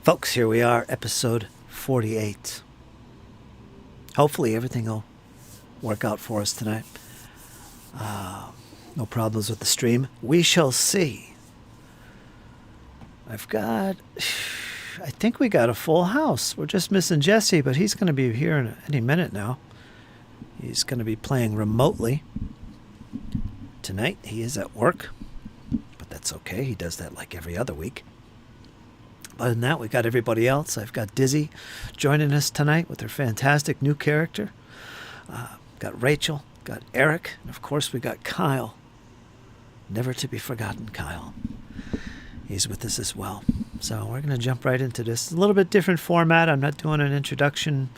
Folks, here we are, episode 48. Hopefully everything will work out for us tonight. No problems with the stream. We shall see. I think we got a full house. We're just missing Jesse, but he's going to be here in any minute now. He's going to be playing remotely. Tonight he is at work, but that's okay. He does that like every other week. Other than that, we got everybody else. I've got Dizzy joining us tonight with her fantastic new character. Got Rachel, got Eric, and of course we got Kyle. Never to be forgotten, Kyle. He's with us as well. So we're going to jump right into this. It's a little bit different format. I'm not doing an introduction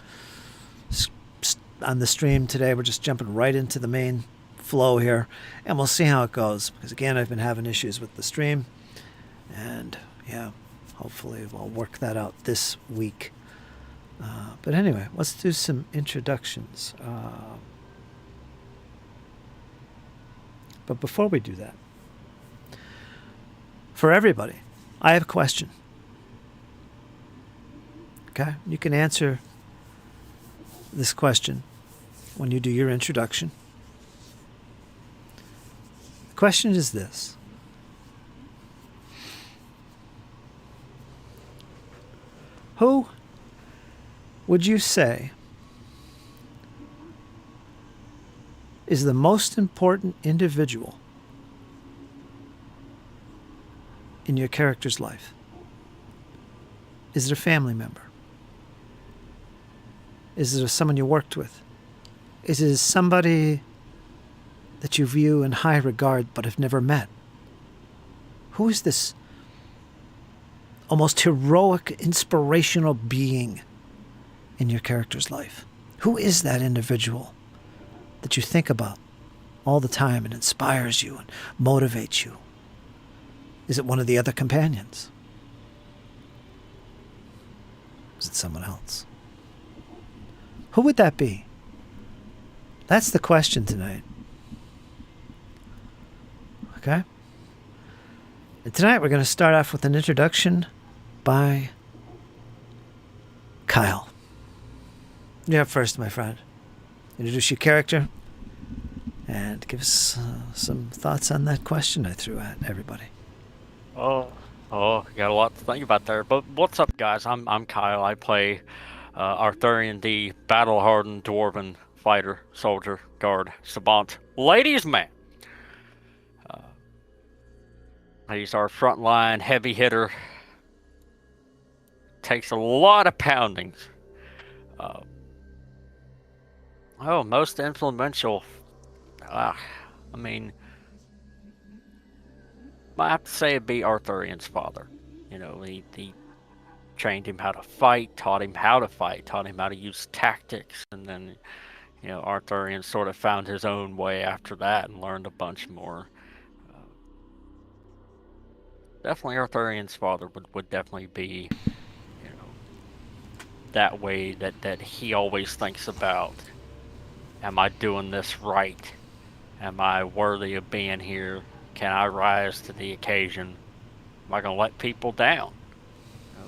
on the stream today. We're just jumping right into the main flow here, and we'll see how it goes. Because again, I've been having issues with the stream, and yeah, hopefully we'll work that out this week. But anyway, let's do some introductions. But before we do that, for everybody, I have a question. Okay? You can answer this question when you do your introduction. The question is this. Who would you say is the most important individual in your character's life? Is it a family member? Is it someone you worked with? Is it somebody that you view in high regard but have never met? Who is this almost heroic, inspirational being in your character's life? Who is that individual that you think about all the time and inspires you and motivates you? Is it one of the other companions? Is it someone else? Who would that be? That's the question tonight. Okay? And tonight we're going to start off with an introduction by Kyle. You're up first, my friend. Introduce your character and give us some thoughts on that question I threw at everybody. Oh, got a lot to think about there. But what's up, guys? I'm Kyle. I play Arthurian D, battle-hardened dwarven fighter, soldier, guard, savant, ladies' man. He's our frontline heavy hitter. Takes a lot of poundings. Most influential. I have to say it'd be Arthurian's father. You know, he trained him how to fight, taught him how to use tactics, and then, you know, Arthurian sort of found his own way after that and learned a bunch more. Definitely Arthurian's father would definitely be, you know, that way that he always thinks about. Am I doing this right? Am I worthy of being here? Can I rise to the occasion? Am I going to let people down?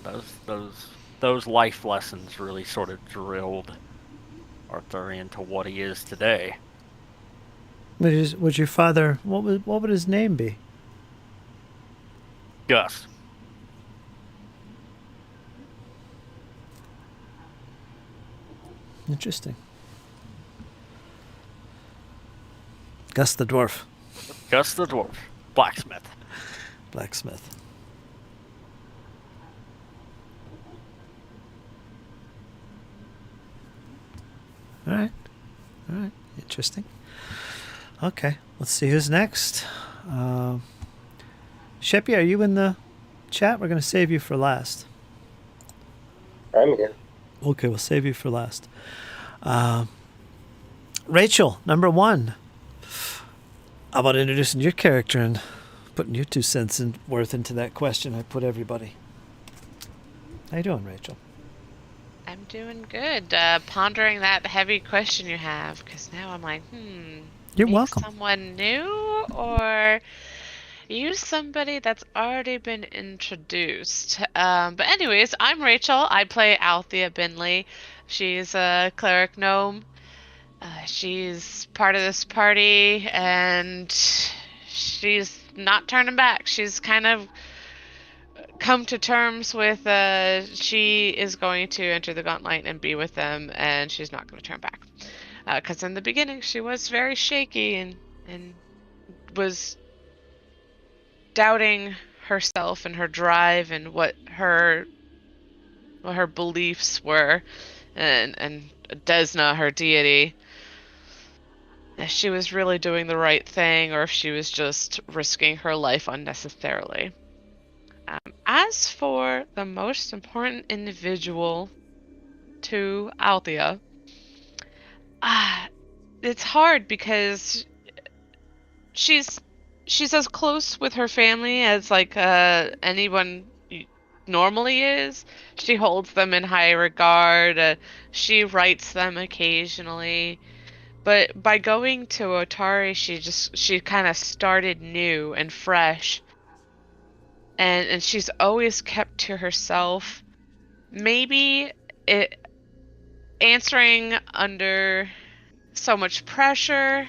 You know, those life lessons really sort of drilled Arthurian to what he is today. Would your father? What would his name be? Gus. Interesting. Gus the dwarf. Gus the dwarf. Blacksmith. Blacksmith. All right. Interesting. Okay, let's see who's next. Sheppy, are you in the chat? We're going to save you for last. I'm here. Okay, we'll save you for last. Rachel, number one. How about introducing your character and putting your 2 cents worth into that question I put everybody? How you doing, Rachel? I'm doing good. Pondering that heavy question you have, because now I'm like, You're welcome. Someone new, or Use somebody that's already been introduced. But anyways, I'm Rachel. I play Althea Binley. She's a cleric gnome. She's part of this party, and she's not turning back. She's kind of come to terms with she is going to enter the gauntlet and be with them, and she's not going to turn back. Because in the beginning, she was very shaky and was doubting herself and her drive and what her beliefs were, and Desna, her deity, if she was really doing the right thing or if she was just risking her life unnecessarily. As for the most important individual to Althea, it's hard because she's as close with her family as like anyone normally is. She holds them in high regard. She writes them occasionally. But by going to Otari, she kind of started new and fresh. And she's always kept to herself. Maybe answering under so much pressure.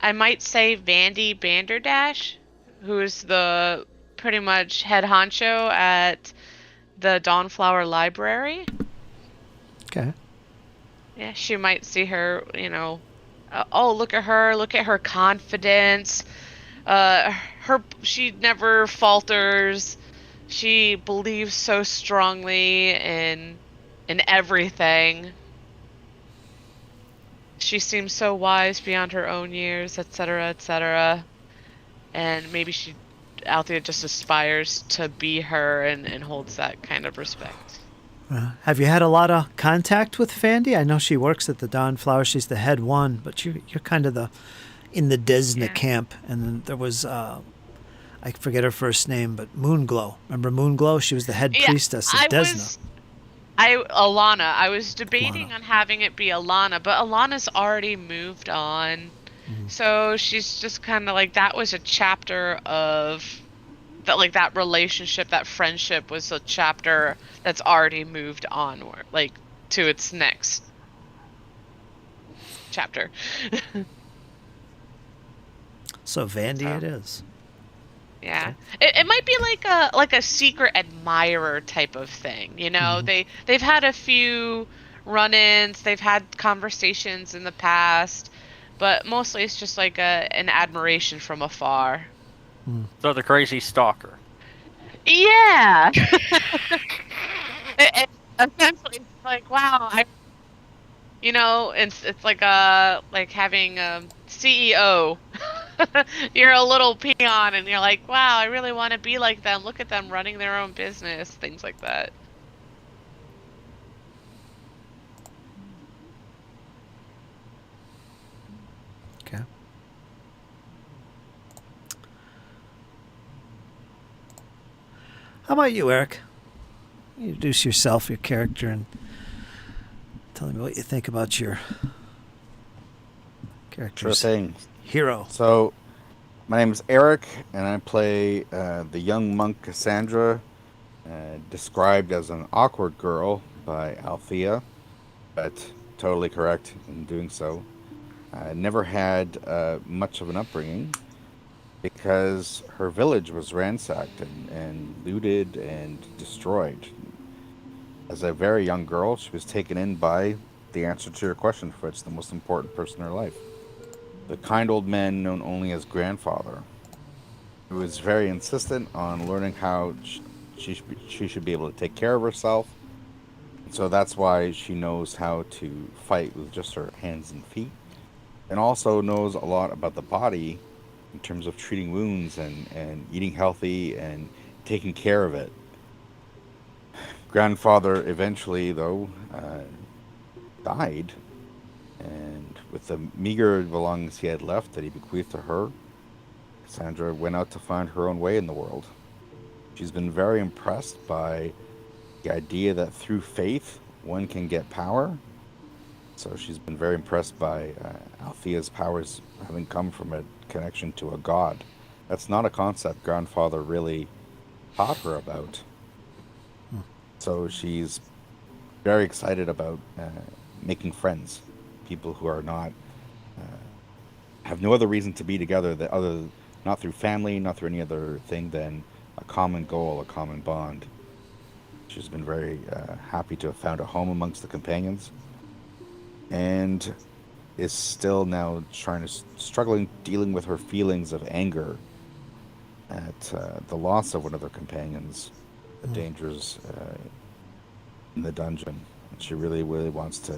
I might say Vandy Banderdash, who's the pretty much head honcho at the Dawnflower Library. Okay. Yeah, she might see her, oh, look at her confidence. She never falters. She believes so strongly in everything. She seems so wise beyond her own years, etc., etc. And maybe Althea just aspires to be her and holds that kind of respect. Have you had a lot of contact with Fandy? I know she works at the Dawnflower. She's the head one, but you're kind of in the Desna camp. And then there was I forget her first name, but Moonglow. Remember Moonglow? She was the head priestess of Desna. Alana. I was debating on having it be Alana, but Alana's already moved on. Mm-hmm. So she's just kind of like, that was a chapter of that, like that relationship, that friendship was a chapter that's already moved onward, like to its next chapter. So Vandy it is. Yeah, it might be like a secret admirer type of thing. You know, mm-hmm. they've had a few run-ins, they've had conversations in the past, but mostly it's just like an admiration from afar. So the crazy stalker. Yeah. Essentially, it's like, wow, it's like having a CEO. You're a little peon and you're like, wow, I really want to be like them. Look at them running their own business, things like that. Okay. How about you, Eric? Introduce yourself, your character, and tell me what you think about your character's Sure thing. Hero. So, my name is Eric, and I play the young monk Cassandra, described as an awkward girl by Althea, but totally correct in doing so. I never had much of an upbringing because her village was ransacked and looted and destroyed. As a very young girl, she was taken in by the answer to your question, for it's the most important person in her life. The kind old man known only as grandfather, who was very insistent on learning how she should be able to take care of herself. And so that's why she knows how to fight with just her hands and feet, and also knows a lot about the body in terms of treating wounds and eating healthy and taking care of it. Grandfather eventually, though, died, and with the meager belongings he had left that he bequeathed to her, Cassandra went out to find her own way in the world. She's been very impressed by the idea that through faith one can get power. So she's been very impressed by Althea's powers having come from a connection to a god that's not a concept grandfather really taught her about. So she's very excited about making friends, people who are not have no other reason to be together that other not through family, not through any other thing than a common goal, a common bond. She's been very happy to have found a home amongst the companions, and is still now trying to struggling dealing with her feelings of anger at the loss of one of their companions, the dangers in the dungeon. She really, really wants to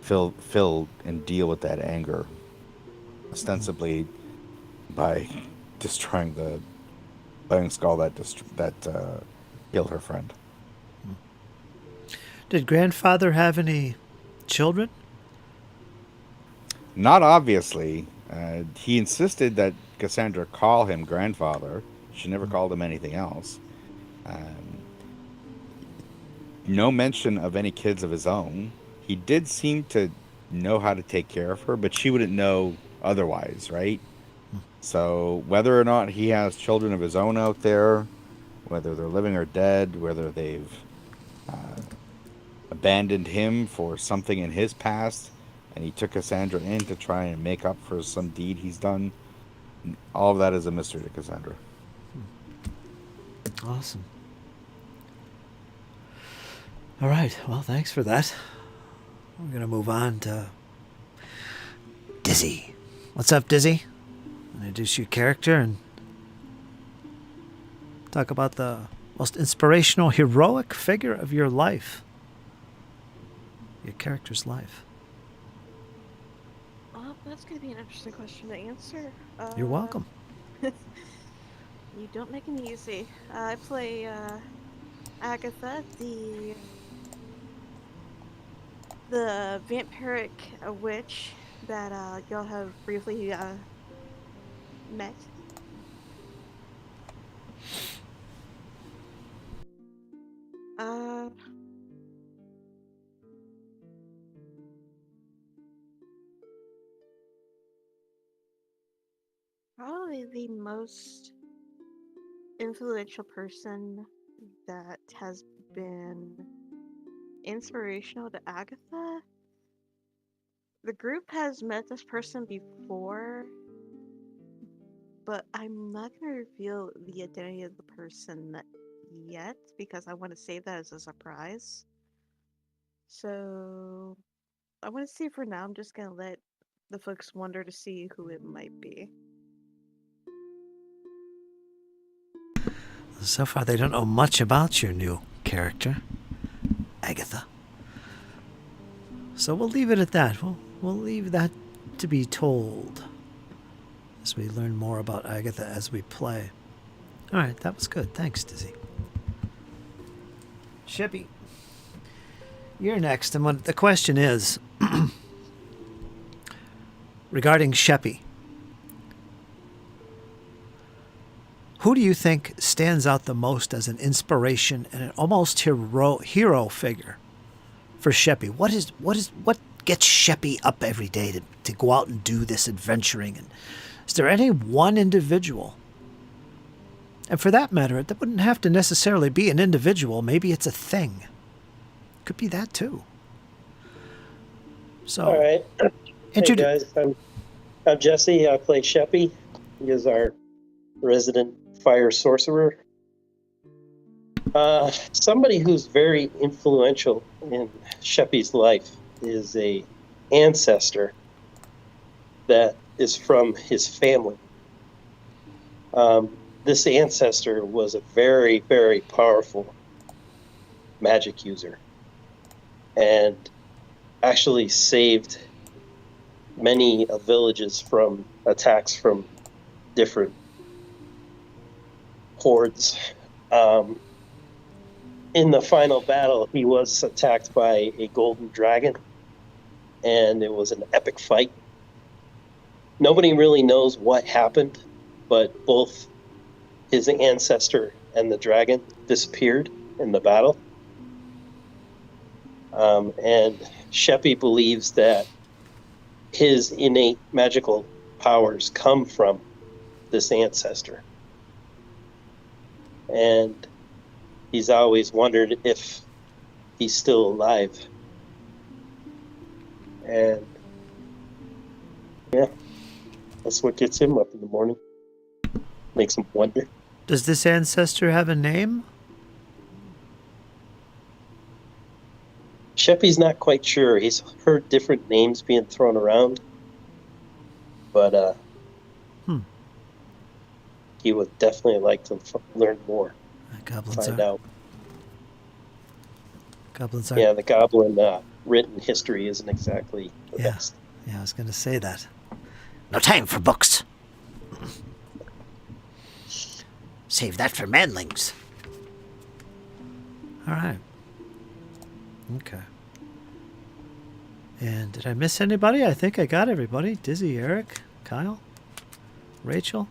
fill and deal with that anger, ostensibly by destroying the Iron Skull that killed her friend. Did grandfather have any children? Not obviously. He insisted that Cassandra call him grandfather. She never called him anything else. No mention of any kids of his own. He did seem to know how to take care of her, but she wouldn't know otherwise, right? So whether or not he has children of his own out there, whether they're living or dead, whether they've abandoned him for something in his past, and he took Cassandra in to try and make up for some deed he's done, all of that is a mystery to Cassandra. Awesome. All right. Well, thanks for that. We're going to move on to Dizzy. What's up, Dizzy? Introduce your character and talk about the most inspirational, heroic figure of your life. Your character's life. That's going to be an interesting question to answer. You're welcome. You don't make it easy. I play Agatha, the vampiric witch that y'all have briefly met. Probably the most influential person that has been inspirational to Agatha. The group has met this person before, but I'm not going to reveal the identity of the person yet because I want to save that as a surprise. So I want to say for now, I'm just going to let the folks wonder to see who it might be. So far, they don't know much about your new character, Agatha. So we'll leave it at that. We'll leave that to be told as we learn more about Agatha as we play. All right, that was good. Thanks, Dizzy. Shippy, you're next. And what the question is regarding Sheppy. Who do you think stands out the most as an inspiration and an almost hero figure for Sheppy? What gets Sheppy up every day to go out and do this adventuring? And is there any one individual? And for that matter, it wouldn't have to necessarily be an individual. Maybe it's a thing. Could be that too. So, all right. Hey guys, I'm Jesse. I play Sheppy. He is our resident fire sorcerer. Somebody who's very influential in Sheppy's life is a ancestor that is from his family. This ancestor was a very, very powerful magic user and actually saved many villages from attacks from different hordes. In the final battle, he was attacked by a golden dragon, and it was an epic fight. Nobody really knows what happened, but both his ancestor and the dragon disappeared in the battle. And Sheppy believes that his innate magical powers come from this ancestor. And he's always wondered if he's still alive. And yeah, that's what gets him up in the morning. Makes him wonder. Does this ancestor have a name? Sheppy's not quite sure. He's heard different names being thrown around, but he would definitely like to learn more. Goblins Find are. out. Goblins are. Yeah, the goblin written history isn't exactly the Yeah. best. Yeah, I was going to say that. No time for books. Save that for manlings. All right. Okay. And did I miss anybody? I think I got everybody. Dizzy, Eric, Kyle, Rachel,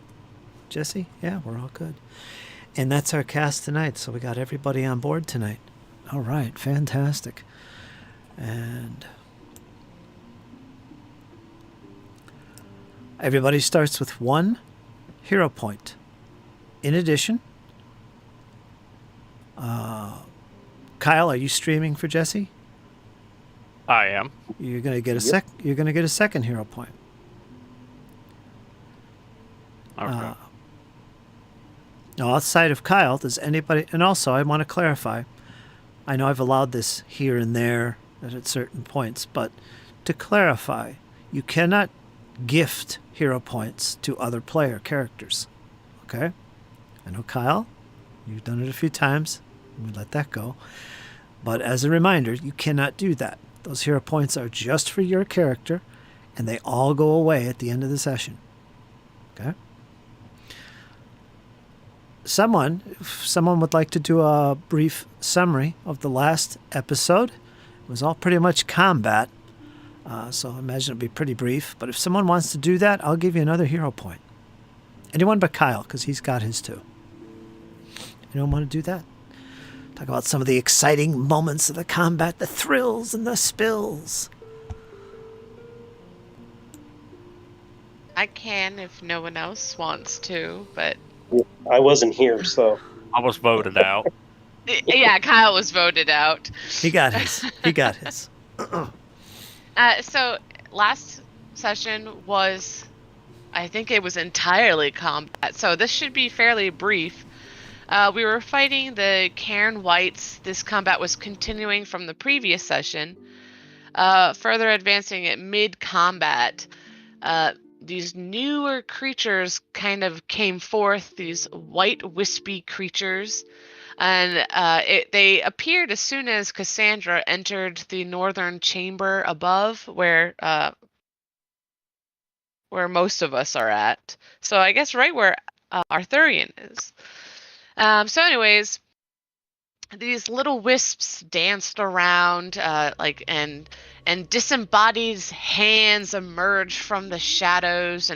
Jesse. Yeah, we're all good. And that's our cast tonight. So we got everybody on board tonight. All right. Fantastic. And everybody starts with 1 hero point. In addition, Kyle, are you streaming for Jesse? I am. You're gonna get a Yep. You're gonna get a 2nd hero point. Okay. Now, outside of Kyle, does anybody? And also, I want to clarify. I know I've allowed this here and there at certain points, but to clarify, you cannot gift hero points to other player characters. Okay? I know, Kyle, you've done it a few times. We let that go. But as a reminder, you cannot do that. Those hero points are just for your character, and they all go away at the end of the session. Okay? If someone would like to do a brief summary of the last episode, it was all pretty much combat, so I imagine it'll be pretty brief. But if someone wants to do that, I'll give you another hero point. Anyone but Kyle, because he's got his too. Anyone want to do that? Talk about some of the exciting moments of the combat, the thrills and the spills. I can if no one else wants to, but I wasn't here, so I was voted out. yeah, Kyle was voted out. He got his. He got his. So last session was, I think it was entirely combat, so this should be fairly brief. We were fighting the Cairn Whites. This combat was continuing from the previous session. Further advancing at mid-combat, these newer creatures kind of came forth, these white wispy creatures. And they appeared as soon as Cassandra entered the northern chamber above, where most of us are at. So I guess right where Arthurian is. So anyways, these little wisps danced around, and disembodied hands emerged from the shadows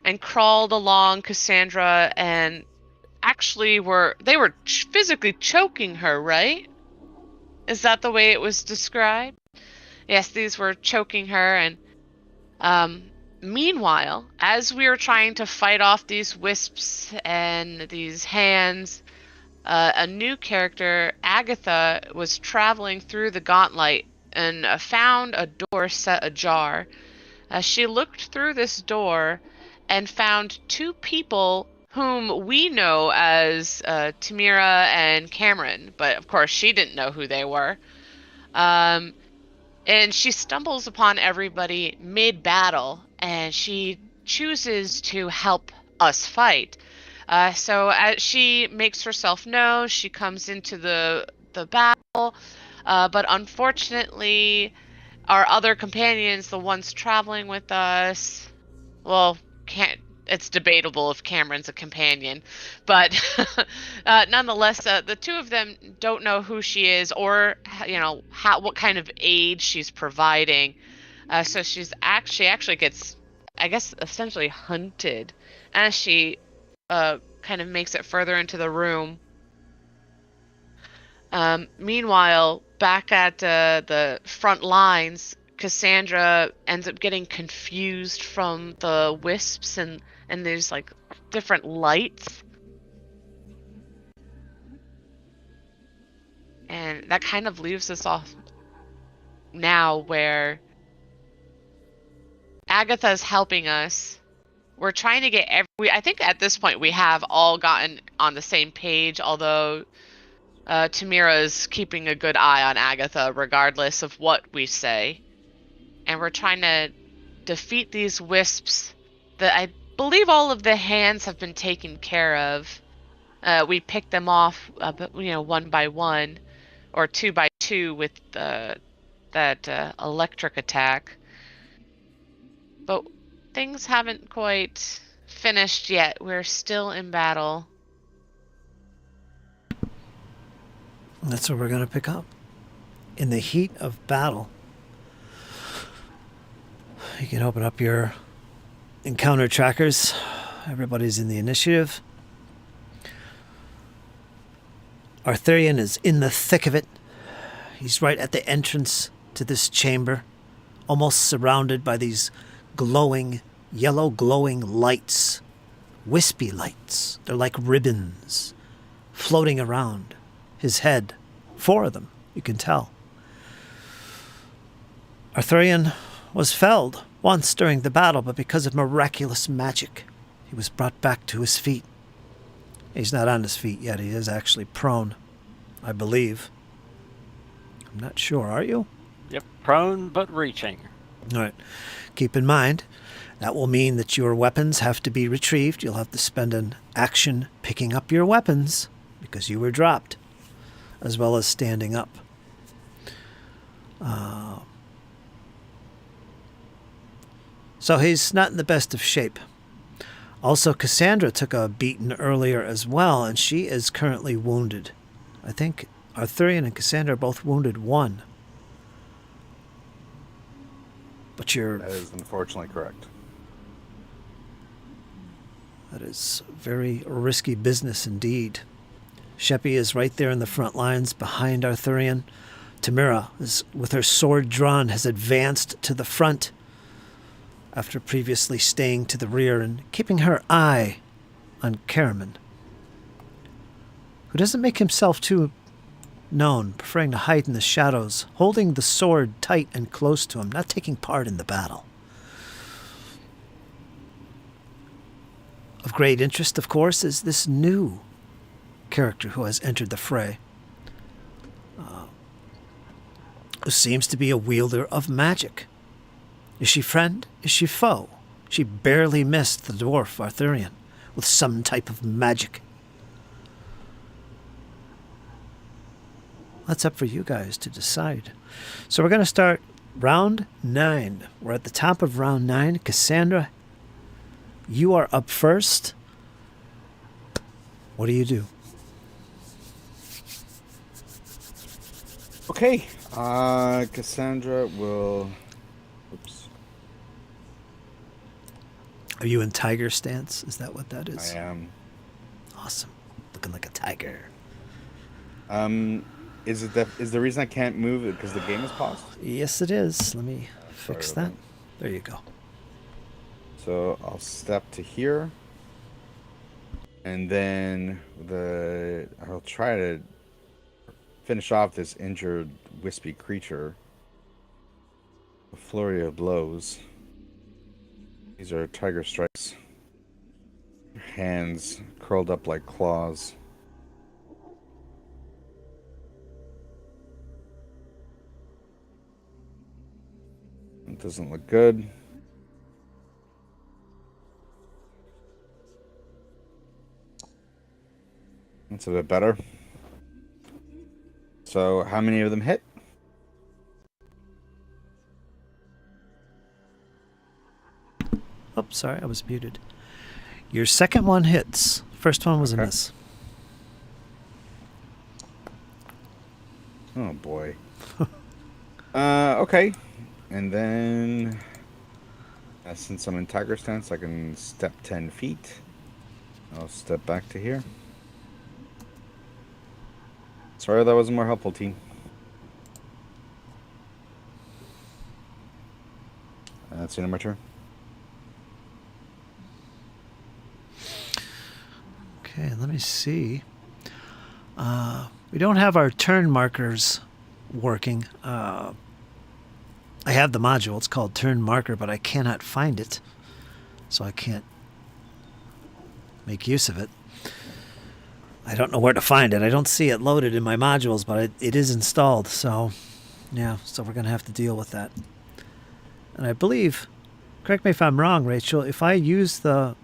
and crawled along Cassandra, and actually were physically choking her, right? Is that the way it was described? Yes, these were choking her, and meanwhile, as we were trying to fight off these wisps and these hands, a new character, Agatha, was traveling through the gauntlet and found a door set ajar. She looked through this door and found 2 people whom we know as Tamira and Cameron, but of course she didn't know who they were. And she stumbles upon everybody mid-battle, and she chooses to help us fight. So as she makes herself known, she comes into the battle, but unfortunately, our other companions, the ones traveling with us, well, it's debatable if Cameron's a companion, but nonetheless, the 2 of them don't know who she is, or what kind of aid she's providing. So she actually gets, I guess, essentially hunted as she kind of makes it further into the room. Meanwhile, back at the front lines, Cassandra ends up getting confused from the wisps, and there's like different lights. And that kind of leaves us off now where Agatha's helping us. We're trying to get I think at this point we have all gotten on the same page, although Tamira's keeping a good eye on Agatha regardless of what we say. And we're trying to defeat these wisps that I believe all of the hands have been taken care of. We picked them off, one by one, or two by two with that electric attack. But things haven't quite finished yet. We're still in battle. That's where we're going to pick up. In the heat of battle, you can open up your encounter trackers. Everybody's in the initiative. Arthurian is in the thick of it. He's right at the entrance to this chamber, almost surrounded by these glowing, yellow glowing lights. Wispy lights. They're like ribbons floating around his head. 4 of them, you can tell. Arthurian was felled once during the battle, but because of miraculous magic, he was brought back to his feet. He's not on his feet yet. He is actually prone, I believe. I'm not sure. Are you? Yep, prone but reaching. All right. Keep in mind, that will mean that your weapons have to be retrieved. You'll have to spend an action picking up your weapons because you were dropped, as well as standing up. So he's not in the best of shape. Also, Cassandra took a beating earlier as well, and she is currently wounded. I think Arthurian and Cassandra are both wounded 1. But That is unfortunately correct. That is very risky business indeed. Sheppy is right there in the front lines behind Arthurian. Tamira, is, with her sword drawn, has advanced to the front after previously staying to the rear and keeping her eye on Karaman, who doesn't make himself too known, preferring to hide in the shadows, holding the sword tight and close to him, not taking part in the battle. Of great interest, of course, is this new character who has entered the fray, who seems to be a wielder of magic. Is she friend? Is she foe? She barely missed the dwarf Arthurian with some type of magic. That's up for you guys to decide. So we're going to start round 9. We're at the top of round 9. Cassandra, you are up first. What do you do? Okay. Cassandra will... Oops. Are you in tiger stance? Is that what that is? I am. Awesome. Looking like a tiger. Is the reason I can't move it because the game is paused? Yes, it is. Let me fix that. There you go. So I'll step to here. And then I'll try to finish off this injured wispy creature. A flurry of blows. These are tiger strikes. Hands curled up like claws. It doesn't look good. That's a bit better. So, how many of them hit? Oh, sorry, I was muted. Your second one hits. First one was a miss. Oh boy. Okay. And then, since I'm in tiger stance, I can step 10 feet. I'll step back to here. Sorry that wasn't more helpful, team. That's the end of my turn. let me see. We don't have our turn markers working. I have the module. It's called Turn Marker, but I cannot find it. So I can't make use of it. I don't know where to find it. I don't see it loaded in my modules, but it is installed. So, yeah, so we're going to have to deal with that. And I believe, correct me if I'm wrong, Rachel, if I use the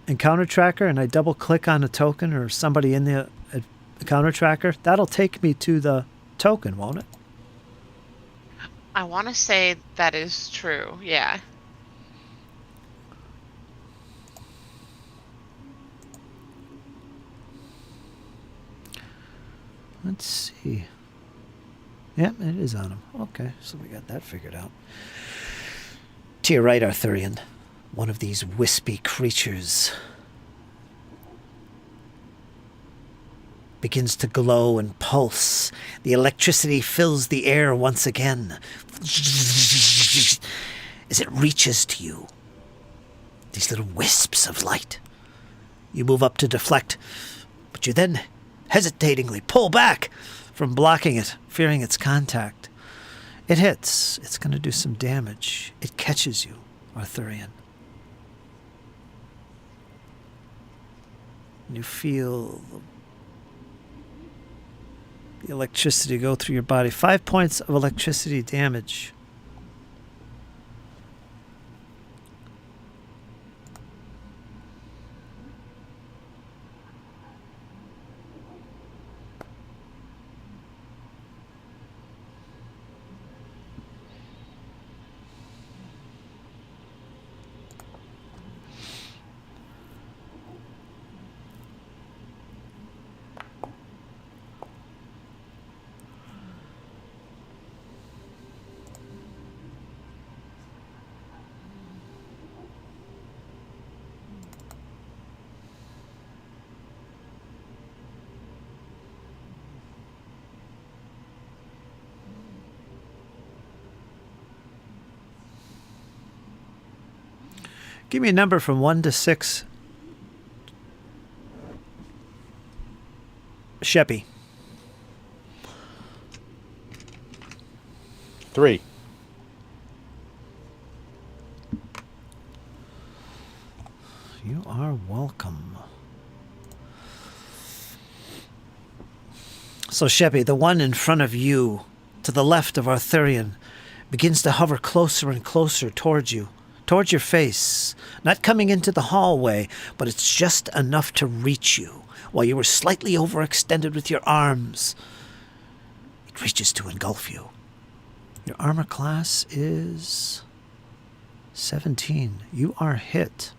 encounter tracker and I double click on a token or somebody in the encounter tracker, that'll take me to the token, won't it? I want to say that is true. Yeah. Let's see. Yep, it is on him. Okay, so we got that figured out. To your right, Arthurian. One of these wispy creatures begins to glow and pulse. The electricity fills the air once again as it reaches to you. These little wisps of light. You move up to deflect, but you then hesitatingly pull back from blocking it, fearing its contact. It hits. It's going to do some damage. It catches you, Arthurian. You feel the electricity go through your body. 5 points of electricity damage. Give me a number from 1 to 6. Sheppy. 3. You are welcome. So, Sheppy, the one in front of you, to the left of Arthurian, begins to hover closer and closer towards you, towards your face, not coming into the hallway, but it's just enough to reach you while you were slightly overextended with your arms. It reaches to engulf you. Your armor class is 17. You are hit.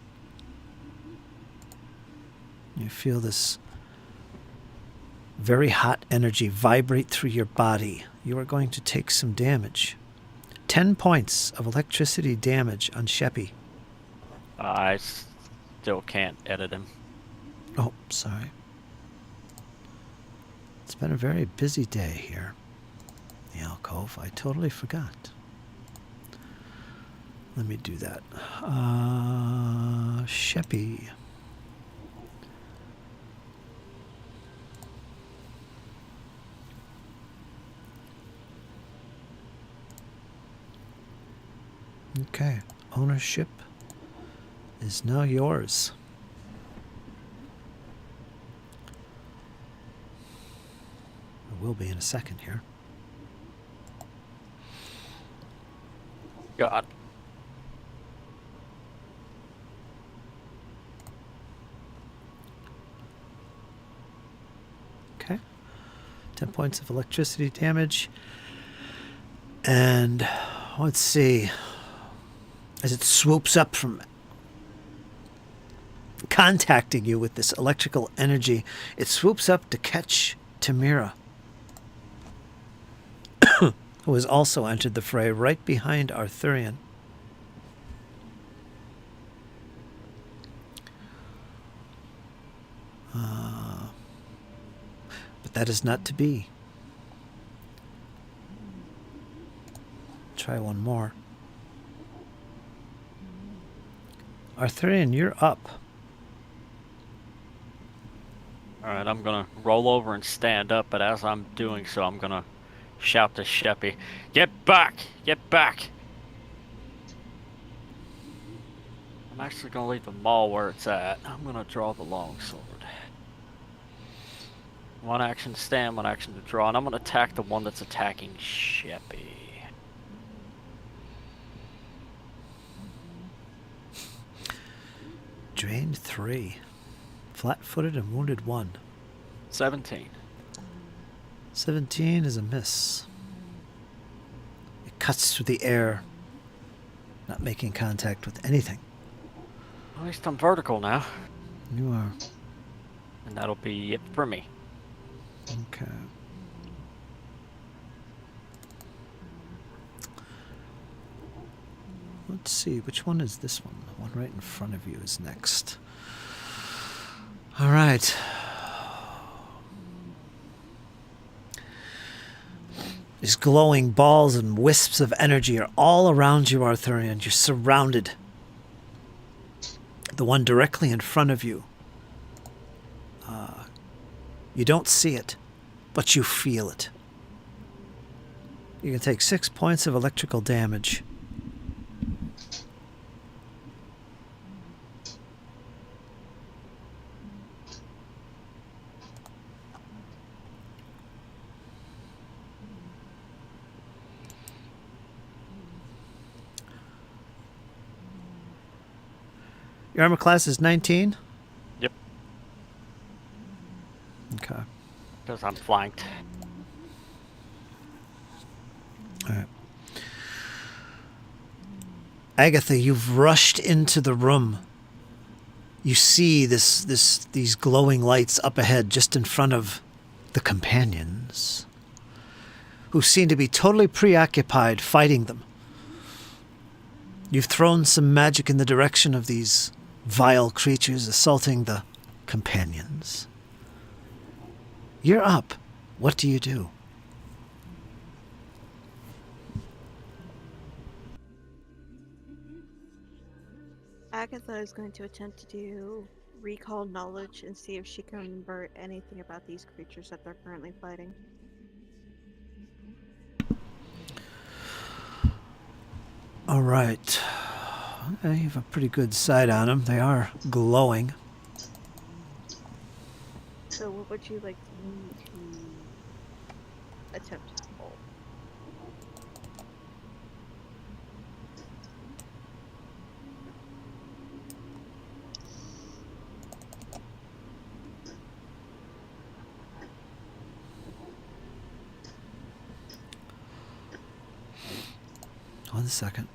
You feel this very hot energy vibrate through your body. You are going to take some damage. 10 points of electricity damage on Sheppy. I still can't edit him. Oh, sorry. It's been a very busy day here in the alcove. I totally forgot. Let me do that. Sheppy. Okay, ownership is now yours. It will be in a second here. God. Okay. 10 points of electricity damage. And let's see. As it swoops up from contacting you with this electrical energy, it swoops up to catch Tamira, who has also entered the fray right behind Arthurian. But that is not to be. Try one more. Arthurian, you're up. Alright, I'm gonna roll over and stand up, but as I'm doing so, I'm gonna shout to Sheppy, "Get back! Get back!" I'm actually gonna leave the maul where it's at. I'm gonna draw the longsword. One action stand, one action to draw, and I'm gonna attack the one that's attacking Sheppy. Drained 3. Flat-footed and wounded 1. 17. 17 is a miss. It cuts through the air, not making contact with anything. At least I'm vertical now. You are. And that'll be it for me. Okay. Let's see, which one is this one? The one right in front of you is next. All right. These glowing balls and wisps of energy are all around you, Arthurian. You're surrounded. The one directly in front of you. You don't see it, but you feel it. You can take 6 points of electrical damage. Your armor class is 19? Yep. Okay. Because I'm flanked. All right. Agatha, you've rushed into the room. You see these glowing lights up ahead just in front of the companions, who seem to be totally preoccupied fighting them. You've thrown some magic in the direction of these vile creatures assaulting the companions. You're up. What do you do? Agatha is going to attempt to do recall knowledge and see if she can remember anything about these creatures that they're currently fighting. All right. Okay, you have a pretty good sight on them. They are glowing. So what would you like me to attempt to roll? One second.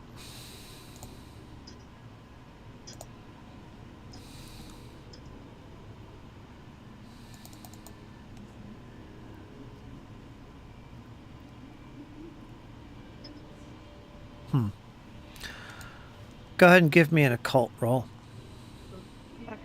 Go ahead and give me an occult roll. Okay.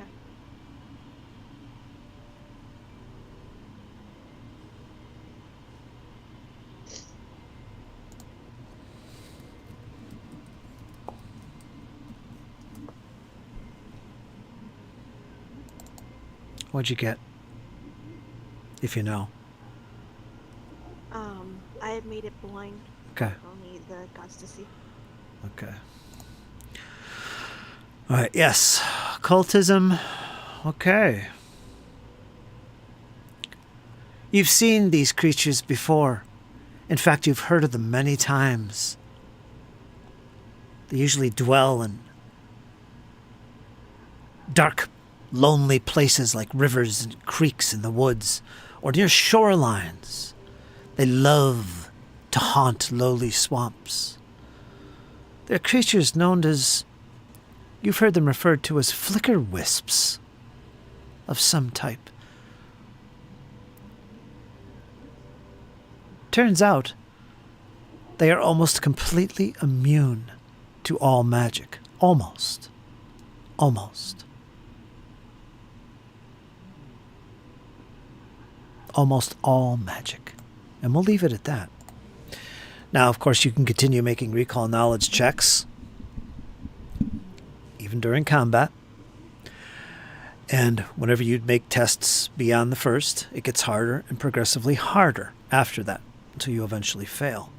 What'd you get? If you know. I had made it blind. Okay. Only the gods to see. Okay. All right, yes. Occultism. Okay. You've seen these creatures before. In fact, you've heard of them many times. They usually dwell in dark, lonely places like rivers and creeks in the woods or near shorelines. They love to haunt lowly swamps. They're creatures known as, you've heard them referred to as flicker wisps of some type. Turns out, they are almost completely immune to all magic. Almost. Almost. Almost all magic. And we'll leave it at that. Now, of course, you can continue making recall knowledge checks, even during combat. And whenever you make tests beyond the first, it gets harder and progressively harder after that until you eventually fail.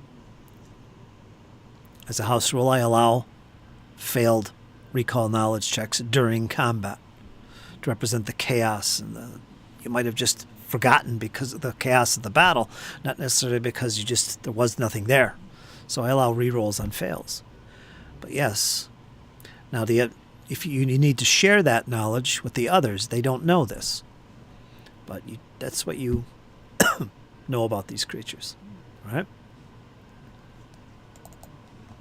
As a house rule, I allow failed recall knowledge checks during combat to represent the chaos and you might have just forgotten because of the chaos of the battle, not necessarily because there was nothing there. So I allow rerolls on fails. But yes, now if you need to share that knowledge with the others, they don't know this. But that's what you know about these creatures, right?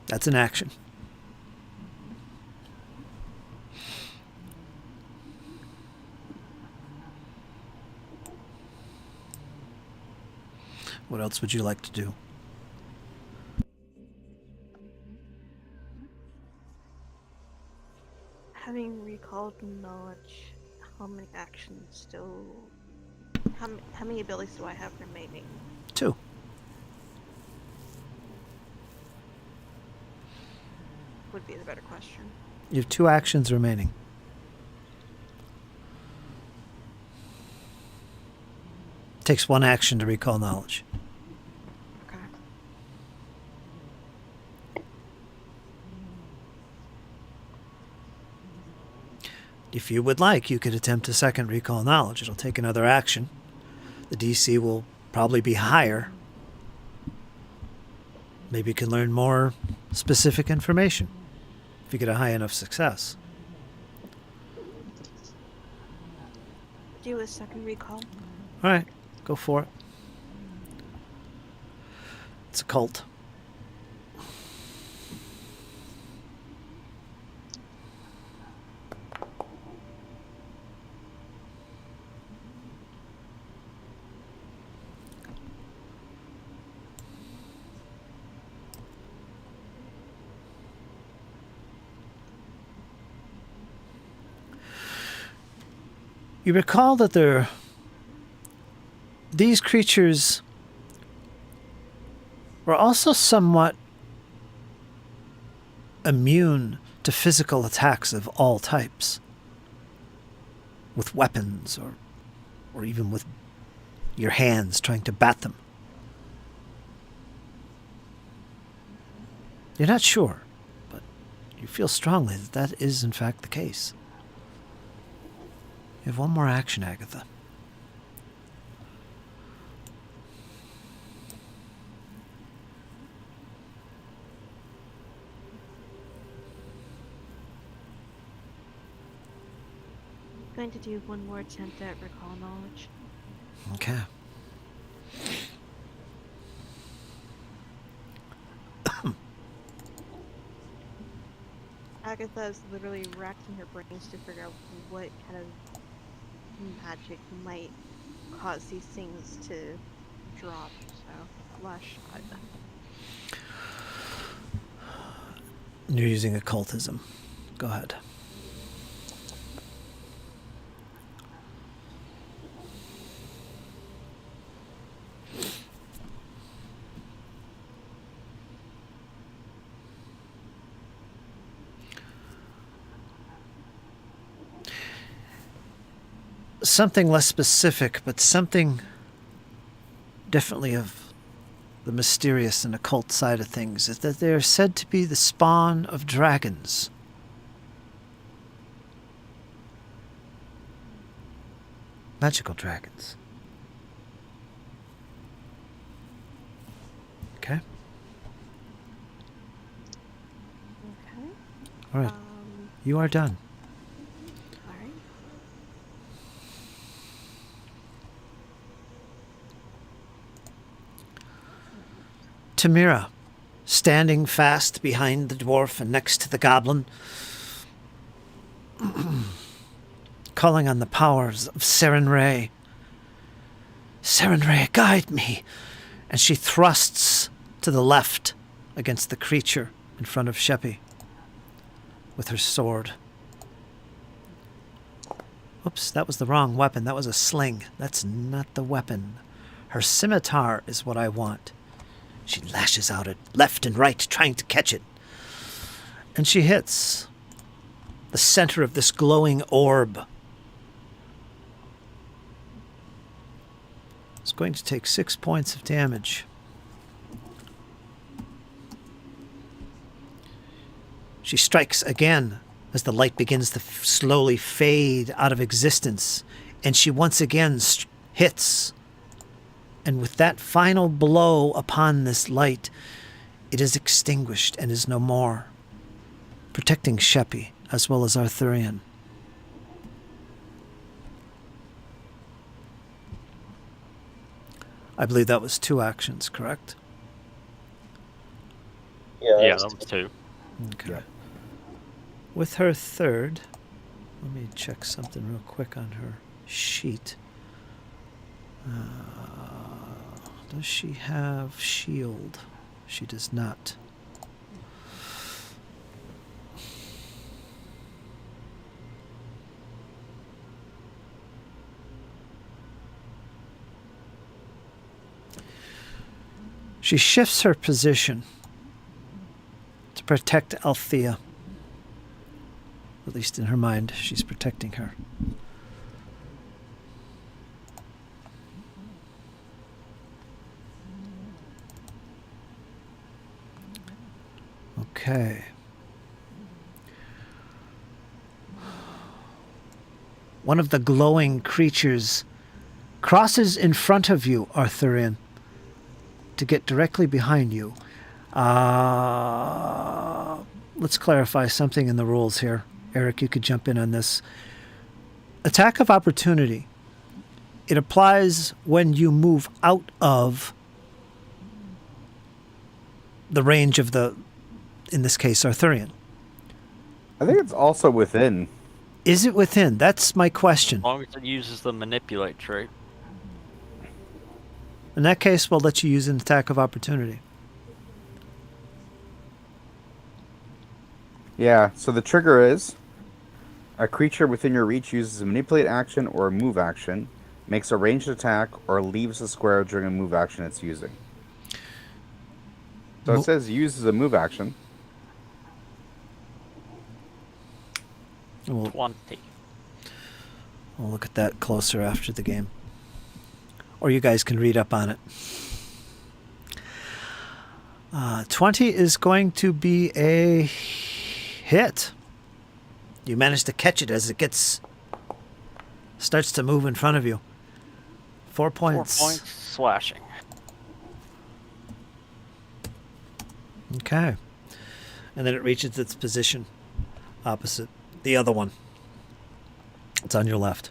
That's an action. What else would you like to do? Having recalled knowledge, how many actions how many abilities do I have remaining? 2. Would be the better question. You have 2 actions remaining. Takes 1 action to recall knowledge. Okay. If you would like, you could attempt a second recall knowledge. It'll take another action. The DC will probably be higher. Maybe you can learn more specific information if you get a high enough success. Do a second recall. All right, go for it. It's a cult. You recall that these creatures were also somewhat immune to physical attacks of all types, with weapons or even with your hands trying to bat them. You're not sure, but you feel strongly that that is in fact the case. You have 1 more action, Agatha. I'm going to do 1 more attempt at recall knowledge. Okay. Agatha is literally racking her brains to figure out what kind of magic might cause these things to drop. So, last shot. You're using occultism. Go ahead. Something less specific, but something definitely of the mysterious and occult side of things, is that they are said to be the spawn of dragons. Magical dragons. Okay? Okay. All right. You are done. Alright. Tamira, standing fast behind the dwarf and next to the goblin, calling on the powers of Serenray. Serenray, guide me! And she thrusts to the left against the creature in front of Sheppy with her sword. Oops, that was the wrong weapon. That was a sling. That's not the weapon. Her scimitar is what I want. She lashes out at left and right, trying to catch it. And she hits the center of this glowing orb is going to take 6 points of damage. She strikes again as the light begins to slowly fade out of existence, and she once again hits. And with that final blow upon this light, it is extinguished and is no more, protecting Sheppy as well as Arthurian. I believe that was 2 actions, correct? Yeah, that was 2. Okay. Yeah. With her third, let me check something real quick on her sheet. Does she have shield? She does not. She shifts her position to protect Althea. At least in her mind, she's protecting her. Okay. One of the glowing creatures crosses in front of you, Arthurian, to get directly behind you. Let's clarify something in the rules here. Eric, you could jump in on this. Attack of opportunity. It applies when you move out of the range of the, in this case, Arthurian. I think it's also within. Is it within? That's my question. As long as it uses the manipulate trait. In that case, we'll let you use an attack of opportunity. Yeah, so the trigger is a creature within your reach uses a manipulate action or a move action, makes a ranged attack, or leaves a square during a move action it's using. So it says uses a move action. We'll 20. look at that closer after the game. Or you guys can read up on it. 20 is going to be a hit. You manage to catch it as it starts to move in front of you. 4 points. 4 points slashing. Okay. And then it reaches its position opposite the other one. It's on your left.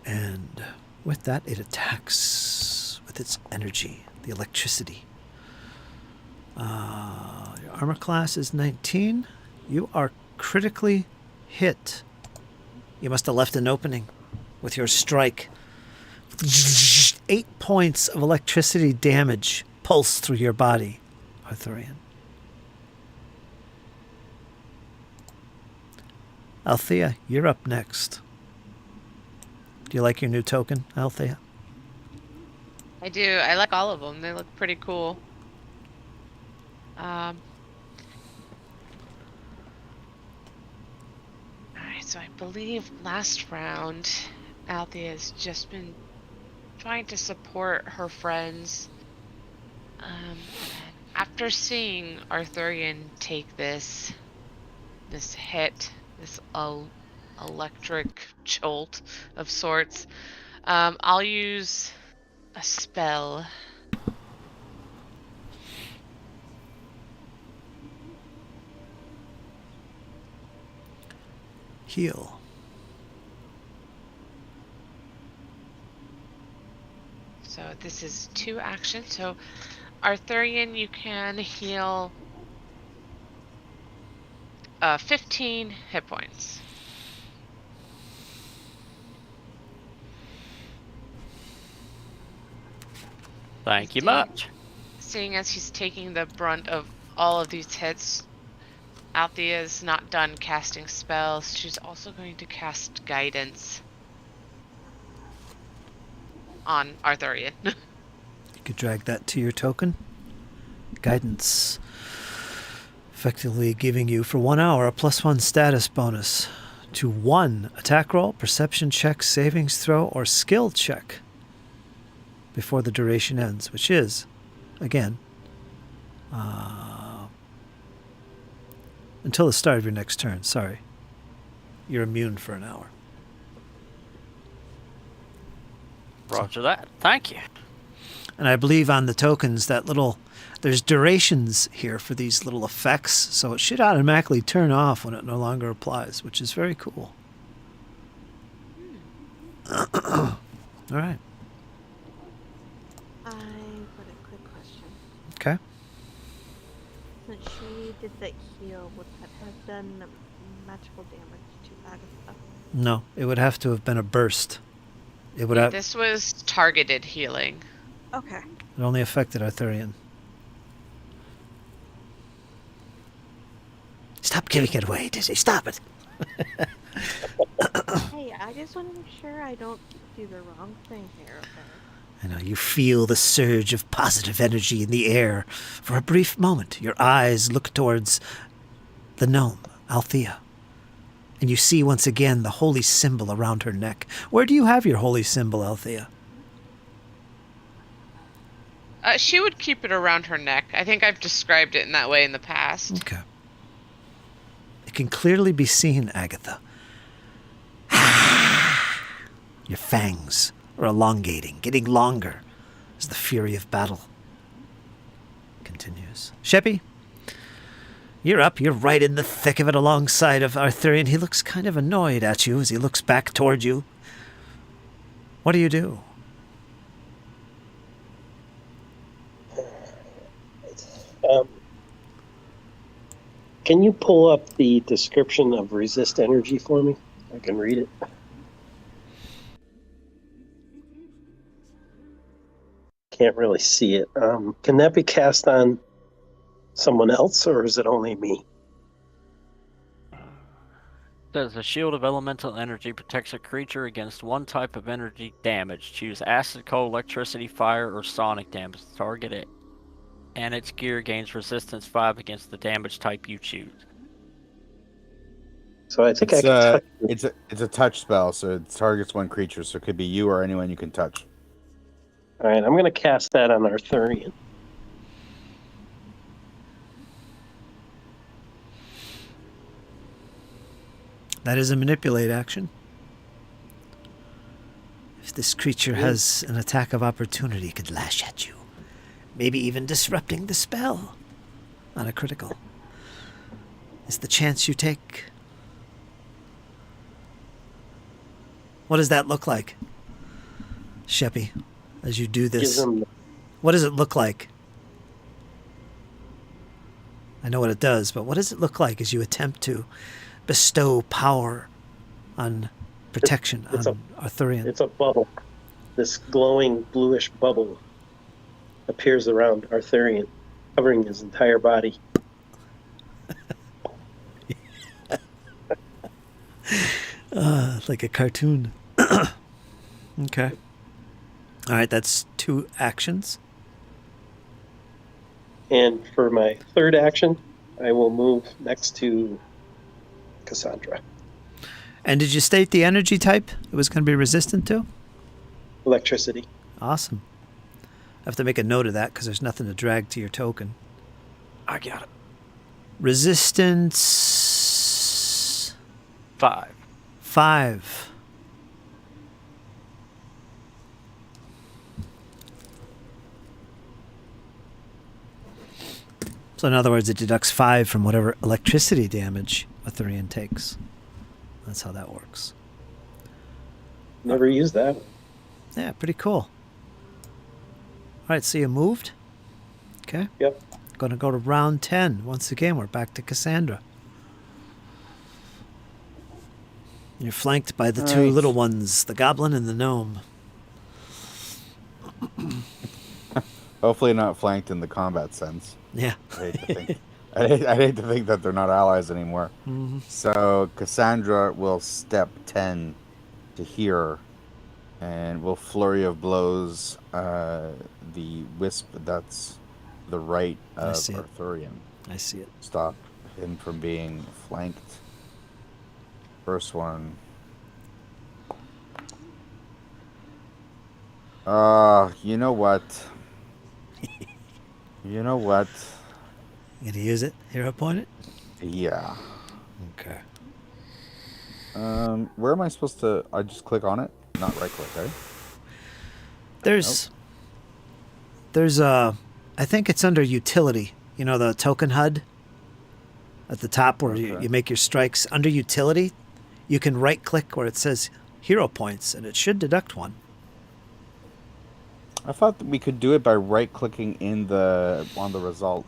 And with that, it attacks with its energy, the electricity. Your armor class is 19. You are critically hit. You must have left an opening with your strike. 8 points of electricity damage pulse through your body, Arthurian. Althea, you're up next. Do you like your new token, Althea? I do. I like all of them. They look pretty cool. Alright, so I believe last round, Althea has just been trying to support her friends. After seeing Arthurian take this hit, this electric jolt of sorts, I'll use a spell. Heal. So this is 2 actions. So Arthurian, you can heal 15 hit points. Thank you much. Seeing as he's taking the brunt of all of these hits, Althea is not done casting spells. She's also going to cast guidance on Arthurian. You could drag that to your token. Guidance. Effectively giving you, for 1 hour, a +1 status bonus to 1 attack roll, perception check, savings throw, or skill check. before the duration ends, which is, again, until the start of your next turn. Sorry. You're immune for an hour. Roger that. Thank you. And I believe on the tokens that there's durations here for these little effects, so it should automatically turn off when it no longer applies, which is very cool. All right. I got a quick question. Okay. Since she did that heal, would that have done magical damage to Agatha? No, it would have to have been a burst. It would have. This was targeted healing. Okay. It only affected Arthurian. Stop giving it away, Dizzy. Stop it. Hey, I just want to make sure I don't do the wrong thing here, okay? I know you feel the surge of positive energy in the air. For a brief moment, your eyes look towards the gnome, Althea. And you see once again the holy symbol around her neck. Where do you have your holy symbol, Althea? She would keep it around her neck. I think I've described it in that way in the past. Okay. It can clearly be seen, Agatha. Your fangs are elongating, getting longer as the fury of battle continues. Sheppy, you're up. You're right in the thick of it alongside of Arthurian. He looks kind of annoyed at you as he looks back toward you. What do you do? Can you pull up the description of resist energy for me? I can read it. Can't really see it. Can that be cast on someone else, or is it only me? Says a shield of elemental energy protects a creature against one type of energy damage. Choose acid, cold, electricity, fire, or sonic damage to target it. And its gear gains resistance 5 against the damage type you choose. So I think It's, I can touch it. it's a touch spell, so it targets one creature, so it could be you or anyone you can touch. All right, I'm going to cast that on Arthurian. That is a manipulate action. If this creature has an attack of opportunity, it could lash at you. Maybe even disrupting the spell on a critical. It's the chance you take. What does that look like, Sheppy, as you do this? Gives him, What does it look like? I know what it does, but what does it look like as you attempt to bestow power on protection on Arthurian? it's a bubble. This glowing bluish bubble appears around Arthurian, covering his entire body. Like a cartoon. Okay. All right, that's 2 actions. And for my third action, I will move next to Cassandra. And did you state the energy type it was going to be resistant to? Electricity. Awesome. I have to make a note of that because there's nothing to drag to your token. I got it. Resistance 5. 5. So in other words, it deducts 5 from whatever electricity damage Arthurian takes. That's how that works. Never used that. Yeah, pretty cool. All right, so you moved. Okay. Yep. Going to go to round 10. Once again, we're back to Cassandra. You're flanked by the 2 little ones, the goblin and the gnome. Hopefully not flanked in the combat sense. Yeah. I hate to think, I hate to think that they're not allies anymore. Mm-hmm. So Cassandra will step 10 to here, and will flurry of blows the wisp that's the right of see it. Arthurian. I see it. Stop him from being flanked. First one. You know what? You know what? You gonna use it? Hero point it? Yeah. Okay. Where am I supposed to? I just click on it, not right click, right? There's I think it's under utility. You know the token HUD at the top where Okay. you make your strikes. Under utility, you can right click where it says hero points, and it should deduct one. I thought that we could do it by right clicking on the result.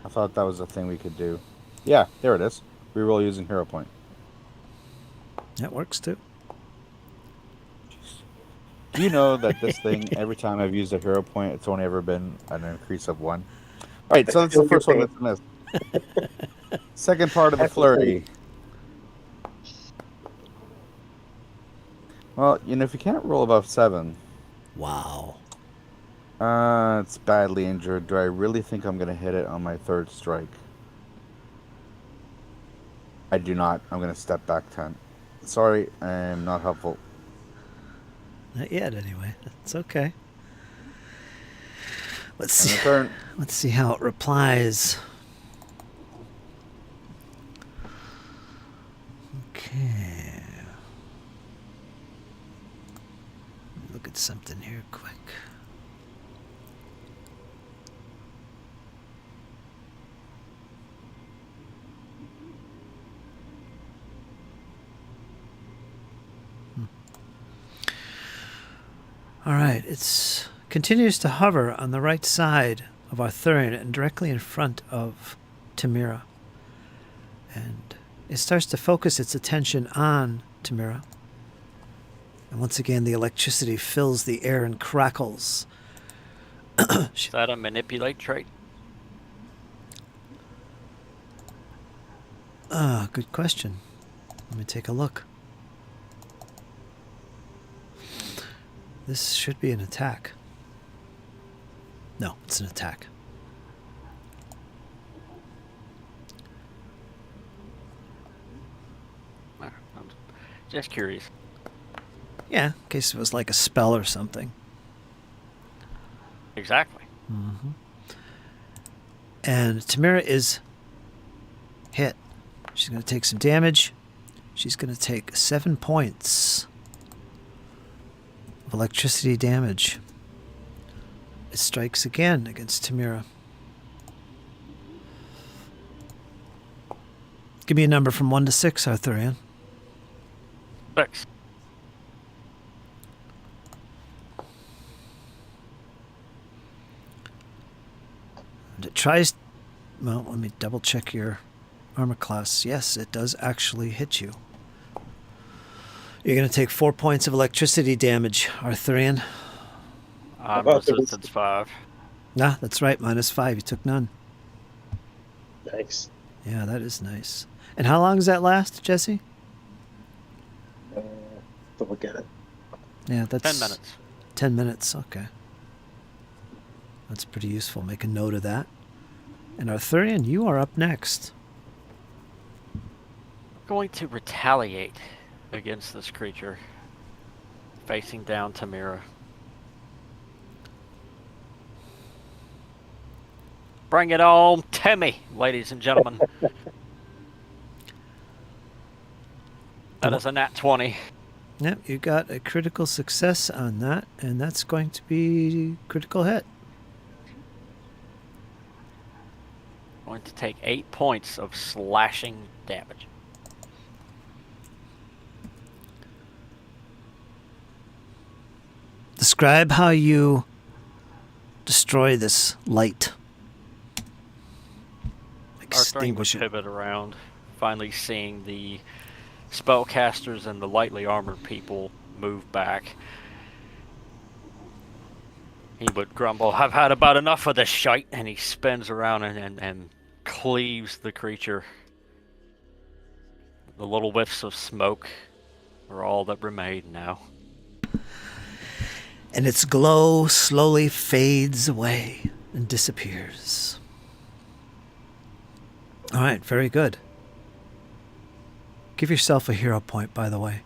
I thought that was a thing we could do. Yeah, there it is. Reroll using hero point. That works too. Do you know that this thing, every time I've used a hero point, it's only ever been an increase of 1? All right, so that's the Feel your first one pain. that's missed. Second part of the flurry. Well, if you can't roll above 7, Wow. it's badly injured. Do I really think I'm going to hit it on my third strike? I do not. I'm going to step back 10. Sorry, I am not helpful. Not yet, anyway. It's okay. Let's And see. the turn. Let's see how it replies. Okay. Look at something here quick. All right, it continues to hover on the right side of Arthurian and directly in front of Tamira. And it starts to focus its attention on Tamira. And once again, the electricity fills the air and crackles. Is that a manipulate trait? Good question. Let me take a look. This should be an attack. No, it's an attack. I'm just curious. Yeah, in case it was like a spell or something. Exactly. Mm-hmm. And Tamira is hit. She's going to take some damage. She's going to take 7 points of electricity damage. It strikes again against Tamira. Give me a number from 1 to 6, Arthurian. 6. And it tries... Well, let me double check your armor class. Yes, it does actually hit you. You're going to take 4 points of electricity damage, Arthurian. I'm About the resistance 5. Nah, that's right. -5. You took none. Nice. Yeah, that is nice. And how long does that last, Jesse? To look at it. Yeah, that's 10 minutes. 10 minutes. Okay. That's pretty useful. Make a note of that. And Arthurian, you are up next. Going to retaliate against this creature. Facing down Tamira. Bring it on, Timmy, ladies and gentlemen. That is a nat 20. Yep, you got a critical success on that, and that's going to be critical hit. Going to take 8 points of slashing damage. Describe how you destroy this light. Starting to Extinguish it. pivot around, finally seeing the spellcasters and the lightly armored people move back. He would grumble, "I've had about enough of this shite," and he spins around and cleaves the creature. The little whiffs of smoke are all that remain now. And its glow slowly fades away and disappears. All right, very good. Give yourself a hero point, by the way.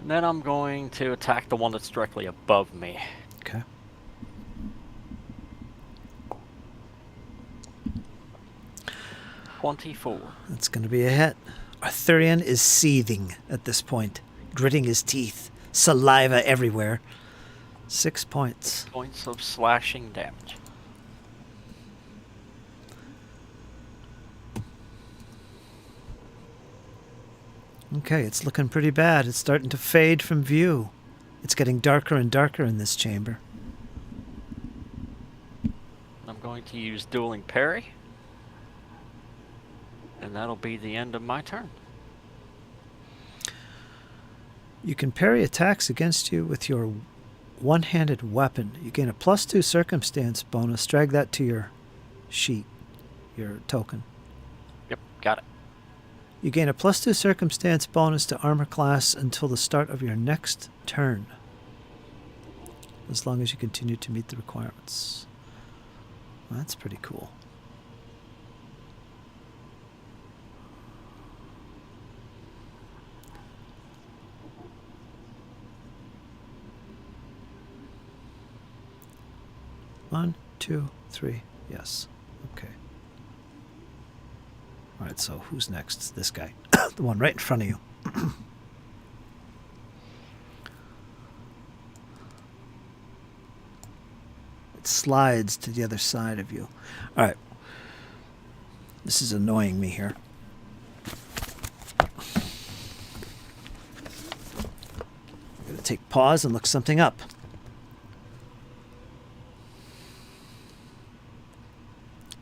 And then I'm going to attack the one that's directly above me. Okay. $24. That's going to be a hit. Arthurian is seething at this point, gritting his teeth, saliva everywhere. 6 points. Points of slashing damage. Okay, it's looking pretty bad. It's starting to fade from view. It's getting darker and darker in this chamber. I'm going to use Dueling Parry. And that'll be the end of my turn. You can parry attacks against you with your one-handed weapon. You gain a +2 circumstance bonus. Drag that to your sheet, your token. Yep, got it. You gain a +2 circumstance bonus to armor class until the start of your next turn, as long as you continue to meet the requirements. Well, that's pretty cool. One, two, three. Yes. Okay. All right, so who's next? This guy. The one right in front of you. It slides to the other side of you. All right. This is annoying me here. I'm going to take pause and look something up.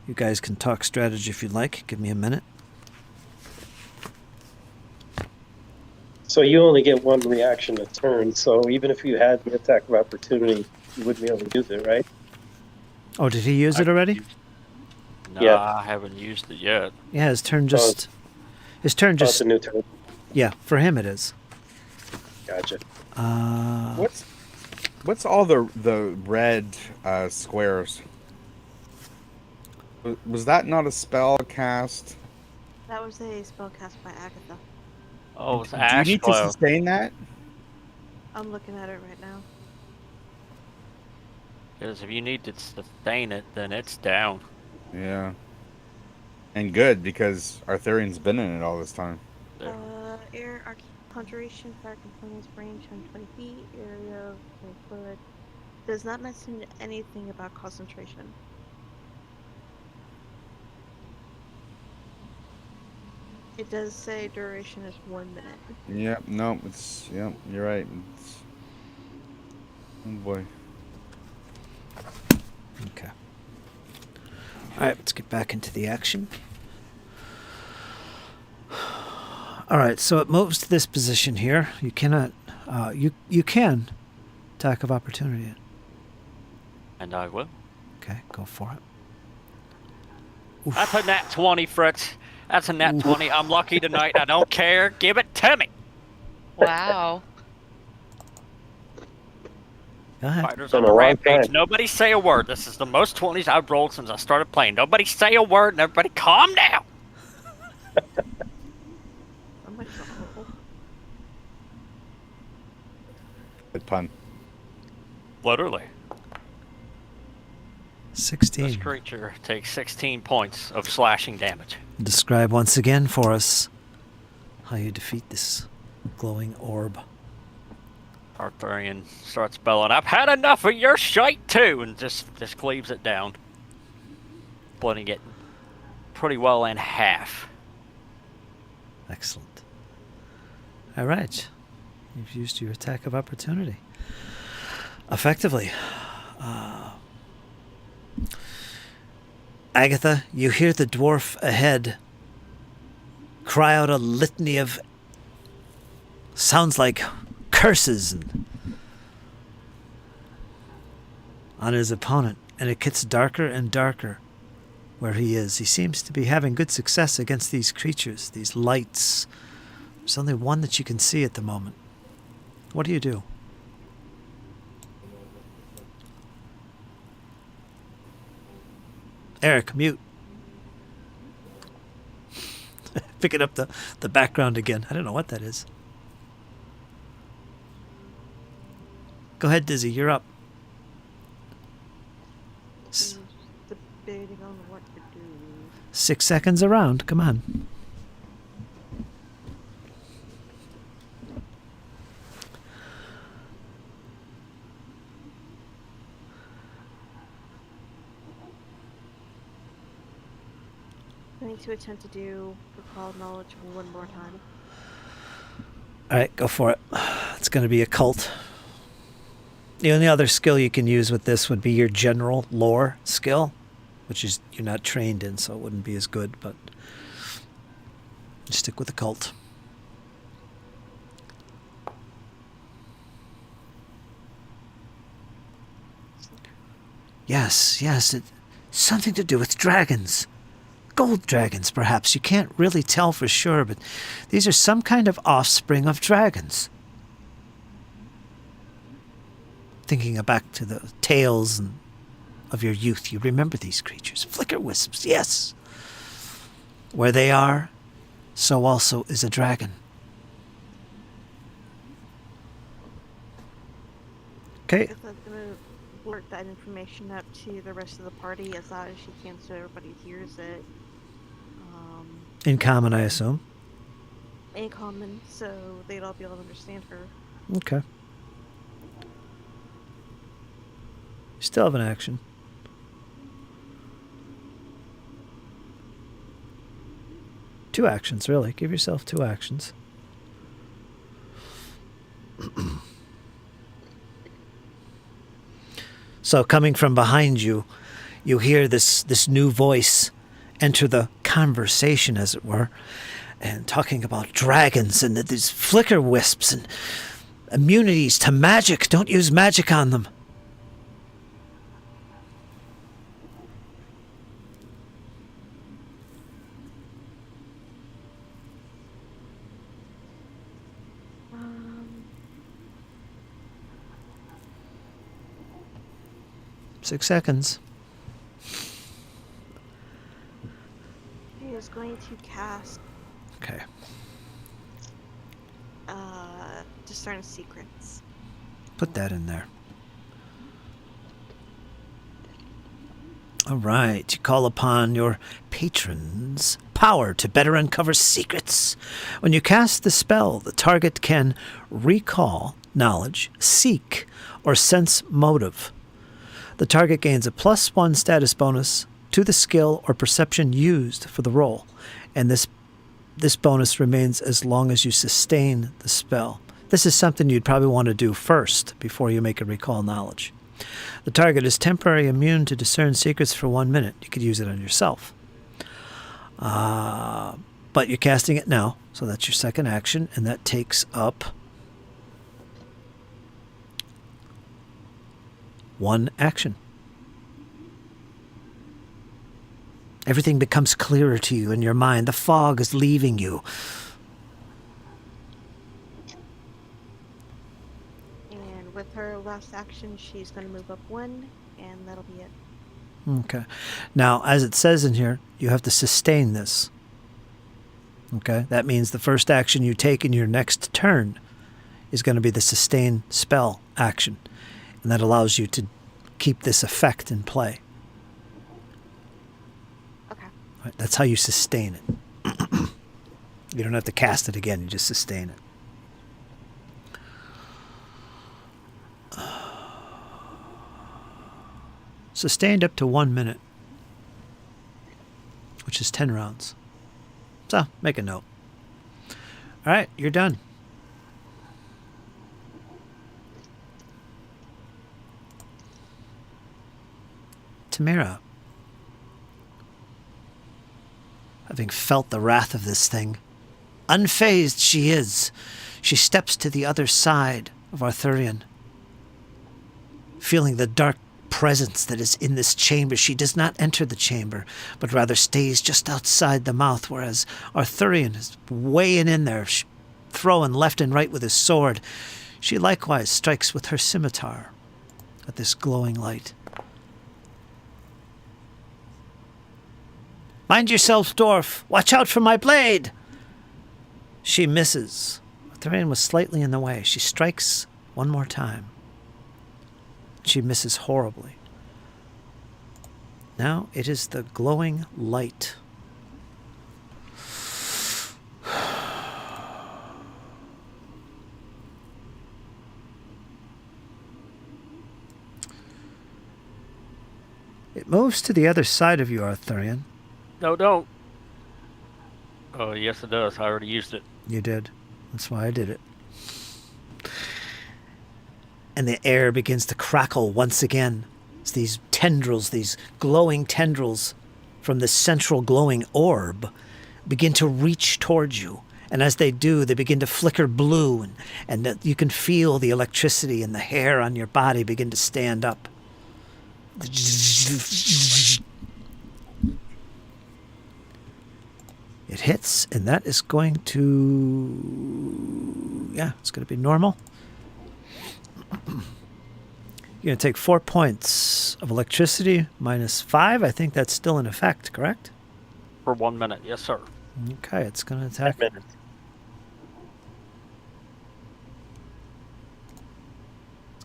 You guys can talk strategy if you'd like. Give me a minute. So you only get one reaction a turn, so even if you had the attack of opportunity, you wouldn't be able to use it, right? Oh, did he use it already? No, Yeah. I haven't used it yet. Yeah, his turn just... His turn Oh, it's just... a new turn. Yeah, for him it is. Gotcha. What's all the red squares? Was that not a spell cast? That was a spell cast by Agatha. Oh, it's Do you Ash need to Glow. sustain that? I'm looking at it right now. Because if you need to sustain it, then it's down. Yeah. And good, because Arthurian's been in it all this time. There. Air, conjuration, fire components, range 120 feet, area of fluid. Does not mention anything about concentration. It does say duration is 1 minute. Yep, no, it's, yep, you're right. It's, oh boy. Okay. Alright, let's get back into the action. Alright, so it moves to this position here. You cannot... you can attack of opportunity. And I will. Okay, go for it. Oof. That's a nat 20, Fritz. That's a nat 20. I'm lucky tonight. I don't care. Give it to me. Wow. Go ahead. Fighters Been on a the long rampage. time. Nobody say a word. This is the most 20s I've rolled since I started playing. Nobody say a word, and everybody calm down. Oh my god. Good pun. Literally. 16. This creature takes 16 points of slashing damage. Describe once again for us how you defeat this glowing orb. Arthurian starts bellowing, "I've had enough of your shite too," and just cleaves it down, splitting it pretty well in half. Excellent. All right. You've used your attack of opportunity. Effectively. Agatha, you hear the dwarf ahead cry out a litany of sounds like curses on his opponent, and it gets darker and darker where he is. He seems to be having good success against these creatures, these lights. There's only one that you can see at the moment. What do you do? Eric, mute. Picking up the background again. I don't know what that is. Go ahead, Dizzy. You're up. Who's debating on what to do? 6 seconds around. Come on. I need to attempt to do recall knowledge one more time. All right, go for it. It's going to be a cult. The only other skill you can use with this would be your general lore skill, which is you're not trained in, so it wouldn't be as good, but stick with the cult. Yes, it's something to do with dragons. Gold dragons, perhaps. You can't really tell for sure, but these are some kind of offspring of dragons. Thinking back to the tales of your youth, you remember these creatures. Flicker wisps, yes. Where they are, so also is a dragon. Okay. I'm going to blurt that information up to the rest of the party as loud as she can so everybody hears it. In common, I assume. In common, so they'd all be able to understand her. Okay. Still have an action. Two actions, really. Give yourself 2 actions. So coming from behind you, you hear this new voice enter the conversation, as it were, and talking about dragons and these flicker wisps and immunities to magic. Don't use magic on them. Um, 6 seconds. he is going to cast Okay. Discern Secrets. Put that in there. All right. You call upon your patron's power to better uncover secrets. When you cast the spell, the target can recall knowledge, seek, or sense motive. The target gains a +1 status bonus to the skill or perception used for the roll, and this bonus remains as long as you sustain the spell. This is something you'd probably want to do first before you make a recall knowledge. The target is temporarily immune to discern secrets for 1 minute. You could use it on yourself. But you're casting it now, so that's your second action, and that takes up 1 action. Everything becomes clearer to you in your mind. The fog is leaving you. And with her last action, she's going to move up 1, and that'll be it. Okay. Now, as it says in here, you have to sustain this. Okay? That means the first action you take in your next turn is going to be the sustain spell action. And that allows you to keep this effect in play. Okay. Right, that's how you sustain it. You don't have to cast it again, you just sustain it. Sustained up to 1 minute, which is 10 rounds. So, make a note. All right, you're done. Tamira, having felt the wrath of this thing, unfazed she is. She steps to the other side of Arthurian. Feeling the dark presence that is in this chamber, she does not enter the chamber, but rather stays just outside the mouth, whereas Arthurian is weighing in there, throwing left and right with his sword. She likewise strikes with her scimitar at this glowing light. Mind yourself, dwarf! Watch out for my blade! She misses. Arthurian was slightly in the way. She strikes one more time. She misses horribly. Now it is the glowing light. It moves to the other side of you, Arthurian. No, don't. Oh, yes, it does. I already used it. You did. That's why I did it. And the air begins to crackle once again. It's these tendrils, these glowing tendrils from the central glowing orb begin to reach towards you. And as they do, they begin to flicker blue, and that you can feel the electricity and the hair on your body begin to stand up. It hits, and that is going to... Yeah, it's going to be normal. You're going to take 4 points of electricity minus 5. I think that's still in effect, correct? For 1 minute, yes, sir. Okay, it's going to attack. It's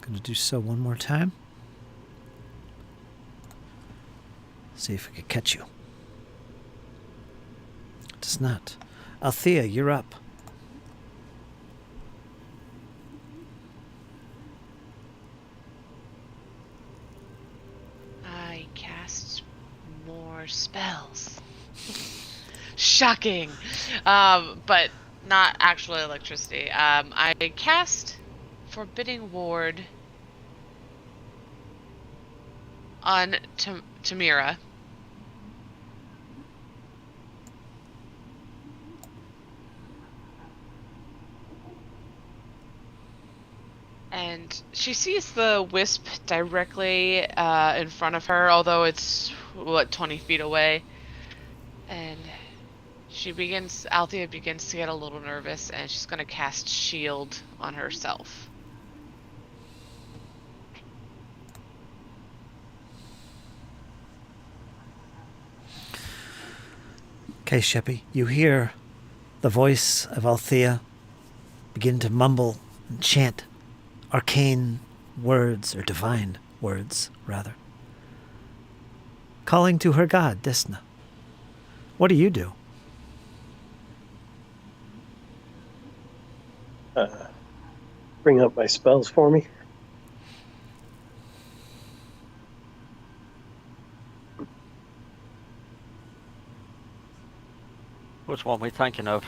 going to do so one more time. See if it can catch you. It does not. Althea, you're up. I cast more spells. Shocking. But not actually electricity. I cast Forbidding Ward on Tamira. And she sees the wisp directly in front of her, although it's, 20 feet away. And Althea begins to get a little nervous, and she's going to cast Shield on herself. Okay, Sheppy, you hear the voice of Althea begin to mumble and chant arcane words, or divine words, rather, calling to her god, Desna. What do you do? Bring up my spells for me. Which one are we thinking of?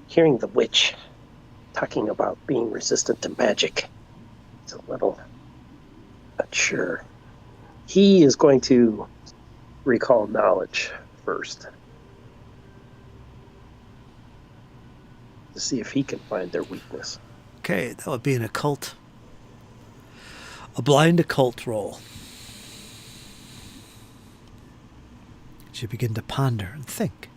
Hearing the witch talking about being resistant to magic. It's a little unsure. He is going to recall knowledge first to see if he can find their weakness. Okay, that would be an occult. A blind occult roll. You begin to ponder and think.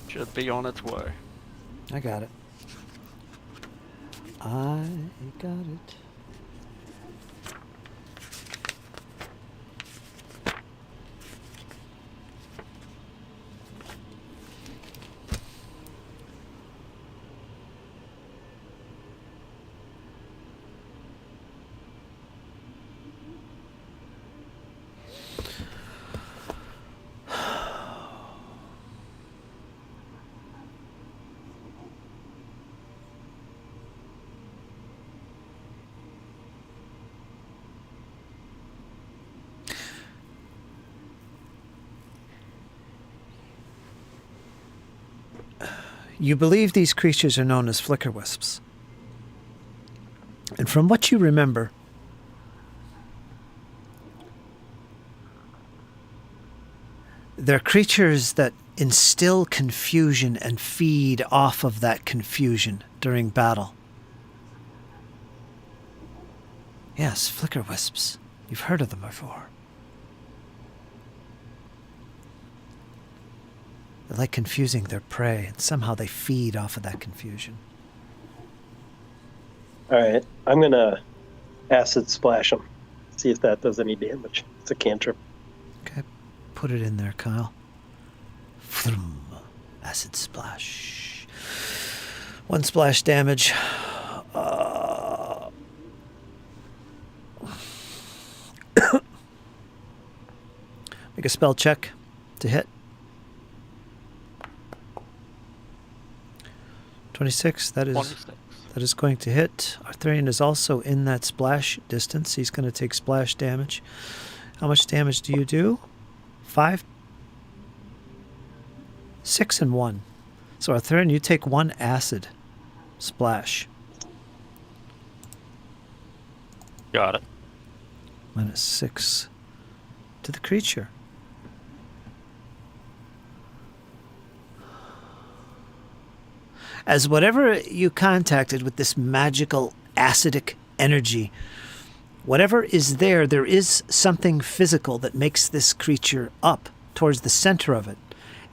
Should be on its way. I got it. I got it. You believe these creatures are known as flicker wisps. And from what you remember, they're creatures that instill confusion and feed off of that confusion during battle. Yes, flicker wisps. You've heard of them before. They like confusing their prey, and somehow they feed off of that confusion. All right, I'm gonna acid splash him. See if that does any damage. It's a cantrip. Okay, put it in there, Kyle. Vroom. Acid splash. 1 splash damage. Make a spell check to hit. 26. That is 26. that is going to hit. Arthurian is also in that splash distance. He's going to take splash damage. How much damage do you do? 5? 6 and 1. So Arthurian, you take 1 acid splash. Got it. Minus 6 to the creature. As whatever you contacted with this magical acidic energy, whatever is there, there is something physical that makes this creature up towards the center of it.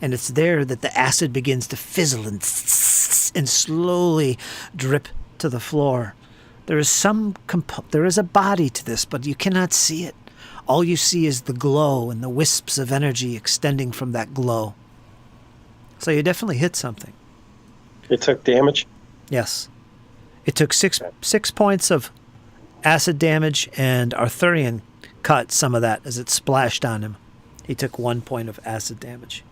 And it's there that the acid begins to fizzle and slowly drip to the floor. There is there is a body to this, but you cannot see it. All you see is the glow and the wisps of energy extending from that glow. So you definitely hit something. It took damage. Yes. It took six points of acid damage, and Arthurian cut some of that as it splashed on him. He took 1 point of acid damage.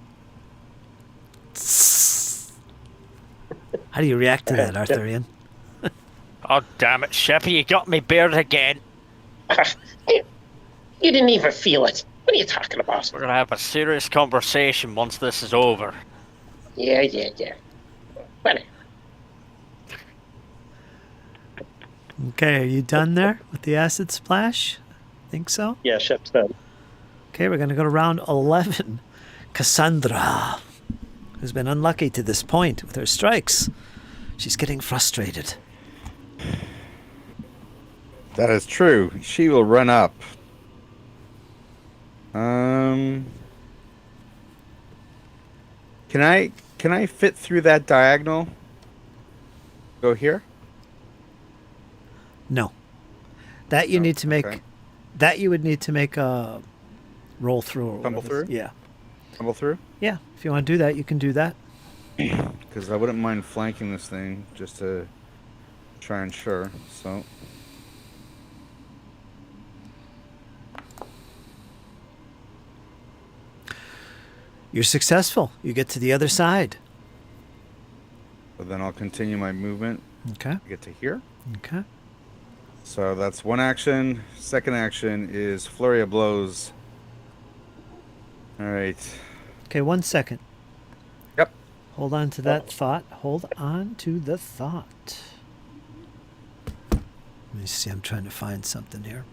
How do you react to that, Arthurian? Oh, damn it, Sheppy, you got me beard again. You didn't even feel it. What are you talking about? We're gonna have a serious conversation once this is over. Yeah. Whatever. Okay, are you done there with the acid splash? Think so? Yeah, Shep's done. Okay, we're going to go to round 11. Cassandra, who's been unlucky to this point with her strikes. She's getting frustrated. That is true. She will run up. Can I fit through that diagonal? Go here? No. That you No? need to make... Okay. That you would need to make a roll through. Or Tumble whatever. through? Yeah. Tumble through? Yeah, if you want to do that, you can do that. Because I wouldn't mind flanking this thing just to try and sure. So... You're successful. You get to the other side. But then I'll continue my movement Okay. to get to here. Okay. So that's one action. Second action is Flurry of Blows. Alright. Okay, 1 second. Yep. Hold on to that thought. Hold on to the thought. Let me see. I'm trying to find something here.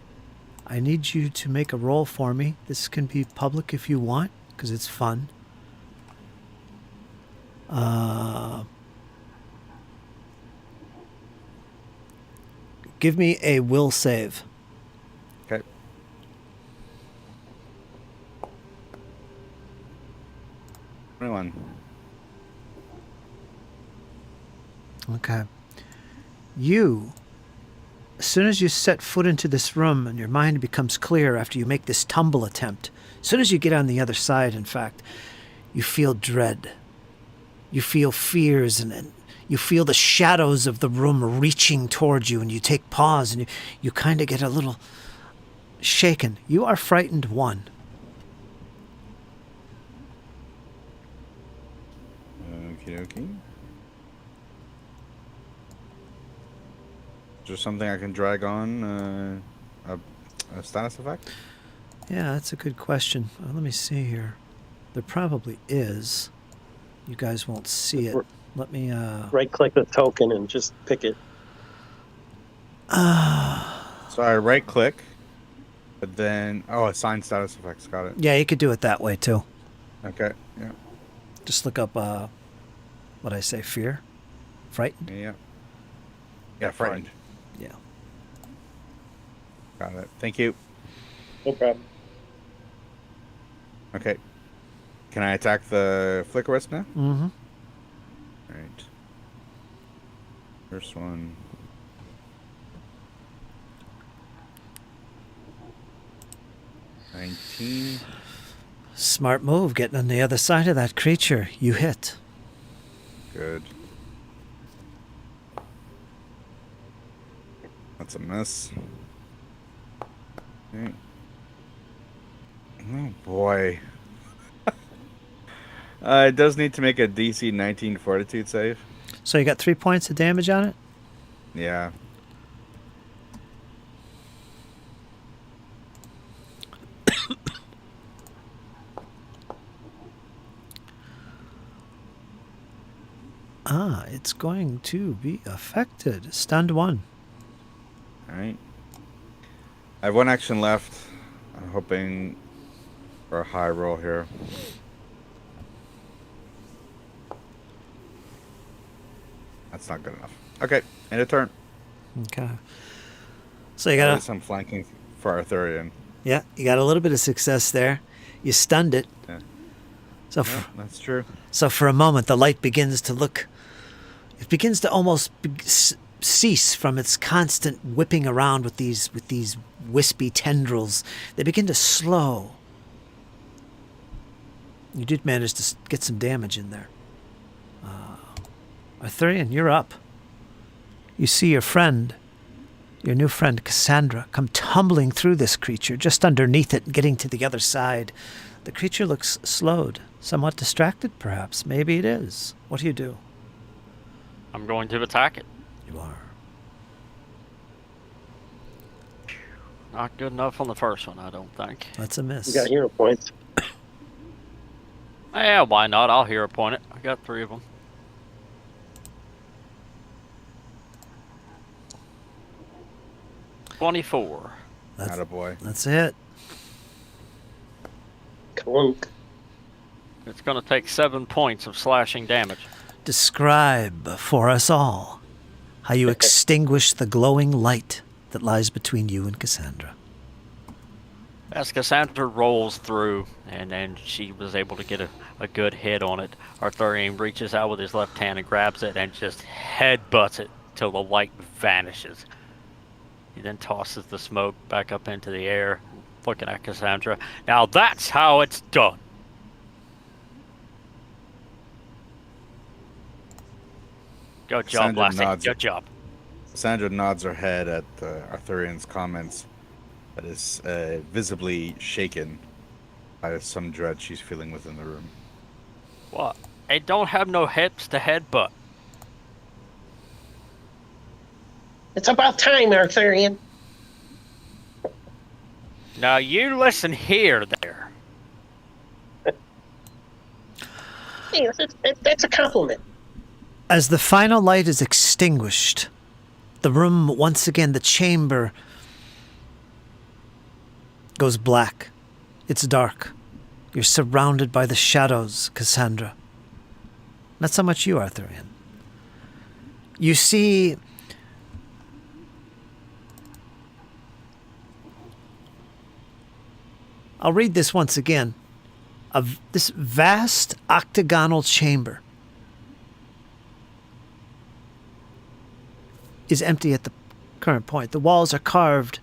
I need you to make a roll for me. This can be public if you want, because it's fun. Give me a will save. Okay. Anyone? Okay. You, as soon as you set foot into this room and your mind becomes clear after you make this tumble attempt, as soon as you get on the other side, in fact, you feel dread. You feel fears and you feel the shadows of the room reaching towards you, and you take pause and you kind of get a little shaken. You are frightened 1. Okie dokie. Is there something I can drag on? A status effect? Yeah, that's a good question. Let me see here. There probably is. You guys won't see it. Let me Right-click the token and just pick it. So I right click, but then assign status effects. Got it. Yeah, you could do it that way too. Okay. Yeah. Just look up what I say, fear, frightened. Yeah. Yeah. Frightened. Yeah. Got it. Thank you. No problem. Okay. Can I attack the Flicker Wisp now? Mm-hmm. Alright. First one. $19. Smart move, getting on the other side of that creature. You hit. Good. That's a miss. Okay. Oh boy. It does need to make a DC 19 Fortitude save. So you got 3 points of damage on it? Yeah. It's going to be affected. Stunned 1. Alright. I have 1 action left. I'm hoping for a high roll here. That's not good enough. Okay, end of turn. Okay. So you got Some flanking for Arthurian. Yeah, you got a little bit of success there. You stunned it. Yeah. So Yeah, that's true. So for a moment, the light begins to look. It begins to almost cease from its constant whipping around with these wispy tendrils. They begin to slow. You did manage to get some damage in there. Arthurian, you're up. You see your friend, your new friend Cassandra, come tumbling through this creature, just underneath it, getting to the other side. The creature looks slowed, somewhat distracted, perhaps. Maybe it is. What do you do? I'm going to attack it. You are. Not good enough on the first one, I don't think. That's a miss. You got hero points. Yeah, why not? I'll hero point it. I got 3 of them. $24. That's, Attaboy. that's it. Clunk. It's going to take 7 points of slashing damage. Describe for us all how you extinguish the glowing light that lies between you and Cassandra. As Cassandra rolls through, and she was able to get a good hit on it, Arthurian reaches out with his left hand and grabs it and just headbutts it till the light vanishes. He then tosses the smoke back up into the air, looking at Cassandra. Now that's how it's done. Good job, Cassandra Lassie. nods. Good job. Sandra nods her head at Arthurian's comments, but is visibly shaken by some dread she's feeling within the room. What? I don't have no hips to headbutt. It's about time, Arthurian. Now you listen here, there. Hey, that's a compliment. As the final light is extinguished, the room, once again, the chamber, goes black. It's dark. You're surrounded by the shadows, Cassandra. Not so much you, Arthurian. You see I'll read this once again. This vast octagonal chamber is empty at the current point. The walls are carved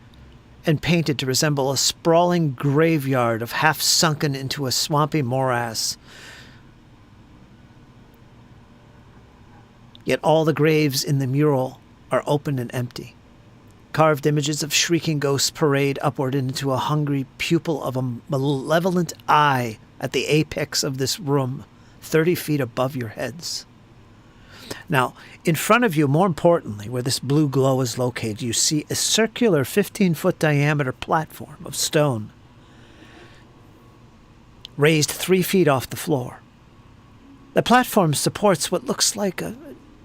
and painted to resemble a sprawling graveyard of half sunken into a swampy morass. Yet all the graves in the mural are open and empty. Carved images of shrieking ghosts parade upward into a hungry pupil of a malevolent eye at the apex of this room, 30 feet above your heads. Now, in front of you, more importantly, where this blue glow is located, you see a circular 15-foot diameter platform of stone, raised 3 feet off the floor. The platform supports what looks like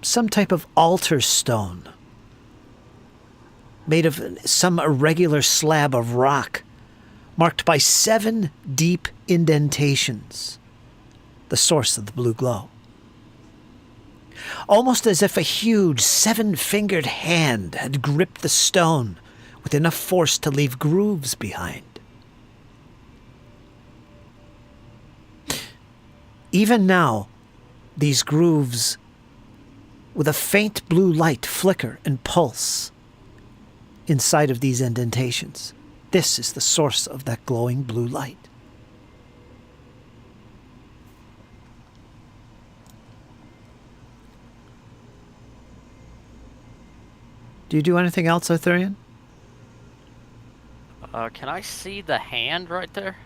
some type of altar stone, made of some irregular slab of rock, marked by 7 deep indentations, the source of the blue glow. Almost as if a huge 7-fingered hand had gripped the stone with enough force to leave grooves behind. Even now, these grooves with a faint blue light flicker and pulse inside of these indentations. This is the source of that glowing blue light. Do you do anything else, Arthurian? Can I see the hand right there?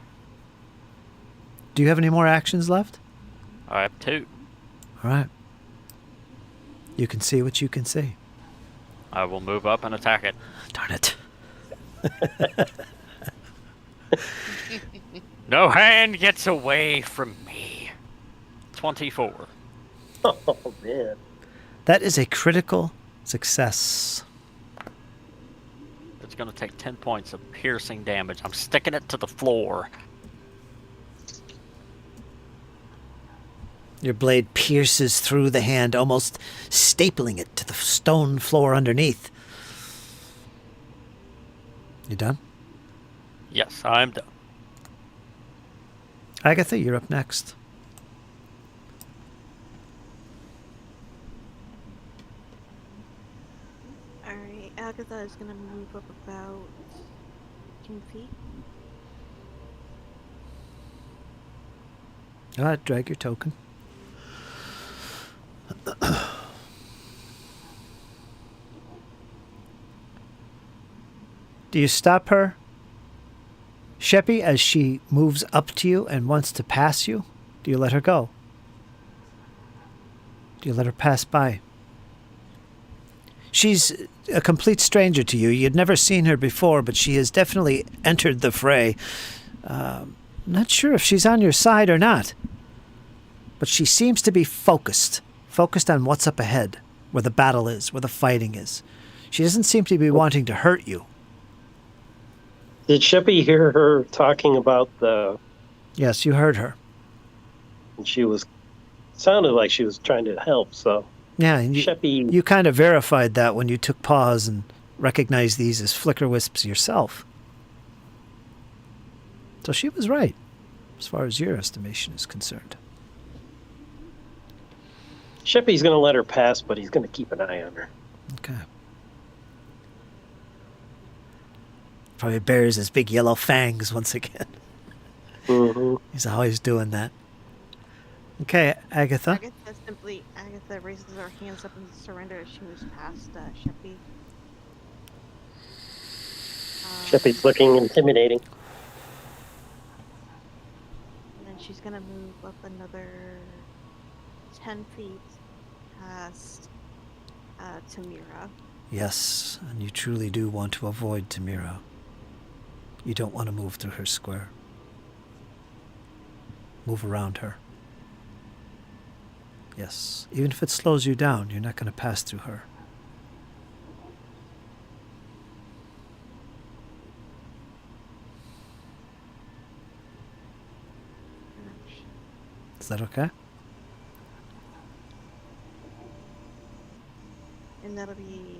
Do you have any more actions left? I have 2. All right. You can see what you can see. I will move up and attack it. Darn it. No hand gets away from me. 24. Oh, man. That is a critical success. It's going to take 10 points of piercing damage. I'm sticking it to the floor. Your blade pierces through the hand, almost stapling it to the stone floor underneath. You done? Yes, I'm done. Agatha, you're up next. Alright, Agatha is gonna move up about 10 feet. All right, drag your token. Do you stop her, Sheppy, as she moves up to you and wants to pass you? Do you let her go? Do you let her pass by? She's a complete stranger to you. You'd never seen her before, but she has definitely entered the fray. Not sure if she's on your side or not, but she seems to be focused on what's up ahead, where the battle is, where the fighting is. She doesn't seem to be wanting to hurt you. Did Sheppy hear her talking about the... Yes, you heard her. She was... Sounded like she was trying to help, so... Yeah, and Sheppy... you kind of verified that when you took pause and recognized these as flicker wisps yourself. So she was right, as far as your estimation is concerned. Sheppy's going to let her pass, but he's going to keep an eye on her. Okay. Probably bears his big yellow fangs once again. Mm-hmm. He's always doing that. Okay, Agatha. Agatha raises her hands up in surrender as she moves past Sheppy. Sheppy's looking intimidating. And then she's gonna move up another 10 feet past Tamira. Yes, and you truly do want to avoid Tamira. You don't want to move through her square. Move around her. Yes, even if it slows you down, you're not going to pass through her. Is that okay? And that'll be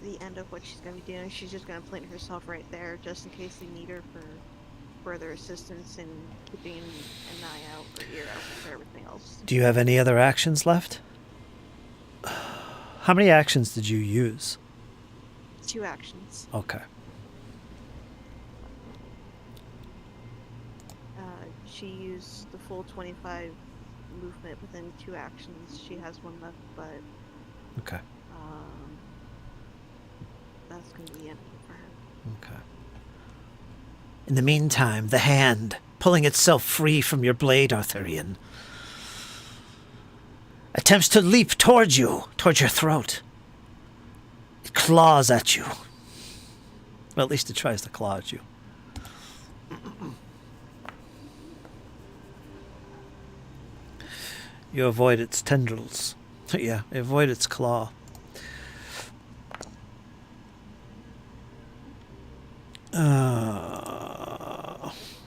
the end of what she's going to be doing. She's just going to plant herself right there just in case they need her for further assistance in keeping an eye out or ear out for everything else. Do you have any other actions left? How many actions did you use? 2 actions. Okay. She used the full 25 movement within 2 actions. She has 1 left, but Okay. that's going to be the end of it for her. Okay. In the meantime, the hand, pulling itself free from your blade, Arthurian, attempts to leap towards you, towards your throat. It claws at you. Well, at least it tries to claw at you. You avoid its tendrils. Yeah, avoid its claw.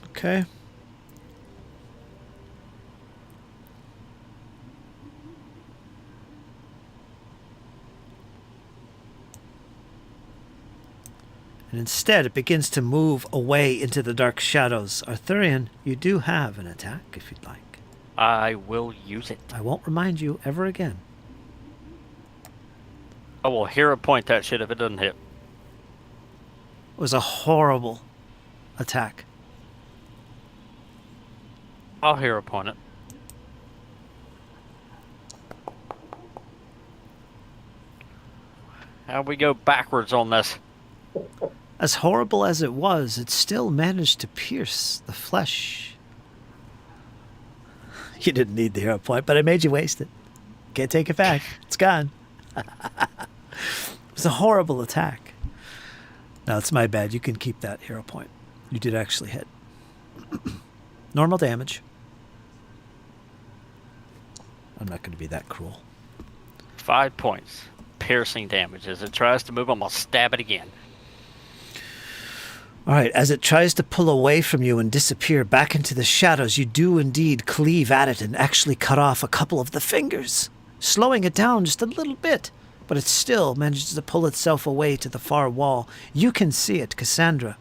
Okay. And instead, it begins to move away into the dark shadows. Arthurian, you do have an attack, if you'd like. I will use it. I won't remind you ever again. I will hero point that shit if it doesn't hit. It was a horrible attack. I'll hero point it. How we go backwards on this? As horrible as it was, it still managed to pierce the flesh. You didn't need the hero point, but I made you waste it. Can't take it back. It's gone. It was a horrible attack. No, it's my bad. You can keep that hero point. You did actually hit. Normal damage. I'm not going to be that cruel. 5 points. Piercing damage. As it tries to move, I'm going to stab it again. All right, as it tries to pull away from you and disappear back into the shadows, you do indeed cleave at it and actually cut off a couple of the fingers, slowing it down just a little bit, but it still manages to pull itself away to the far wall. You can see it, Cassandra.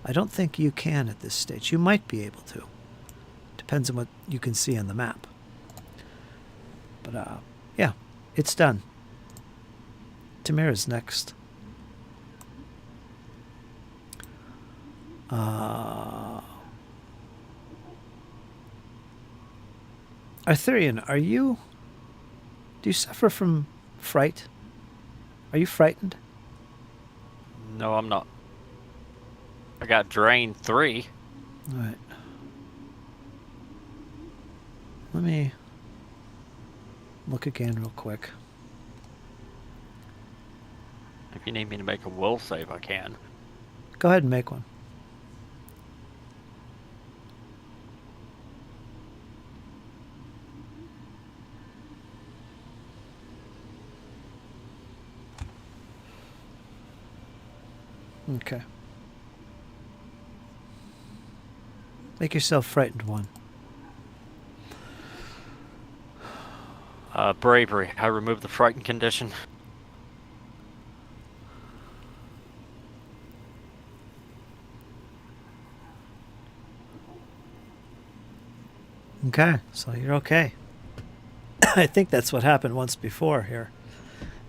I don't think you can at this stage. You might be able to. Depends on what you can see on the map. But, yeah, it's done. Tamira's next. Arthurian, do you suffer from fright? Are you frightened? No, I'm not. I got drained 3. All right. Let me look again real quick. If you need me to make a will save, I can. Go ahead and make one. Okay. Make yourself frightened 1. Bravery. I remove the frightened condition. Okay, so you're okay. I think that's what happened once before here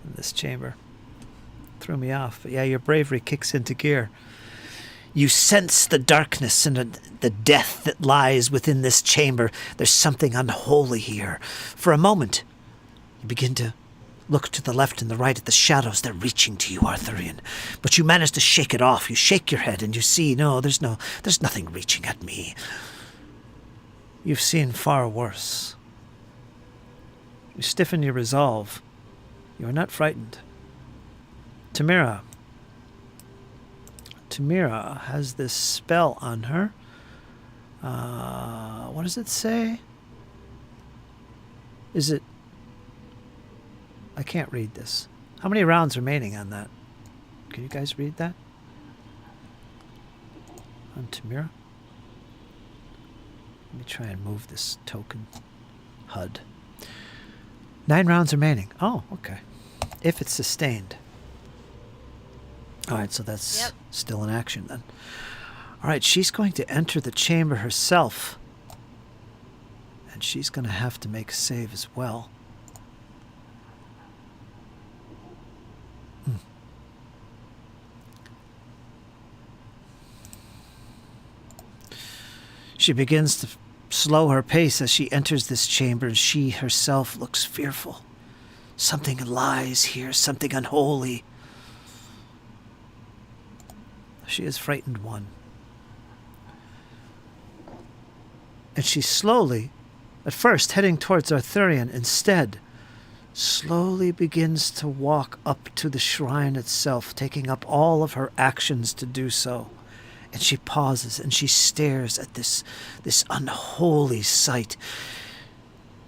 in this chamber. Threw me off, but yeah, your bravery kicks into gear. You sense the darkness and the death that lies within this chamber. There's something unholy here. For a moment, you begin to look to the left and the right at the shadows. They're reaching to you, Arthurian. But you manage to shake it off. You shake your head and you see, no, there's nothing reaching at me. You've seen far worse. You stiffen your resolve. You are not frightened. Tamira has this spell on her. What does it say? Is it... I can't read this. How many rounds remaining on that? Can you guys read that? On Tamira? Let me try and move this token HUD. 9 rounds remaining. Oh, okay. If it's sustained. All right, so that's still in action then. All right, she's going to enter the chamber herself. And she's going to have to make a save as well. She begins to slow her pace as she enters this chamber, and she herself looks fearful. Something lies here, something unholy. She is frightened 1. And she's slowly, at first heading towards Arthurian, instead slowly begins to walk up to the shrine itself, taking up all of her actions to do so. And she pauses and she stares at this unholy sight.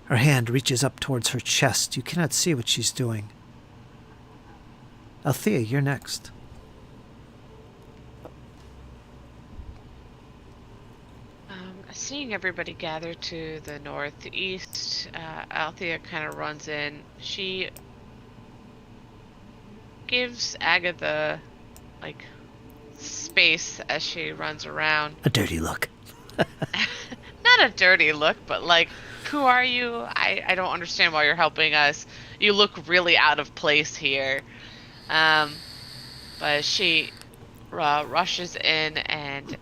Her hand reaches up towards her chest. You cannot see what she's doing. Althea, you're next. Seeing everybody gather to the northeast, Althea kind of runs in. She gives Agatha, space as she runs around. A dirty look. Not a dirty look, but, who are you? I don't understand why you're helping us. You look really out of place here. But she rushes in and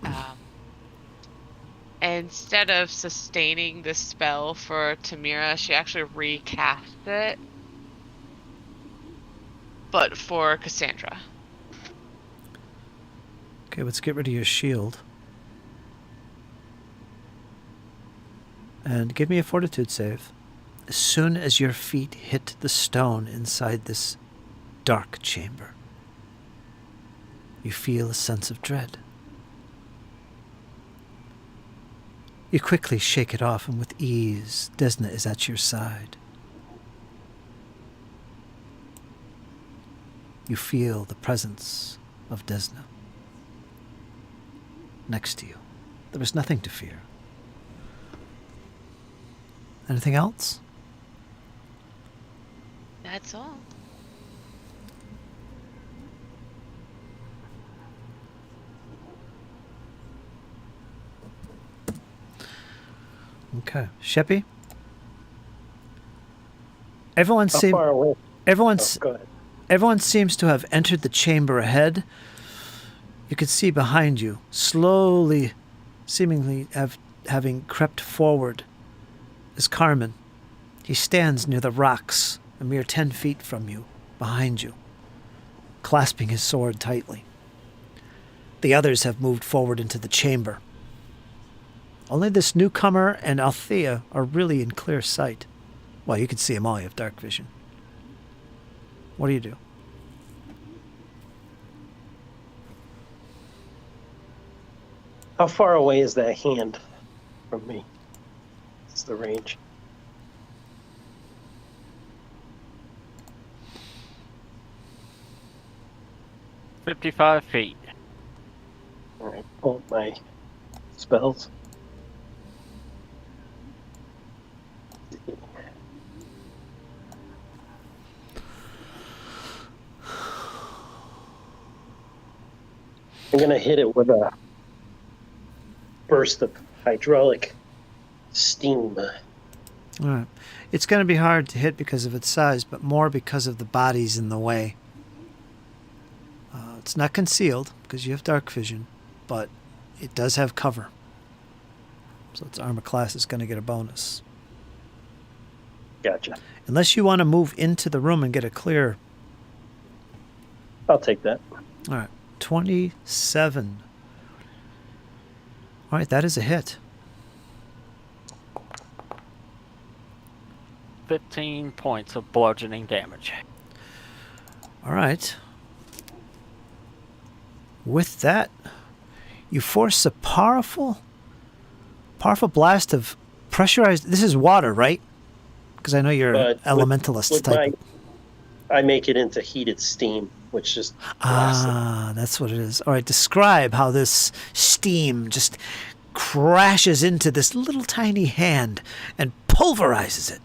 instead of sustaining the spell for Tamira, she actually recast it, but for Cassandra. Okay, let's get rid of your shield. And give me a fortitude save. As soon as your feet hit the stone inside this dark chamber, you feel a sense of dread. You quickly shake it off, and with ease, Desna is at your side. You feel the presence of Desna next to you. There is nothing to fear. Anything else? That's all. Okay. Sheppy? Everyone How far away? everyone's Go ahead. Everyone seems to have entered the chamber ahead. You can see behind you, slowly, seemingly having crept forward, is Carmen. He stands near the rocks, a mere 10 feet from you, behind you, clasping his sword tightly. The others have moved forward into the chamber. Only this newcomer and Althea are really in clear sight. Well, you can see them all. You have dark vision. What do you do? How far away is that hand from me? What's the range? "55 feet." All right, pull up my spells. I'm gonna hit it with a burst of hydraulic steam. All right. It's going to be hard to hit because of its size, but more because of the bodies in the way. It's not concealed because you have dark vision, but it does have cover. So its armor class is going to get a bonus. Gotcha. Unless you want to move into the room and get a clear. I'll take that. All right. 27. All right, that is a hit. 15 points of bludgeoning damage. All right. With that, you force a powerful blast of pressurized. This is water, right? Because I know you're But elementalist with type. I make it into heated steam, which just blasts it. Ah, that's what it is. All right, describe how this steam just crashes into this little tiny hand and pulverizes it.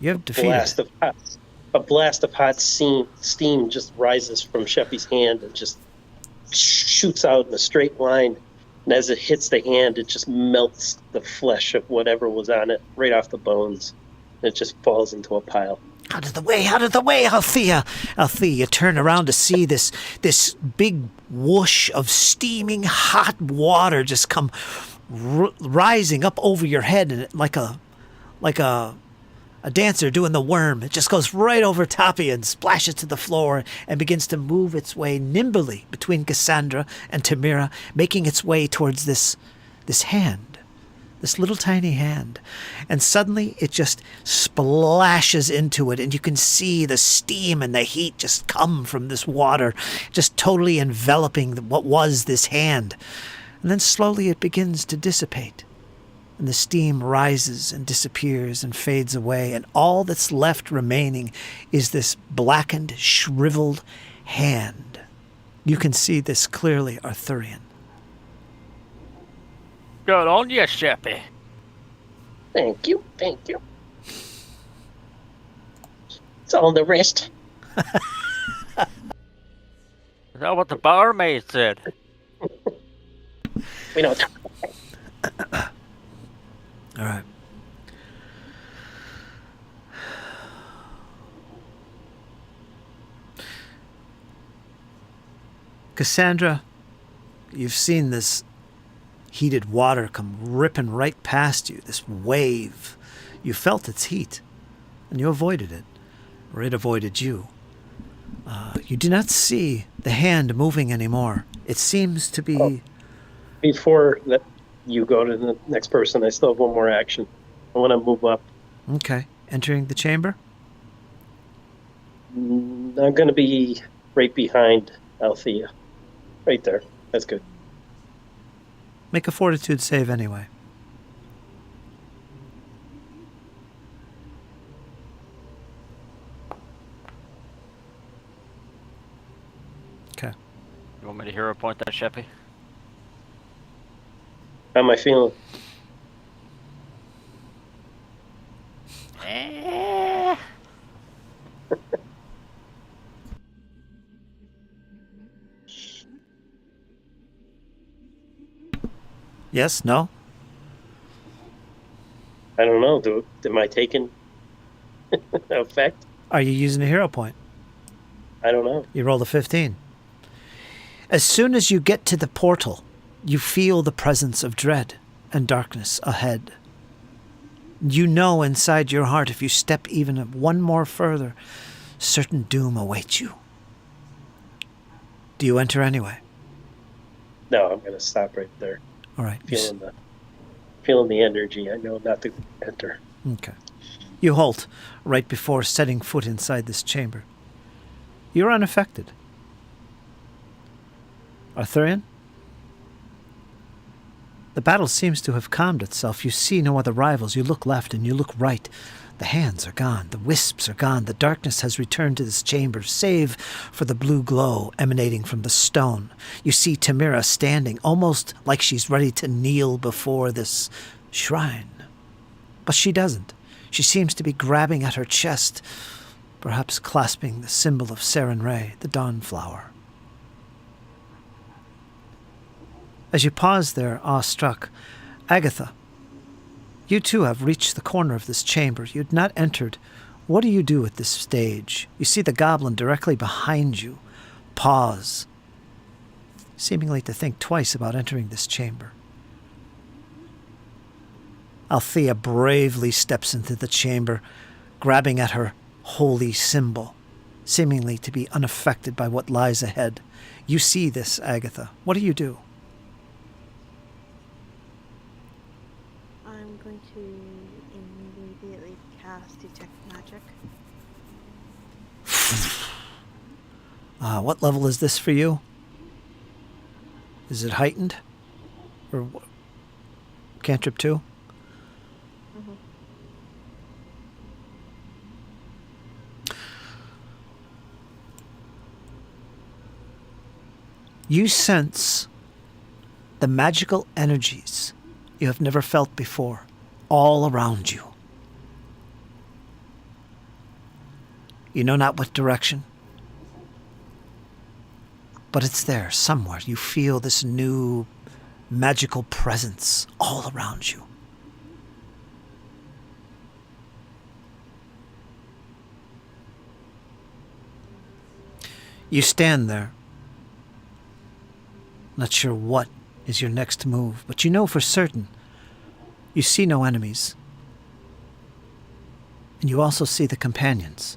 You have defeated it. A blast of hot steam just rises from Sheppy's hand and just shoots out in a straight line. And as it hits the hand, it just melts the flesh of whatever was on it right off the bones. And it just falls into a pile. Out of the way, Althea! Althea, you turn around to see this big whoosh of steaming hot water just come rising up over your head, and like a dancer doing the worm. It just goes right over top of you and splashes to the floor and begins to move its way nimbly between Cassandra and Tamira, making its way towards this hand, this little tiny hand. And suddenly it just splashes into it, and you can see the steam and the heat just come from this water, just totally enveloping what was this hand. And then slowly it begins to dissipate. And the steam rises and disappears and fades away, and all that's left remaining is this blackened, shriveled hand. You can see this clearly, Arthurian. Good on you, Sheppy. Thank you. It's all the rest. Is that what the barmaid said? We don't talk. All right. Cassandra, you've seen this heated water come ripping right past you, this wave. You felt its heat, and you avoided it, or it avoided you. You do not see the hand moving anymore. It seems to be... Oh. Before that, you go to the next person. I still have one more action. I want to move up. Okay. Entering the chamber? I'm going to be right behind Althea. Right there. That's good. Make a fortitude save anyway. Okay. You want me to hero point that, Sheppy? How am I feeling? Yes? No? I don't know. Am I taking effect? Are you using a hero point? I don't know. You rolled a 15. As soon as you get to the portal, you feel the presence of dread and darkness ahead. You know inside your heart, if you step even one more further, certain doom awaits you. Do you enter anyway? No, I'm going to stop right there. All right. Feeling the energy. I know not to enter. Okay. You halt right before setting foot inside this chamber. You're unaffected. Arthurian? The battle seems to have calmed itself. You see no other rivals. You look left and you look right. The hands are gone. The wisps are gone. The darkness has returned to this chamber, save for the blue glow emanating from the stone. You see Tamira standing, almost like she's ready to kneel before this shrine. But she doesn't. She seems to be grabbing at her chest, perhaps clasping the symbol of Seren Ray, the dawn flower. As you pause there, awestruck, Agatha, you too have reached the corner of this chamber. You had not entered. What do you do at this stage? You see the goblin directly behind you. Pause, seemingly to think twice about entering this chamber. Althea bravely steps into the chamber, grabbing at her holy symbol, seemingly to be unaffected by what lies ahead. You see this, Agatha. What do you do? I'm going to immediately cast Detect Magic. What level is this for you? Is it heightened? Or cantrip 2? Mm-hmm. You sense the magical energies you have never felt before, all around you. You know not what direction, but it's there somewhere. You feel this new magical presence all around you. You stand there, not sure what is your next move, but you know for certain you see no enemies. And you also see the companions,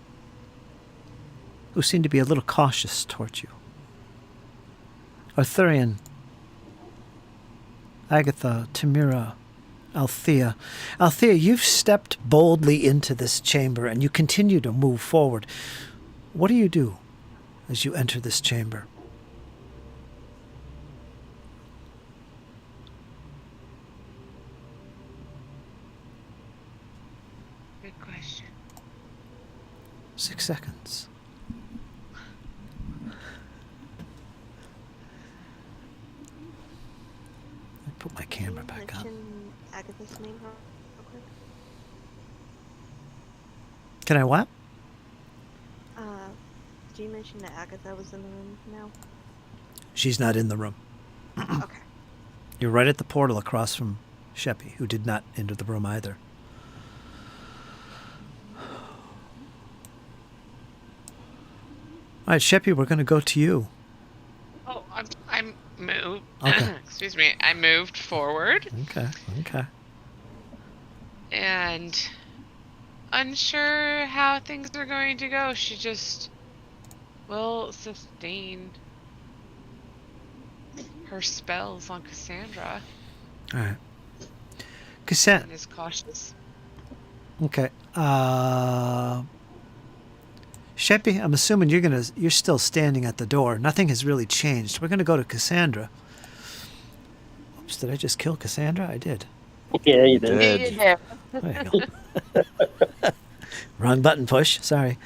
who seem to be a little cautious towards you. Arthurian, Agatha, Tamira, Althea. Althea, you've stepped boldly into this chamber and you continue to move forward. What do you do as you enter this chamber? Good question. 6 seconds. Let me put my camera Can you back on. mention Agatha's name real quick? Can I what? Did you mention that Agatha was in the room now? She's not in the room. Okay. You're right at the portal across from Sheppy, who did not enter the room either. All right, Sheppy, we're going to go to you. Oh, excuse me, I moved forward Okay. Okay. and unsure how things are going to go. She just will sustain her spells on Cassandra All right. Cassette. and is cautious. Okay. Sheppy, I'm assuming you're still standing at the door. Nothing has really changed. We're gonna go to Cassandra. Oops, did I just kill Cassandra? I did. Yeah, you You did. did. Yeah. There you go. Wrong button push. Sorry.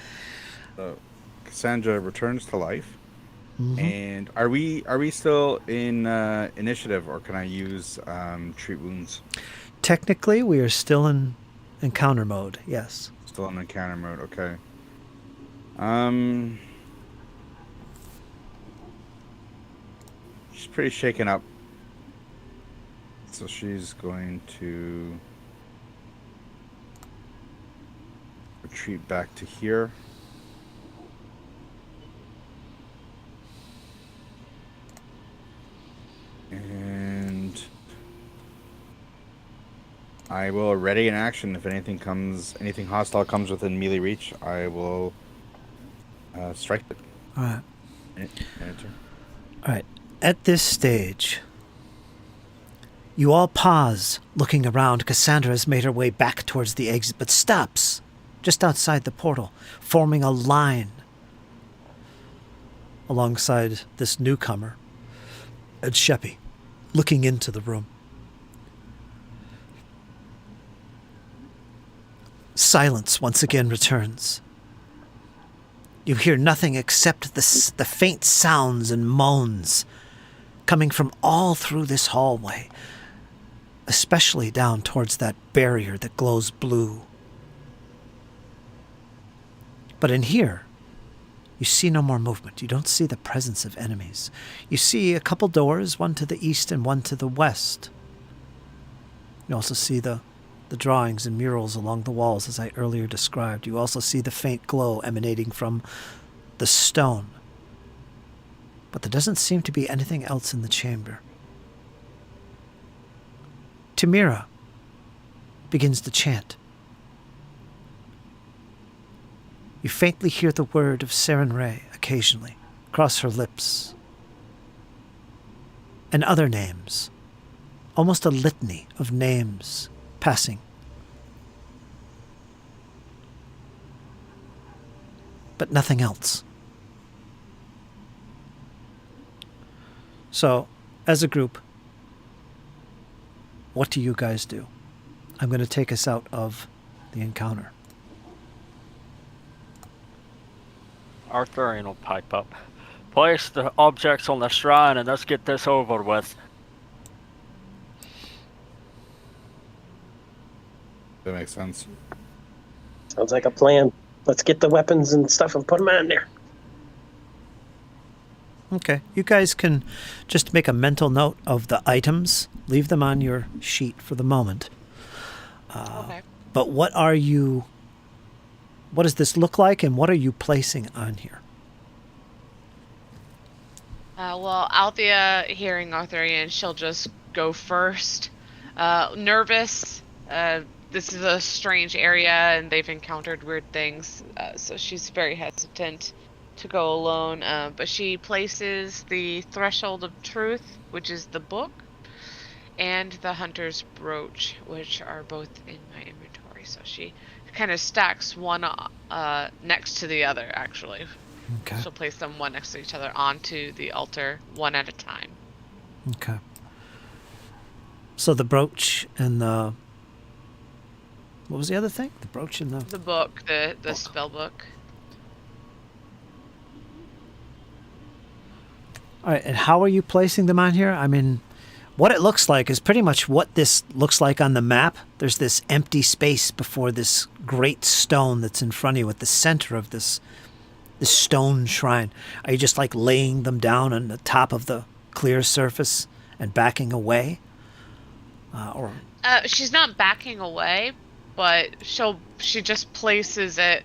So Cassandra returns to life. Mhm. And are we still in initiative, or can I use treat wounds? Technically, we are still in encounter mode. Yes. Still in encounter mode. Okay. She's pretty shaken up, so she's going to retreat back to here. And I will ready an action if anything hostile comes within melee reach. I will strike it. All right. Enter. All right. At this stage, you all pause, looking around. Cassandra has made her way back towards the exit, but stops just outside the portal, forming a line alongside this newcomer, and Sheppy, looking into the room. Silence once again returns. You hear nothing except the faint sounds and moans coming from all through this hallway, especially down towards that barrier that glows blue. But in here, you see no more movement. You don't see the presence of enemies. You see a couple doors, one to the east and one to the west. You also see the drawings and murals along the walls, as I earlier described. You also see the faint glow emanating from the stone. But there doesn't seem to be anything else in the chamber. Tamira begins to chant. You faintly hear the word of Serenray occasionally across her lips. And other names, almost a litany of names passing. But nothing else. So, as a group, what do you guys do? I'm going to take us out of the encounter. Arthurian will pipe up. Place the objects on the shrine and let's get this over with. That makes sense. Sounds like a plan. Let's get the weapons and stuff and put them on there. Okay, you guys can just make a mental note of the items. Leave them on your sheet for the moment. Okay. But what does this look like, and what are you placing on here? Well, Althea, hearing Arthurian, she'll just go first. Nervous. This is a strange area, and they've encountered weird things, so she's very hesitant to go alone. But she places the Threshold of Truth, which is the book, and the Hunter's Brooch, which are both in my inventory. So she kind of stacks one next to the other, actually. Okay. She'll place them one next to each other onto the altar, one at a time. Okay. So the brooch and the... What was the other thing? The brooch and the... The book, the spell book. All right, and how are you placing them on here? I mean, what it looks like is pretty much what this looks like on the map. There's this empty space before this great stone that's in front of you at the center of this stone shrine. Are you just like laying them down on the top of the clear surface and backing away? She's not backing away, but she just places it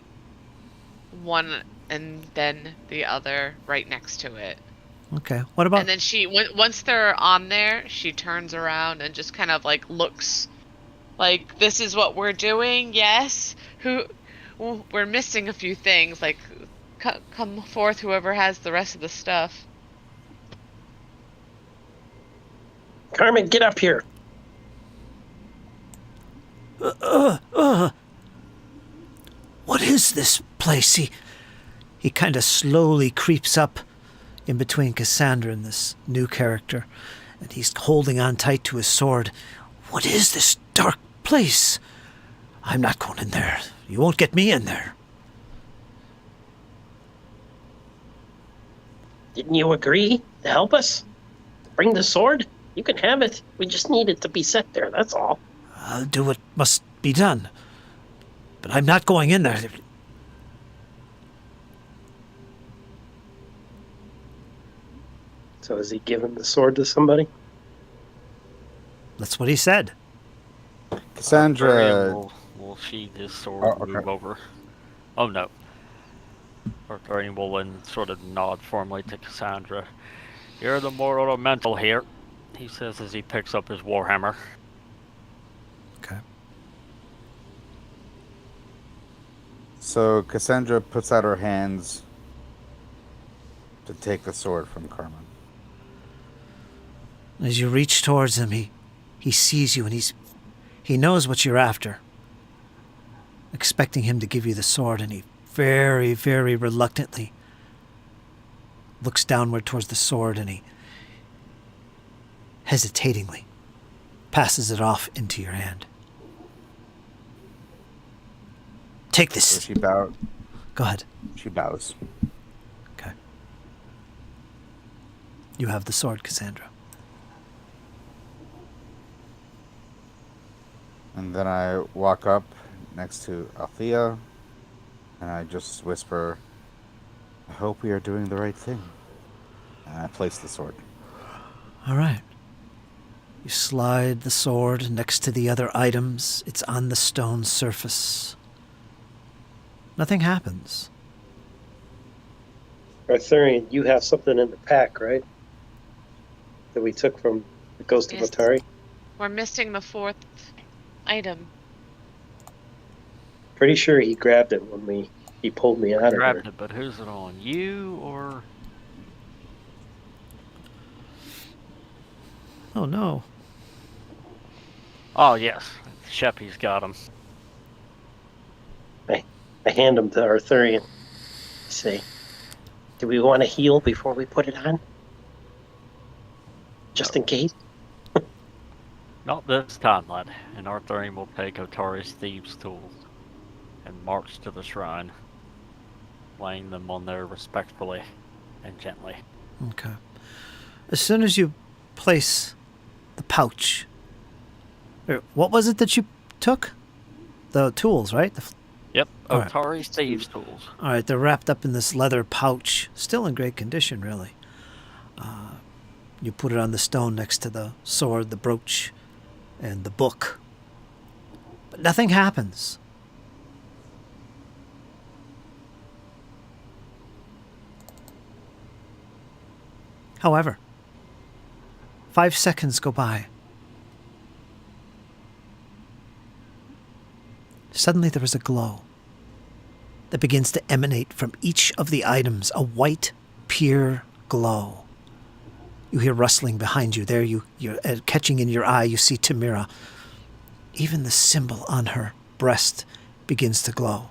one and then the other right next to it. Okay. What about... And then once they're on there, she turns around and just kind of like looks like, this is what we're doing. Yes. We're missing a few things. Like, come forth, whoever has the rest of the stuff. Carmen, get up here. What is this place? He kind of slowly creeps up in between Cassandra and this new character, and he's holding on tight to his sword. What is this dark place? I'm not going in there. You won't get me in there. Didn't you agree to help us? Bring the sword? You can have it. We just need it to be set there, that's all. I'll do what must be done. But I'm not going in there. So has he given the sword to somebody? That's what he said. Cassandra. Will sheathe his sword Oh, and move okay. over? Oh no. Arthurian will then sort of nod formally to Cassandra. You're the more ornamental here, he says as he picks up his warhammer. Okay. So Cassandra puts out her hands to take the sword from Carmen. As you reach towards him, he sees you, and he knows what you're after. Expecting him to give you the sword, and he very, very reluctantly looks downward towards the sword, and he hesitatingly passes it off into your hand. Take So this. she bows. Go ahead. She bows. Okay. You have the sword, Cassandra. And then I walk up next to Althea, and I just whisper, I hope we are doing the right thing. And I place the sword. All right. You slide the sword next to the other items. It's on the stone surface. Nothing happens. Arthurian, you have something in the pack, right? That we took from the Ghost Yes. of Atari? We're missing the fourth item. Pretty sure he grabbed it when he pulled me out of Grabbed there. it, but who's it on? You or... Oh, no. Oh, yes. Sheppy's got him. I hand him to Arthurian. I say, do we want to heal before we put it on? Just in case? Not this time, lad. And Arthurian will take Otari's thieves' tools and march to the shrine, laying them on there respectfully and gently. Okay. As soon as you place the pouch, what was it that you took? The tools, right? Yep, All right. Otari's thieves' tools. All right, they're wrapped up in this leather pouch, still in great condition, really. You put it on the stone next to the sword, the brooch, and the book. But nothing happens. However, 5 seconds go by. Suddenly there is a glow that begins to emanate from each of the items, a white, pure glow. You hear rustling behind you. There you're catching in your eye, you see Tamira. Even the symbol on her breast begins to glow.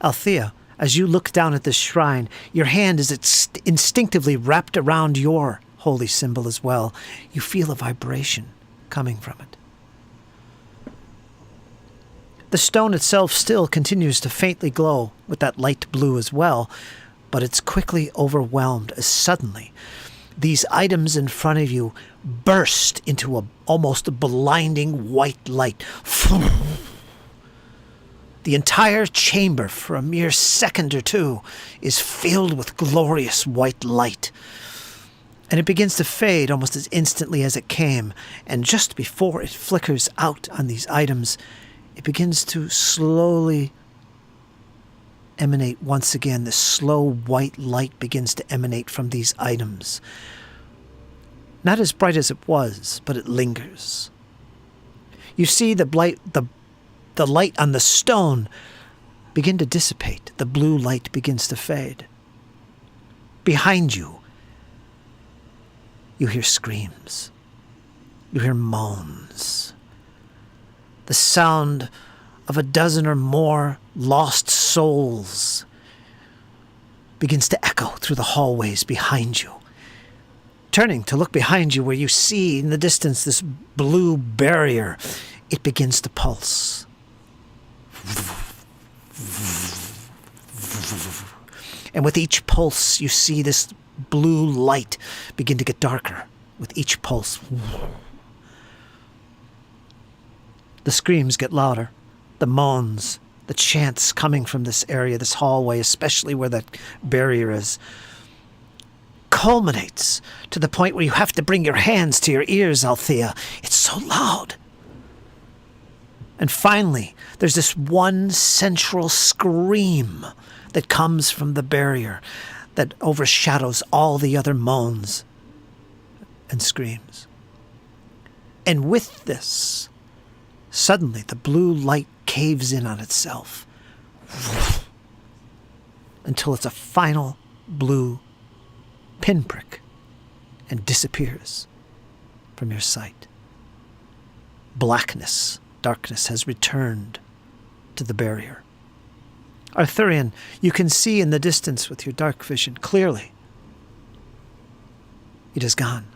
Althea, as you look down at this shrine, your hand is instinctively wrapped around your holy symbol as well. You feel a vibration coming from it. The stone itself still continues to faintly glow with that light blue as well, but it's quickly overwhelmed as suddenly these items in front of you burst into a almost blinding white light. The entire chamber, for a mere second or two, is filled with glorious white light. And it begins to fade almost as instantly as it came, and just before it flickers out on these items, it begins to slowly emanate once again. This slow white light begins to emanate from these items. Not as bright as it was, but it lingers. You see the light on the stone begin to dissipate. The blue light begins to fade. Behind you, you hear screams. You hear moans. The sound of a dozen or more lost souls begins to echo through the hallways behind you. Turning to look behind you where you see in the distance this blue barrier, it begins to pulse. And with each pulse, you see this blue light begin to get darker with each pulse. The screams get louder, the moans, the chants coming from this area, this hallway, especially where that barrier is, culminates to the point where you have to bring your hands to your ears, Althea. It's so loud. And finally, there's this one central scream that comes from the barrier that overshadows all the other moans and screams. And with this, suddenly the blue light caves in on itself until it's a final blue pinprick and disappears from your sight. Blackness, darkness has returned to the barrier. Arthurian, you can see in the distance with your dark vision clearly. It is gone.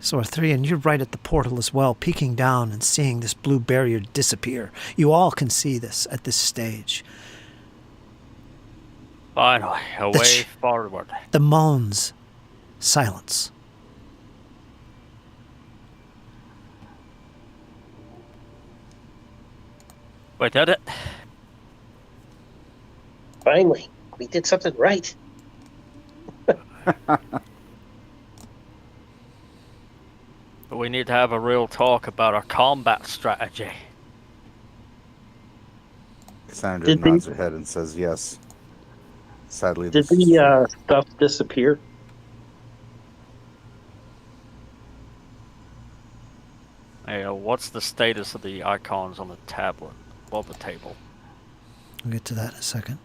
So Arthurian, you're right at the portal as well, peeking down and seeing this blue barrier disappear. You all can see this at this stage. Finally, away forward. The moans, silence. We did it. Finally, we did something right. But we need to have a real talk about our combat strategy. Cassandra nods her head and says yes. Sadly, Did this is the stuff disappear? Hey, what's the status of the icons on the tablet above the table? We'll get to that in a second.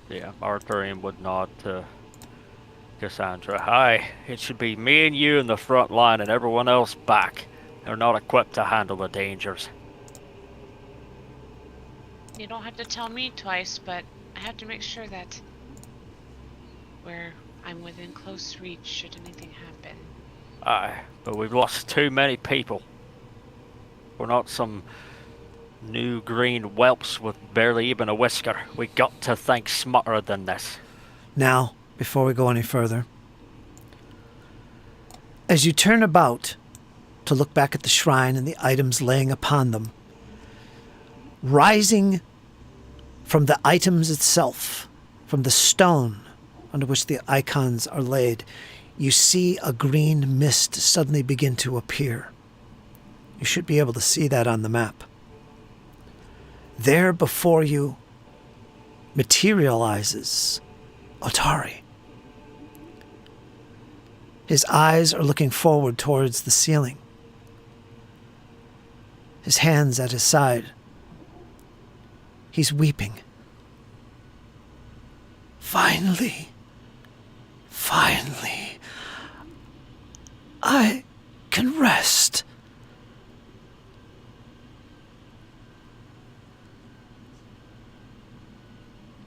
Yeah, Arthurian would nod to Cassandra. Hi, it should be me and you in the front line and everyone else back. They're not equipped to handle the dangers. You don't have to tell me twice, but I have to make sure that I'm within close reach should anything happen. Aye, but we've lost too many people. We're not some new green whelps with barely even a whisker. We got to think smarter than this. Now, before we go any further, as you turn about to look back at the shrine and the items laying upon them, rising from the items itself, from the stone under which the icons are laid, you see a green mist suddenly begin to appear. You should be able to see that on the map. There before you materializes Otari. His eyes are looking forward towards the ceiling. His hands at his side. He's weeping. Finally, I can rest.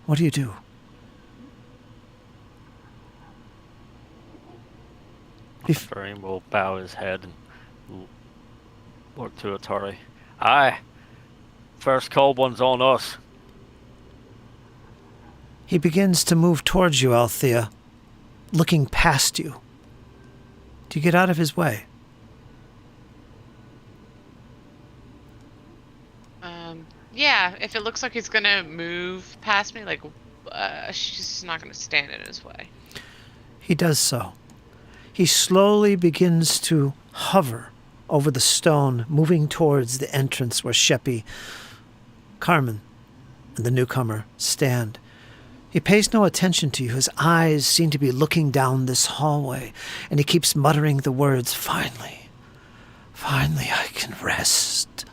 What do you do? Arthurian will bow his head and look to Atari. Aye, first cold one's on us. He begins to move towards you, Althea, looking past you. Do you get out of his way? Yeah, if it looks like he's gonna move past me, like she's not going to stand in his way. He does so. He slowly begins to hover over the stone, moving towards the entrance where Sheppy, Carmen, and the newcomer stand. He pays no attention to you. His eyes seem to be looking down this hallway, and he keeps muttering the words, "Finally, finally I can rest."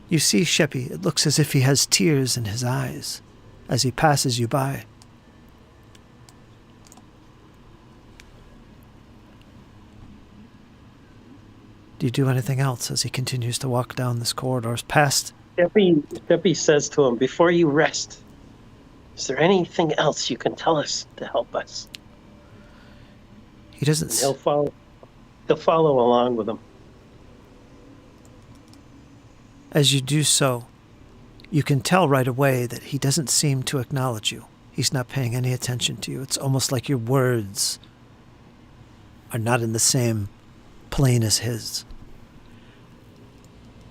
You see Sheppy. It looks as if he has tears in his eyes as he passes you by. Do you do anything else as he continues to walk down this corridor past? Debbie says to him, "Before you rest, is there anything else you can tell us to help us?" He doesn't. And he'll follow along with him. As you do so, you can tell right away that he doesn't seem to acknowledge you. He's not paying any attention to you. It's almost like your words are not in the same plane as his.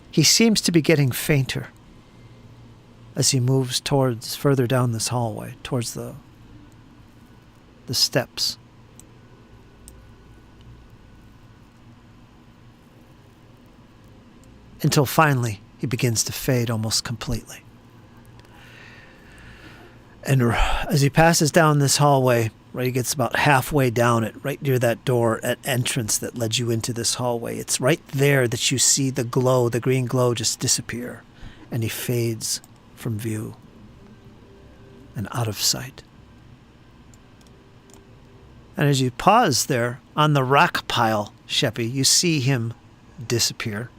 He seems to be getting fainter as he moves towards further down this hallway, towards the steps. Until finally he begins to fade almost completely. And as he passes down this hallway, right, he gets about halfway down it, right near that door at entrance that led you into this hallway. It's right there that you see the glow, the green glow, just disappear. And he fades from view and out of sight. And as you pause there on the rock pile, Sheppy, you see him disappear.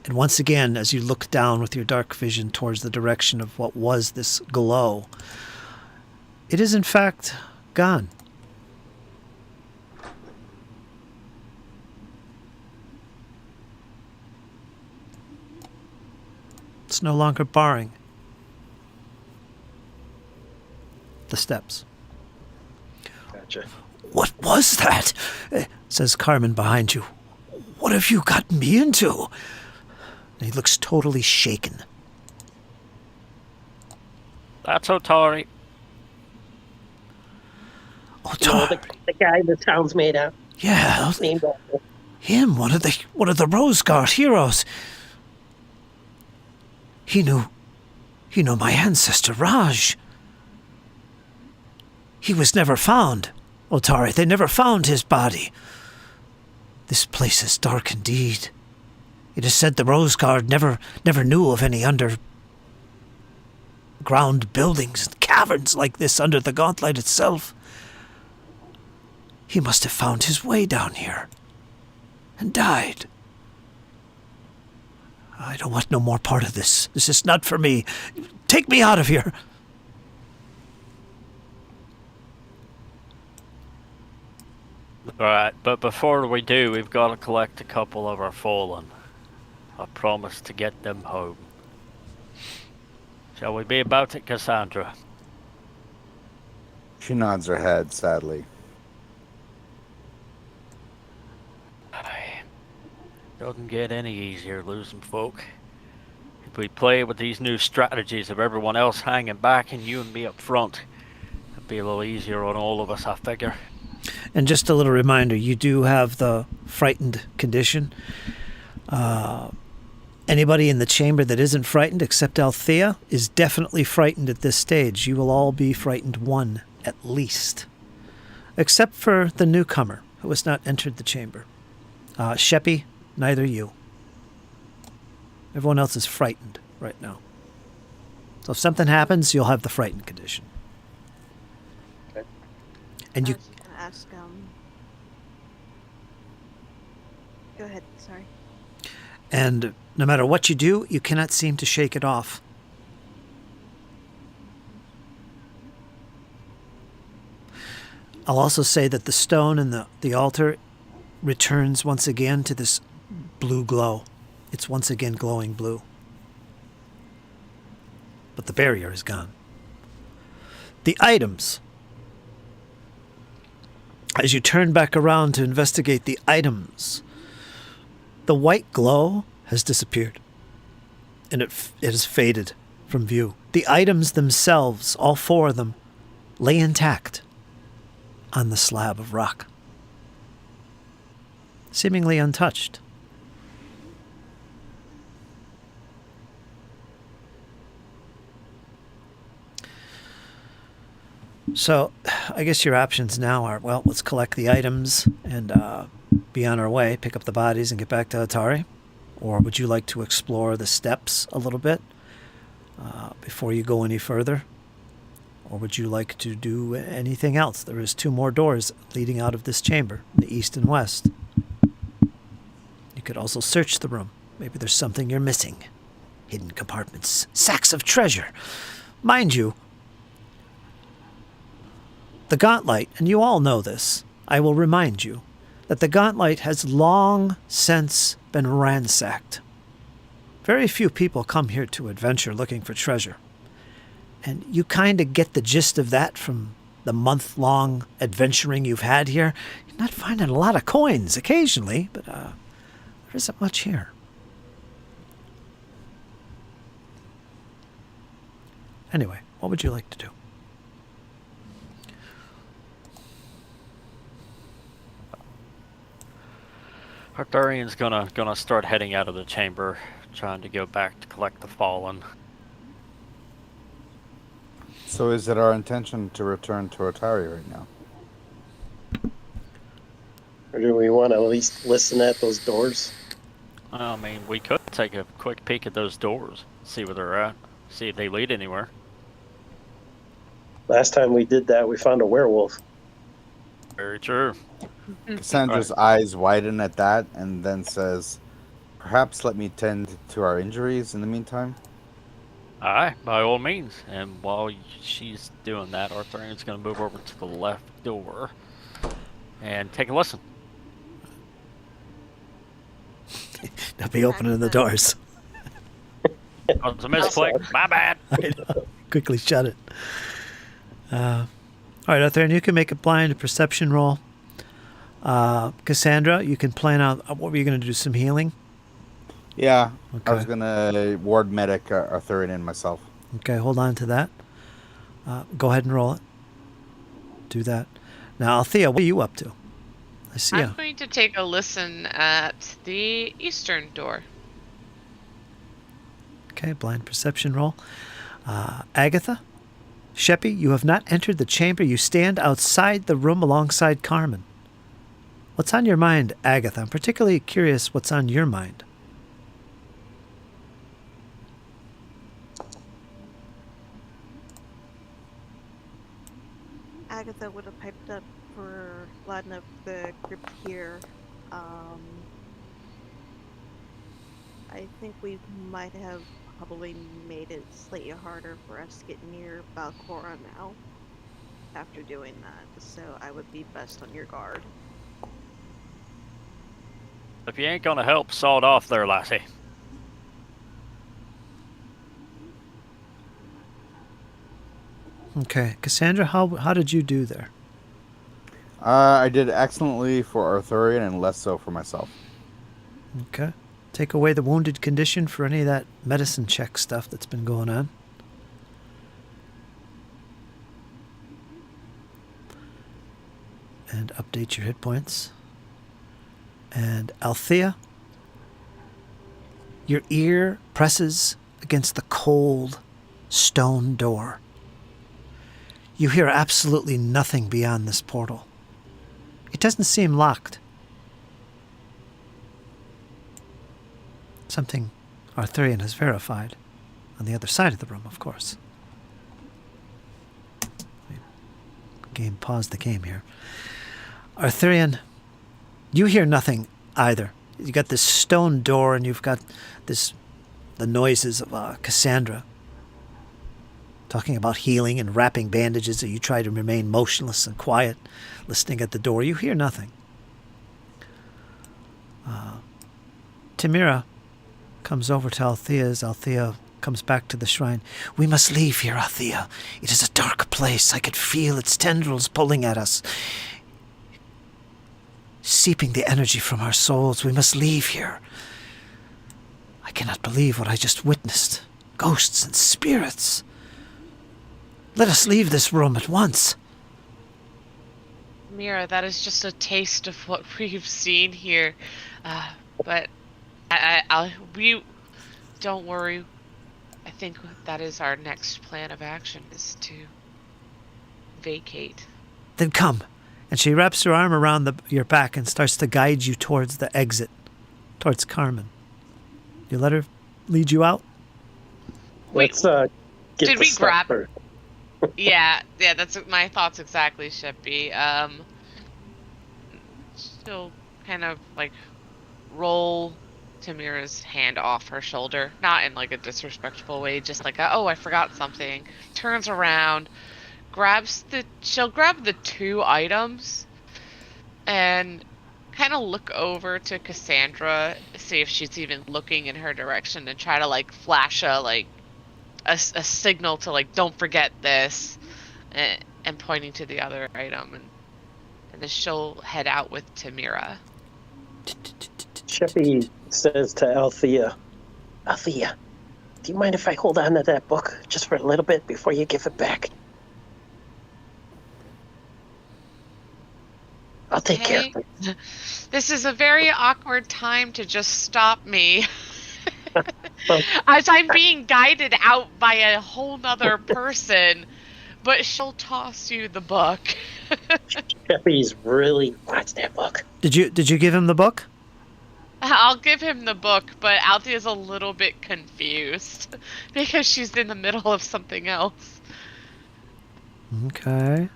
And once again, as you look down with your dark vision towards the direction of what was this glow, it is in fact gone. It's no longer barring the steps. Gotcha. "What was that?" says Carmen behind you. "What have you gotten me into?" And he looks totally shaken. That's Otari. You know, the guy the town's made out. Yeah, Named after. him, one of the Rose Guard heroes. He knew my ancestor Raj. He was never found, Otari. They never found his body. This place is dark indeed. It is said the Rose Guard never knew of any underground buildings and caverns like this under the gauntlet itself. He must have found his way down here and died. I don't want no more part of this. This is not for me. Take me out of here. Alright, but before we do, we've got to collect a couple of our fallen. I promise to get them home. Shall we be about it, Cassandra? She nods her head sadly. Doesn't get any easier losing folk. If we play with these new strategies of everyone else hanging back and you and me up front, it'd be a little easier on all of us, I figure. And just a little reminder, you do have the frightened condition. Anybody in the chamber that isn't frightened, except Althea, is definitely frightened at this stage. You will all be frightened one, at least. Except for the newcomer, who has not entered the chamber. Sheppy, neither you. Everyone else is frightened right now. So if something happens, you'll have the frightened condition. Okay. And you... I was gonna ask, go ahead, sorry. And no matter what you do, you cannot seem to shake it off. I'll also say that the stone and the altar returns once again to this blue glow. It's once again glowing blue. But the barrier is gone. The items. As you turn back around to investigate the items, the white glow has disappeared. And it has faded from view. The items themselves, all 4 of them, lay intact on the slab of rock, seemingly untouched. So, I guess your options now are, well, let's collect the items and be on our way, pick up the bodies and get back to Atari. Or would you like to explore the steps a little bit before you go any further? Or would you like to do anything else? There is 2 more doors leading out of this chamber, the east and west. You could also search the room. Maybe there's something you're missing. Hidden compartments, sacks of treasure. Mind you, the Gauntlet, and you all know this, I will remind you, that the Gauntlet has long since been ransacked. Very few people come here to adventure looking for treasure. And you kind of get the gist of that from the month-long adventuring you've had here. You're not finding a lot of coins occasionally, but there isn't much here. Anyway, what would you like to do? Arthurian's gonna start heading out of the chamber, trying to go back to collect the fallen. So is it our intention to return to Atari right now? Or do we want to at least listen at those doors? I mean, we could take a quick peek at those doors, see where they're at, see if they lead anywhere. Last time we did that, we found a werewolf. Very true. Cassandra's eyes widen at that and then says, "Perhaps let me tend to our injuries in the meantime." Aye, by all means. And while she's doing that, Arthurian's going to move over to the left door and take a listen. They'll be opening the doors. Oh, it's a misclick. My bad. I know. Quickly shut it. All right, Arthurian, you can make a blind perception roll. Cassandra, you can plan out, what were you going to do, some healing? Yeah, Okay. I was gonna ward medic Arthurian and myself. Okay, hold on to that. Go ahead and roll it. Do that. Now, Althea, what are you up to? I see I'm you. going to take a listen at the eastern door. Okay, blind perception roll. Agatha, Sheppy, you have not entered the chamber. You stand outside the room alongside Carmen. What's on your mind, Agatha? I'm particularly curious what's on your mind. Agatha would have piped up for louding up the group here. I think we might have probably made it slightly harder for us to get near Valcora now after doing that, so I would be best on your guard. If you ain't gonna help, sawed off there, lassie. Okay, Cassandra, how did you do there? I did excellently for Arthurian and less so for myself. Okay. Take away the wounded condition for any of that medicine check stuff that's been going on. And update your hit points. And Althea, your ear presses against the cold stone door. You hear absolutely nothing beyond this portal. It doesn't seem locked. Something Arthurian has verified on the other side of the room, of course. Pause the game here. Arthurian, you hear nothing either. You got this stone door and you've got the noises of Cassandra talking about healing and wrapping bandages as you try to remain motionless and quiet, listening at the door. You hear nothing. Tamira comes over to Althea as Althea comes back to the shrine. We must leave here, Althea. It is a dark place. I could feel its tendrils pulling at us, seeping the energy from our souls. We must leave here. I cannot believe what I just witnessed. Ghosts and spirits. Let us leave this room at once. Mira, that is just a taste of what we've seen here. But we don't worry. I think that is our next plan of action, is to vacate. Then come. And she wraps her arm around your back and starts to guide you towards the exit, towards Carmen. You let her lead you out? Let's get did the we stuff grab first. Yeah, that's my thoughts exactly, Shippy. She'll kind of like roll Tamira's hand off her shoulder, not in like a disrespectful way, just like oh, I forgot something. Turns around, she'll grab the 2 items and kind of look over to Cassandra, see if she's even looking in her direction, and try to like flash a signal to like, don't forget this, and pointing to the other item, and then she'll head out with Tamira. Sheppy says to Althea, Althea, do you mind if I hold on to that book just for a little bit before you give it back? I'll take care of it. This is a very awkward time to just stop me. As I'm being guided out by a whole nother person, but she'll toss you the book. Sheppy's really wants that book. Did you give him the book? I'll give him the book, but Althea's a little bit confused because she's in the middle of something else. Okay.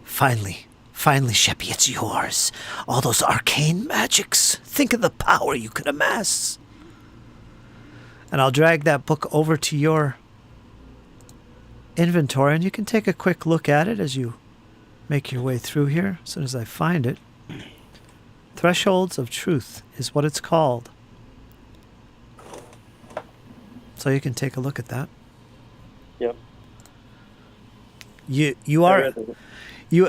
Finally, Sheppy, it's yours. All those arcane magics. Think of the power you could amass. And I'll drag that book over to your inventory, and you can take a quick look at it as you make your way through here, as soon as I find it. Thresholds of Truth is what it's called. So you can take a look at that. Yep.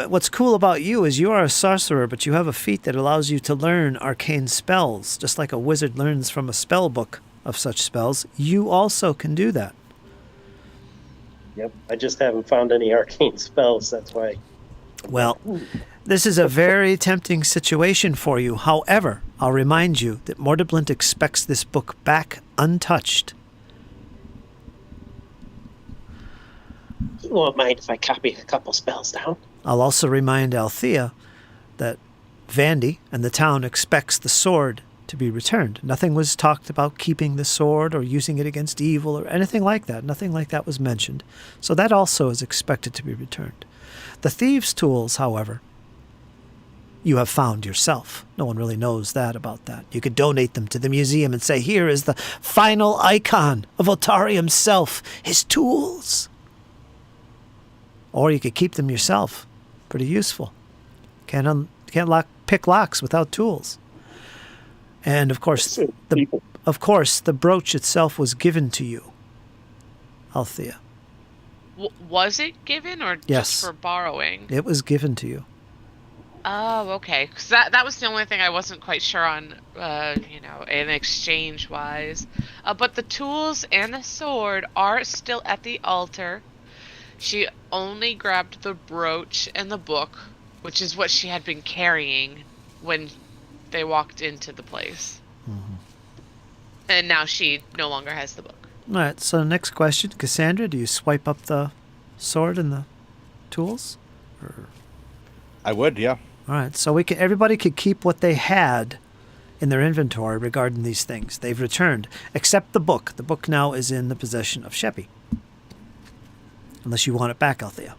What's cool about you is you are a sorcerer, but you have a feat that allows you to learn arcane spells, just like a wizard learns from a spell book of such spells. You also can do that. Yep. I just haven't found any arcane spells, that's why. Well, this is a very tempting situation for you. However, I'll remind you that Mordeblint expects this book back untouched. You won't mind if I copy a couple spells down? I'll also remind Althea that Vandy and the town expects the sword to be returned. Nothing was talked about keeping the sword or using it against evil or anything like that. Nothing like that was mentioned. So that also is expected to be returned. The thieves' tools, however, you have found yourself. No one really knows that about that. You could donate them to the museum and say, here is the final icon of Otari himself, his tools. Or you could keep them yourself. Pretty useful. Can't pick locks without tools. And of course, the brooch itself was given to you, Althea. Was it given or Yes. just for borrowing? It was given to you. Oh, okay. Because that was the only thing I wasn't quite sure on, in exchange-wise. But the tools and the sword are still at the altar. She only grabbed the brooch and the book, which is what she had been carrying when they walked into the place. Mm-hmm. And now she no longer has the book. All right, so next question. Cassandra, do you swipe up the sword and the tools? Or... I would, yeah. All right, so everybody could keep what they had in their inventory regarding these things. They've returned, except the book. The book now is in the possession of Sheppy. Unless you want it back, Althea.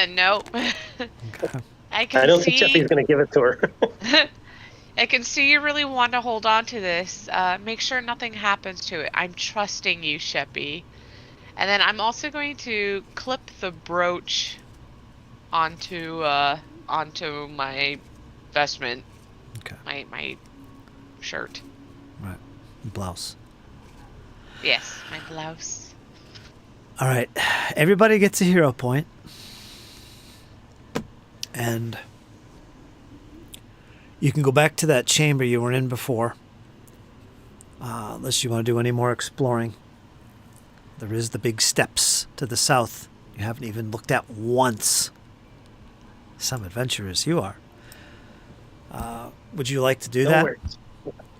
No. Okay. I don't think Sheppy's going to give it to her. I can see you really want to hold on to this. Make sure nothing happens to it. I'm trusting you, Sheppy. And then I'm also going to clip the brooch onto my vestment. Okay. My shirt. Right. Blouse. Yes, my blouse. All right. Everybody gets a hero point. And You can go back to that chamber you were in before, unless you want to do any more exploring. There is the big steps to the south you haven't even looked at once. Some adventurers you are. Would you like to do No that? worries.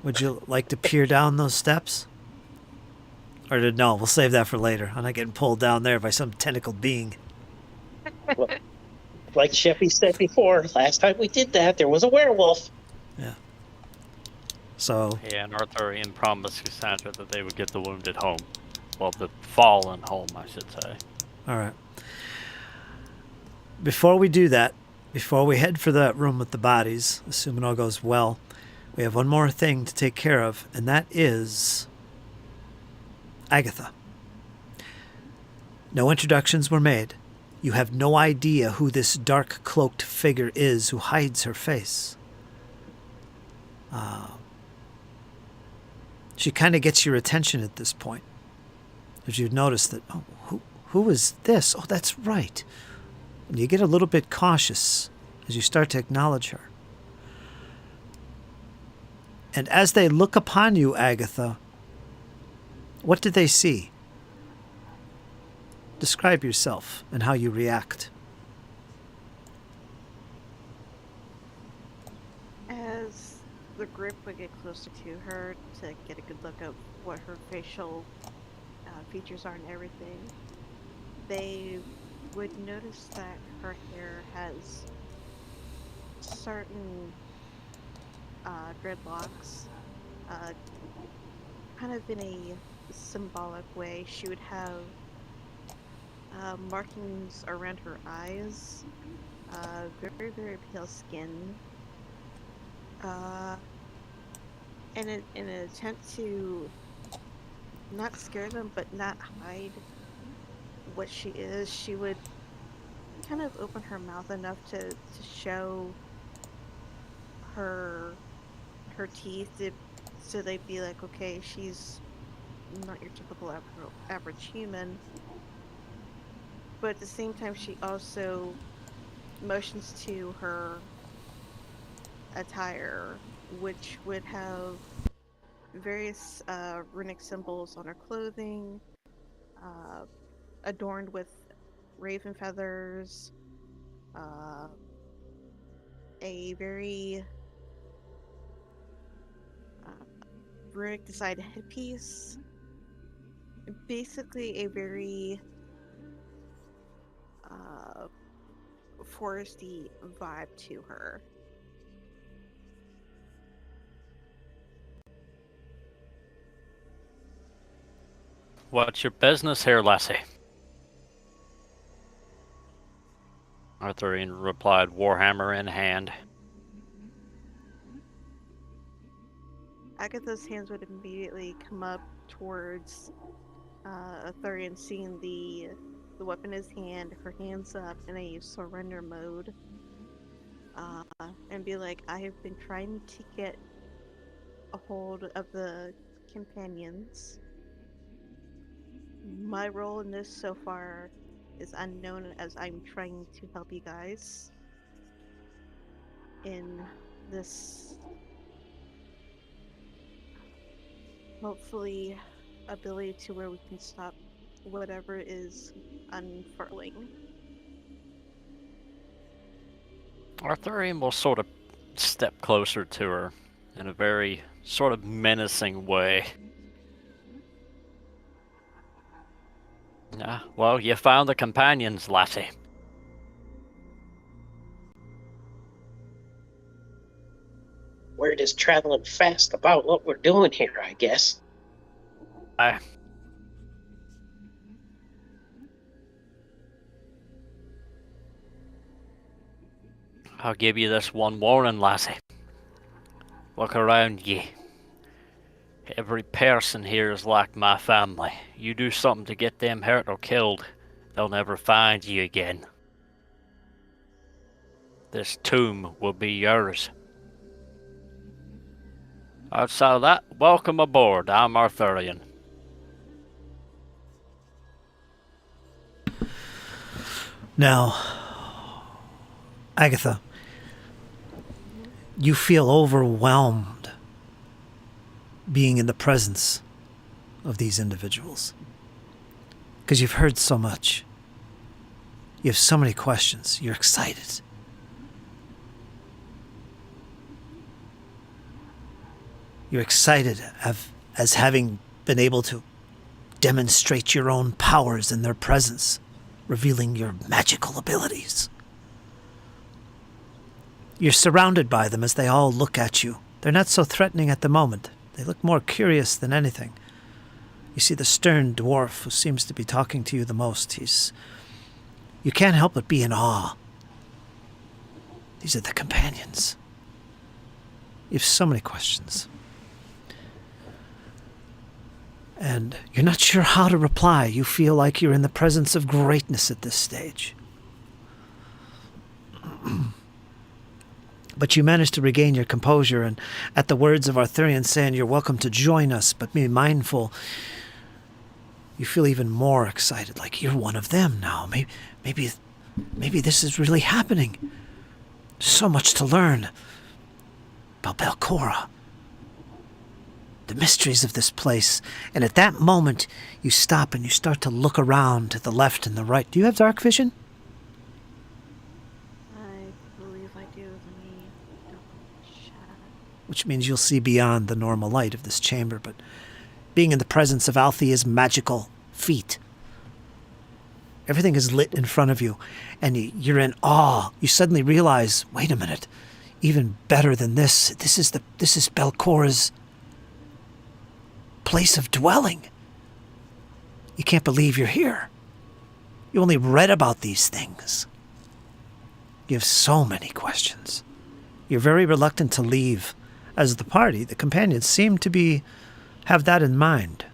Would you like to peer down those steps? Or no, we'll save that for later. I'm not getting pulled down there by some tentacled being. Well, like Sheppy said before, last time we did that, there was a werewolf. Yeah. So, Yeah, and Arthurian promised Cassandra that they would get the wounded home. Well, the fallen home, I should say. all right. Before we do that, before we head for that room with the bodies, assuming all goes well, we have one more thing to take care of, and that is Agatha. No introductions were made. You have no idea who this dark cloaked figure is who hides her face. She kind of gets your attention at this point. As you've noticed that, who is this? Oh, that's right. And you get a little bit cautious as you start to acknowledge her. And as they look upon you, Agatha, what do they see? Describe yourself and how you react. As the group would get closer to her to get a good look at what her facial features are and everything, they would notice that her hair has certain dreadlocks, kind of in a symbolic way. She would have markings around her eyes, very, very pale skin. And in an attempt to not scare them, but not hide what she is, she would kind of open her mouth enough to show her teeth, so they'd be like, okay, she's not your typical average human. But at the same time, she also motions to her attire, which would have various runic symbols on her clothing, adorned with raven feathers, a very runic design headpiece, basically a very foresty vibe to her. What's your business here, lassie? Arthurian replied, warhammer in hand. Agatha's hands would immediately come up towards Arthurian, seeing the weapon in his hand, her hands up in a surrender mode, and be like, I have been trying to get a hold of the companions. My role in this so far is unknown, as I'm trying to help you guys in this, hopefully, ability to where we can stop whatever is unfurling. Arthurian will sort of step closer to her in a very sort of menacing way. Well, you found the companions, lassie. Word is traveling fast about what we're doing here, I guess. I'll give you this one warning, lassie. Look around ye. Every person here is like my family. You do something to get them hurt or killed, they'll never find you again. This tomb will be yours. Outside of that, welcome aboard. I'm Arthurian. Now, Agatha, you feel overwhelmed being in the presence of these individuals. Because you've heard so much. You have so many questions. You're excited. You're excited as having been able to demonstrate your own powers in their presence, revealing your magical abilities. You're surrounded by them as they all look at you. They're not so threatening at the moment. They look more curious than anything. You see the stern dwarf who seems to be talking to you the most. You can't help but be in awe. These are the companions. You have so many questions. And you're not sure how to reply. You feel like you're in the presence of greatness at this stage. But you manage to regain your composure, and at the words of Arthurian saying, "You're welcome to join us, but be mindful," you feel even more excited, like you're one of them now. Maybe this is really happening. So much to learn about Belcora, the mysteries of this place. And at that moment, you stop and you start to look around to the left and the right. Do you have dark vision? I believe I do. Let me double check. Which means you'll see beyond the normal light of this chamber, but being in the presence of Althea's magical feat, everything is lit in front of you, and you're in awe. You suddenly realize, wait a minute, even better than this, this is Belcora's place of dwelling. You can't believe you're here. You only read about these things. You have so many questions. You're very reluctant to leave, as the party, the companions, seem to have that in mind.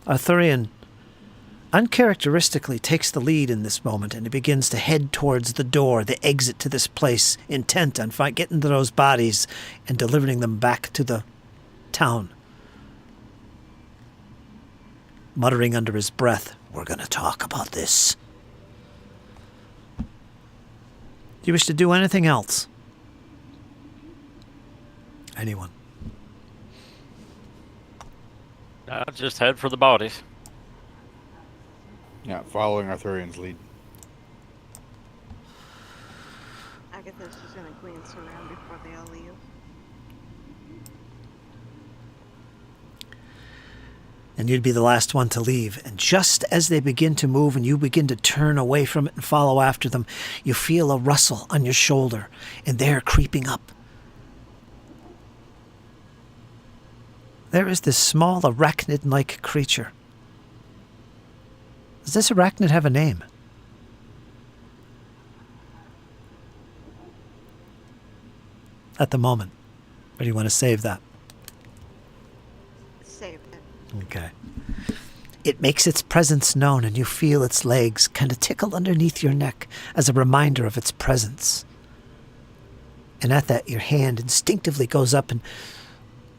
Arthurian uncharacteristically takes the lead in this moment, and he begins to head towards the door, the exit to this place, intent on getting to those bodies and delivering them back to the town. Muttering under his breath, "We're going to talk about this." Do you wish to do anything else? Anyone? Just head for the bodies. Yeah, following Arthurian's lead. Agatha's just gonna glance around before they all leave. And you'd be the last one to leave. And just as they begin to move and you begin to turn away from it and follow after them, you feel a rustle on your shoulder, and they're creeping up. There is this small arachnid-like creature. Does this arachnid have a name? At the moment. Or do you want to save that? Save it. Okay. It makes its presence known, and you feel its legs kind of tickle underneath your neck as a reminder of its presence. And at that, your hand instinctively goes up and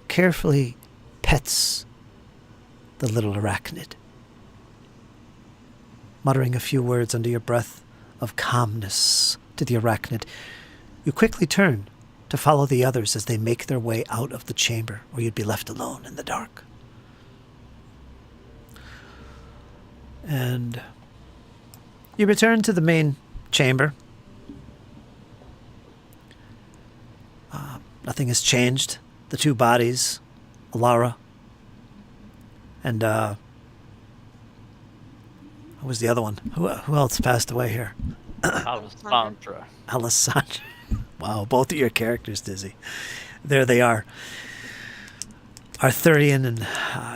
carefully pets the little arachnid, muttering a few words under your breath of calmness to the arachnid. You quickly turn to follow the others as they make their way out of the chamber, or you'd be left alone in the dark. And you return to the main chamber. Nothing has changed. The two bodies, Alara and who was the other one? Who else passed away here? Alessandra. Alessandra. Wow, both of your characters, Dizzy. There they are. Arthurian and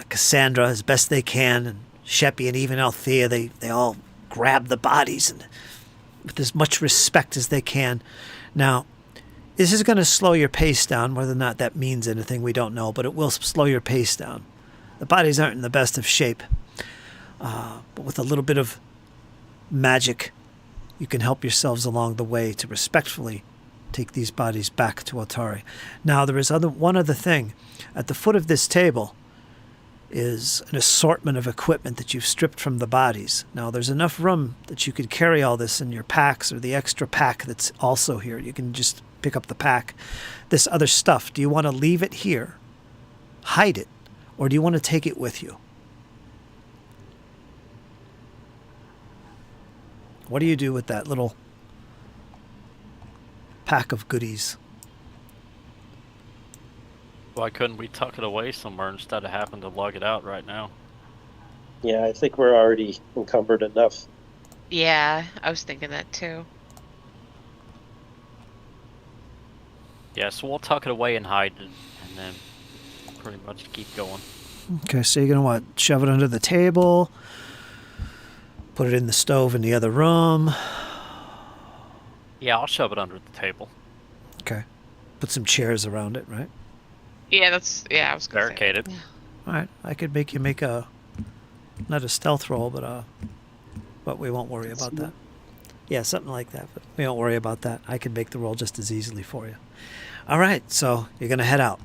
Cassandra, as best they can, and Sheppy and even Althea, they all grab the bodies and with as much respect as they can. Now, this is going to slow your pace down. Whether or not that means anything, we don't know, but it will slow your pace down. The bodies aren't in the best of shape, but with a little bit of magic, you can help yourselves along the way to respectfully take these bodies back to Otari. Now, there is one other thing. At the foot of this table, is an assortment of equipment that you've stripped from the bodies. Now, there's enough room that you could carry all this in your packs or the extra pack that's also here. You can just pick up the pack. This other stuff, do you want to leave it here, hide it, or do you want to take it with you? What do you do with that little pack of goodies? Why couldn't we tuck it away somewhere instead of having to lug it out right now? Yeah, I think we're already encumbered enough. Yeah, I was thinking that too. Yeah, so we'll tuck it away and hide it, and then pretty much keep going. Okay, so you're going to what? Shove it under the table, put it in the stove in the other room. Yeah, I'll shove it under the table. Okay. Put some chairs around it, right? Yeah, I was gonna say. Barricaded. Yeah. All right. I could make you make not a stealth roll, but we won't worry about that. Yeah, something like that, but we won't worry about that. I could make the roll just as easily for you. All right, so you're going to head out.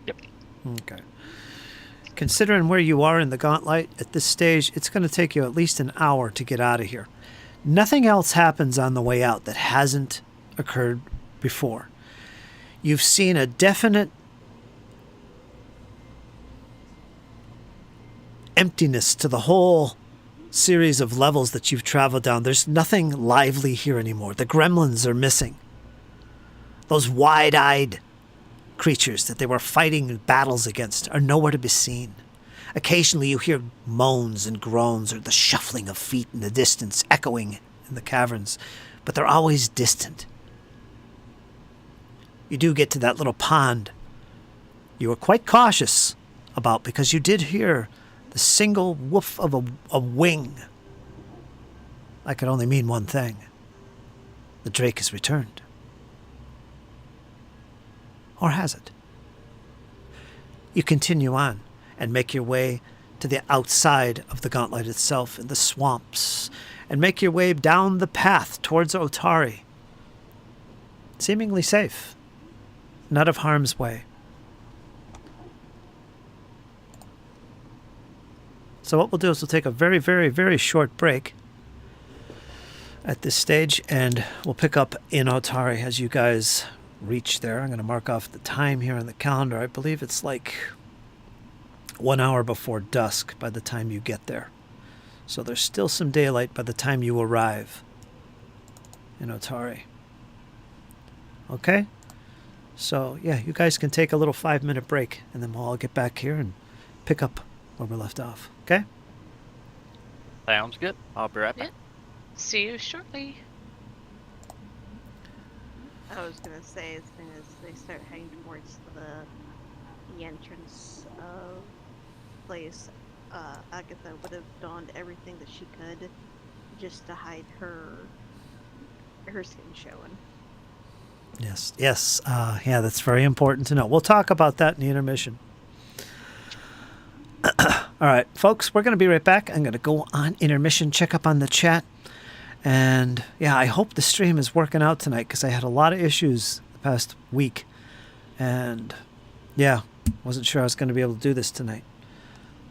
Yep. Okay. Considering where you are in the gauntlet at this stage, it's going to take you at least an hour to get out of here. Nothing else happens on the way out that hasn't occurred before. You've seen a definite emptiness to the whole series of levels that you've traveled down. There's nothing lively here anymore. The gremlins are missing. Those wide-eyed creatures that they were fighting battles against are nowhere to be seen. Occasionally you hear moans and groans or the shuffling of feet in the distance echoing in the caverns, but they're always distant. You do get to that little pond you were quite cautious about because you did hear the single woof of a wing. That could only mean one thing. The drake has returned. Or has it? You continue on and make your way to the outside of the gauntlet itself in the swamps and make your way down the path towards Otari. Seemingly safe. Not of harm's way. So what we'll do is we'll take a very, very, very short break at this stage, and we'll pick up in Otari as you guys reach there. I'm going to mark off the time here on the calendar. I believe it's like 1 hour before dusk by the time you get there. So there's still some daylight by the time you arrive in Otari. Okay? So, yeah, you guys can take a little 5-minute break, and then we'll all get back here and pick up where we left off. Okay? Sounds good. I'll be right back. See you shortly. I was gonna say, as soon as they start heading towards the entrance of the place, Agatha would have donned everything that she could just to hide her skin showing. Yes. Yeah, that's very important to know. We'll talk about that in the intermission. All right, folks, we're going to be right back. I'm going to go on intermission, check up on the chat. And, yeah, I hope the stream is working out tonight because I had a lot of issues the past week. And, yeah, wasn't sure I was going to be able to do this tonight.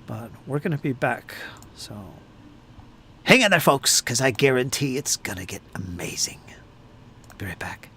But we're going to be back. So hang in there, folks, because I guarantee it's going to get amazing. Be right back.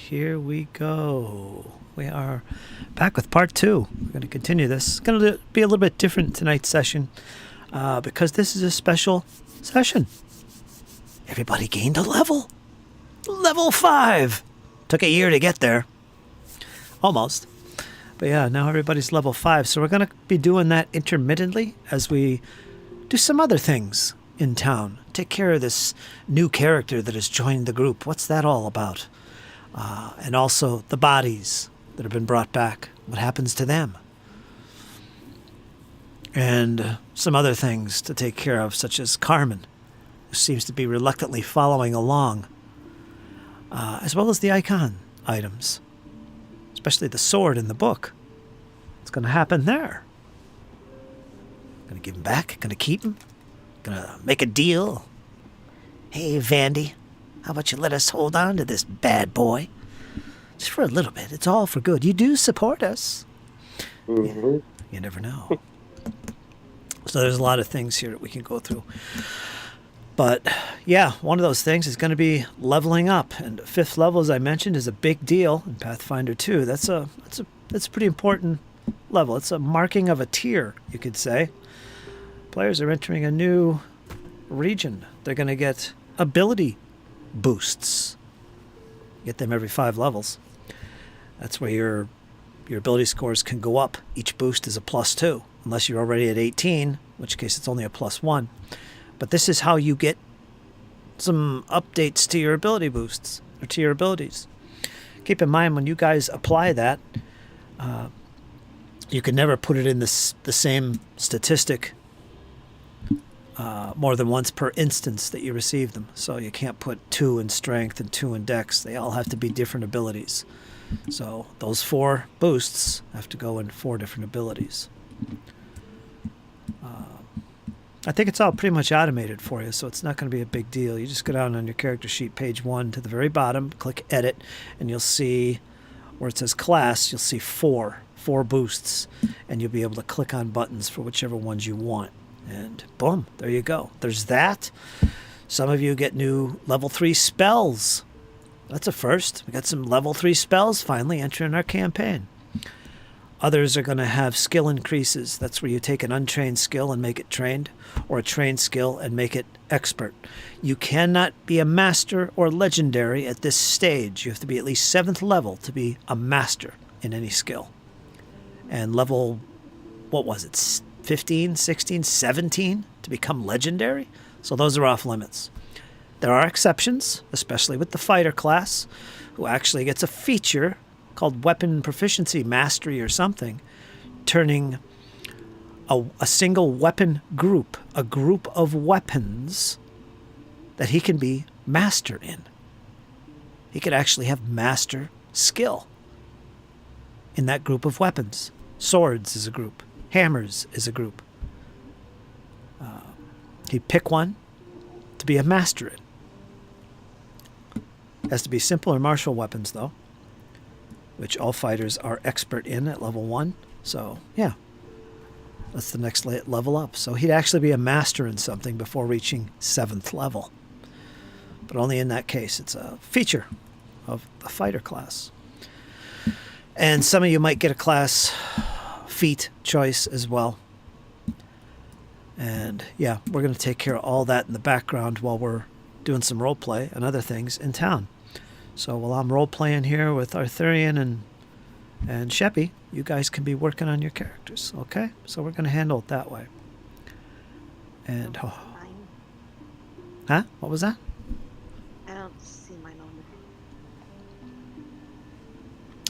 here we go. We are back with part 2. We're going to continue this. It's going to be a little bit different tonight's session because this is a special session. Everybody gained a level. Level 5. Took a year to get there. Almost. But yeah, now everybody's level 5. So we're going to be doing that intermittently as we do some other things in town. Take care of this new character that has joined the group. What's that all about? And also the bodies that have been brought back. What happens to them? And some other things to take care of, such as Carmen, who seems to be reluctantly following along, as well as the icon items, especially the sword in the book. What's going to happen there? Going to give him back? Going to keep him? Going to make a deal? Hey, Vandy, how about you let us hold on to this bad boy? Just for a little bit. It's all for good. You do support us. Mm-hmm. You never know. So there's a lot of things here that we can go through. But yeah, one of those things is going to be leveling up. And 5th level, as I mentioned, is a big deal in Pathfinder 2. That's a pretty important level. It's a marking of a tier, you could say. Players are entering a new region. They're going to get ability boosts. Get them every 5 levels. That's where your ability scores can go up. Each boost is a +2, unless you're already at 18, in which case it's only a +1. But this is how you get some updates to your ability boosts, or to your abilities. Keep in mind, when you guys apply that, you can never put it in the same statistic more than once per instance that you receive them. So you can't put 2 in strength and 2 in dex. They all have to be different abilities. So those 4 boosts have to go in 4 different abilities. I think it's all pretty much automated for you, so it's not going to be a big deal. You just go down on your character sheet, page 1, to the very bottom, click Edit, and you'll see where it says Class, you'll see 4 boosts, and you'll be able to click on buttons for whichever ones you want. And boom, there you go. There's that. Some of you get new level 3 spells. That's a first. We got some level 3 spells finally entering our campaign. Others are going to have skill increases. That's where you take an untrained skill and make it trained, or a trained skill and make it expert. You cannot be a master or legendary at this stage. You have to be at least 7th level to be a master in any skill. And level, what was it, 15, 16, 17 to become legendary? So those are off limits. There are exceptions, especially with the fighter class, who actually gets a feature called Weapon Proficiency Mastery or something, turning a single weapon group, a group of weapons that he can be master in. He could actually have master skill in that group of weapons. Swords is a group. Hammers is a group. He'd pick one to be a master in. Has to be simple or martial weapons, though, which all fighters are expert in at level 1. So, yeah, that's the next level up. So he'd actually be a master in something before reaching 7th level. But only in that case. It's a feature of the fighter class. And some of you might get a class feat choice as well. And, yeah, we're going to take care of all that in the background while we're doing some role play and other things in town. So while I'm role-playing here with Arthurian and Sheppy, you guys can be working on your characters, okay? So we're going to handle it that way. And, oh. Huh? What was that? I don't see mine on there.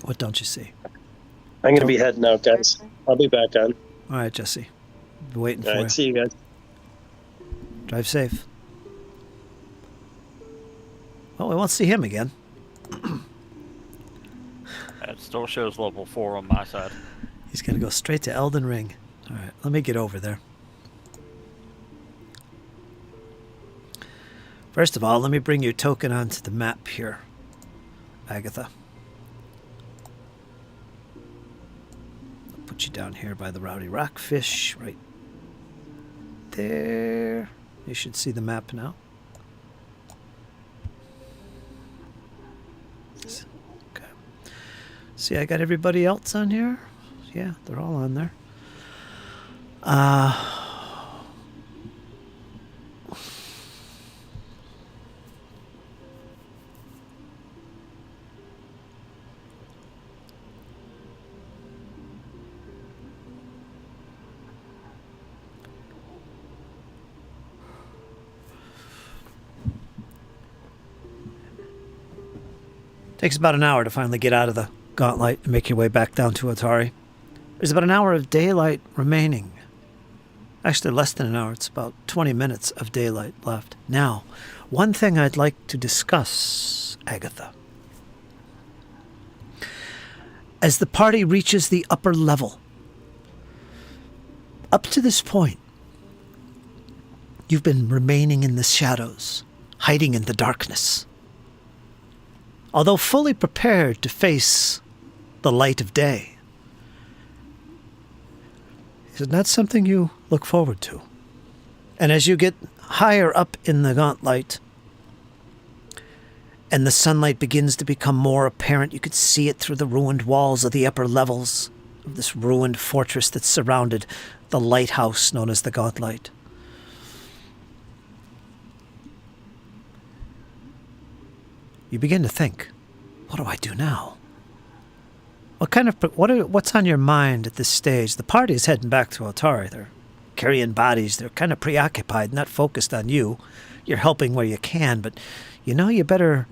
What don't you see? I'm going to be heading out, guys. I'll be back on. All right, Jesse. Be waiting for All you. right, see you guys. Drive safe. Well, we won't see him again. It still shows level 4 on my side. He's going to go straight to Elden Ring. All right, let me get over there. First of all, let me bring your token onto the map here, Agatha. I'll put you down here by the Rowdy Rockfish, right there. You should see the map now. See, I got everybody else on here. Yeah, they're all on there. Takes about an hour to finally get out of the gauntlet and make your way back down to Atari. There's about an hour of daylight remaining. Actually, less than an hour. It's about 20 minutes of daylight left. Now, one thing I'd like to discuss, Agatha. As the party reaches the upper level, up to this point, you've been remaining in the shadows, hiding in the darkness. Although fully prepared to face the light of day, is it not something you look forward to? And as you get higher up in the gauntlet, and the sunlight begins to become more apparent, you could see it through the ruined walls of the upper levels of this ruined fortress that surrounded the lighthouse known as the Gauntlet. You begin to think, what do I do now? What's on your mind at this stage? The party is heading back to Otari. They're carrying bodies. They're kind of preoccupied, not focused on you. You're helping where you can, but you better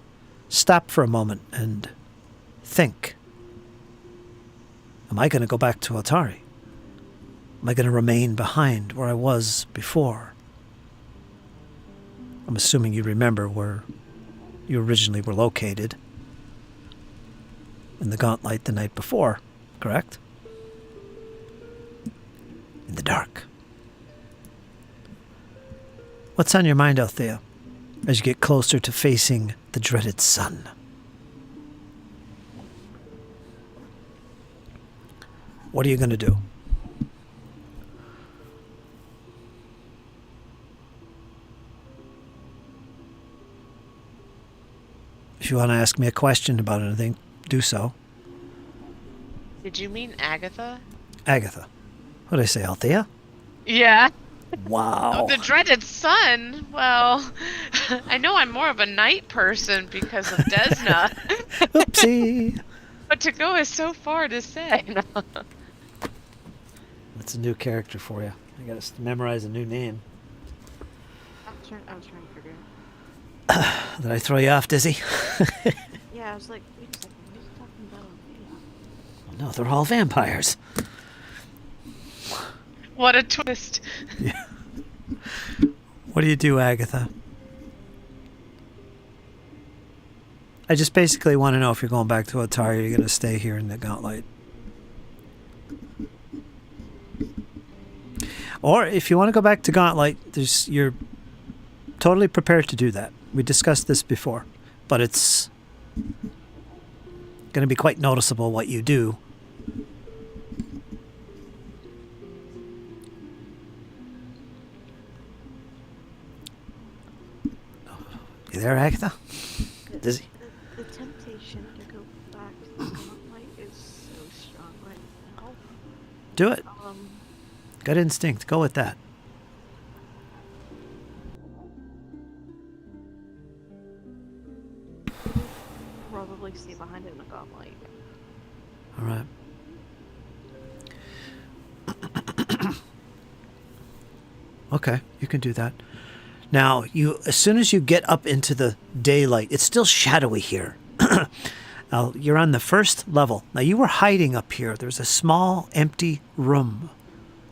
stop for a moment and think. Am I going to go back to Otari? Am I going to remain behind where I was before? I'm assuming you remember where you originally were located in the Gauntlet the night before, correct? In the dark. What's on your mind, Althea, as you get closer to facing the dreaded sun? What are you going to do? If you want to ask me a question about anything, do so. Did you mean Agatha? Agatha. What did I say, Althea? Yeah. Wow. Oh, the dreaded sun. Well, I know I'm more of a night person because of Desna. Oopsie. But to go is so far to say. That's a new character for you. I gotta memorize a new name. I was trying to figure it. Did I throw you off, Dizzy? Yeah, I was like, wait a second, who's talking about? No, they're all vampires. What a twist. Yeah. What do you do, Agatha? I just basically want to know if you're going back to Otari or you're going to stay here in the Gauntlet. Or if you want to go back to Gauntlet, you're totally prepared to do that. We discussed this before, but it's going to be quite noticeable what you do. You there, Agatha? Dizzy? The temptation to go back to the Gauntlet is so strong right now. Do it. Gut instinct. Go with that. Probably stay behind in the Gauntlet. All right. Okay, you can do that. Now, as soon as you get up into the daylight, it's still shadowy here. Now, you're on the first level. Now, you were hiding up here. There's a small, empty room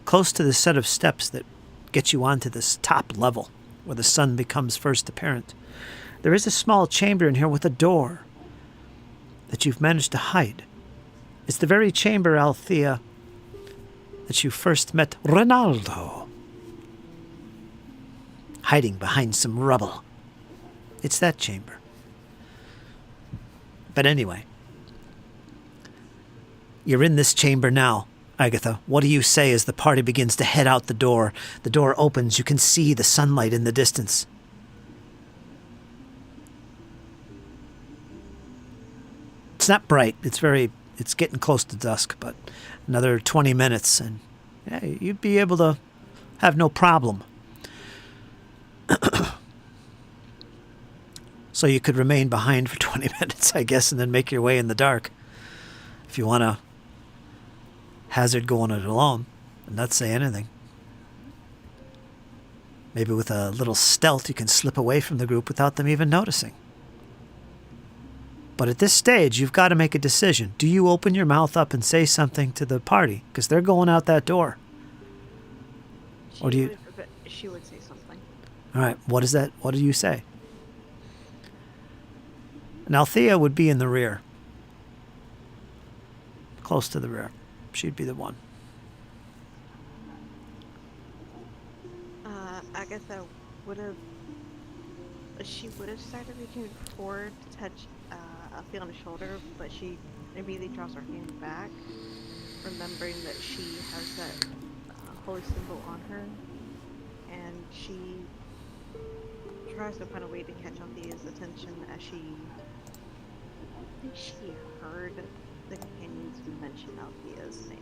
close to the set of steps that get you onto this top level where the sun becomes first apparent. There is a small chamber in here with a door that you've managed to hide. It's the very chamber, Althea, that you first met Ronaldo, hiding behind some rubble. It's that chamber. But anyway, you're in this chamber now, Agatha. What do you say as the party begins to head out the door? The door opens. You can see the sunlight in the distance. It's not bright. It's very it's getting close to dusk, but another 20 minutes, and yeah, you'd be able to have no problem. So you could remain behind for 20 minutes, I guess, and then make your way in the dark. If you want to hazard going it alone and not say anything. Maybe with a little stealth you can slip away from the group without them even noticing. But at this stage, you've got to make a decision. Do you open your mouth up and say something to the party? Because they're going out that door. Or do you... She would say something. All right, what is that? What do you say? And Althea would be in the rear. Close to the rear. She'd be the one. Agatha would have... She would have started reaching forward to touch Althea on the shoulder, but she immediately draws her hand back, remembering that she has that holy symbol on her, and she tries to find a way to catch Althea's attention as she... I think she heard the companions mention Althea's name.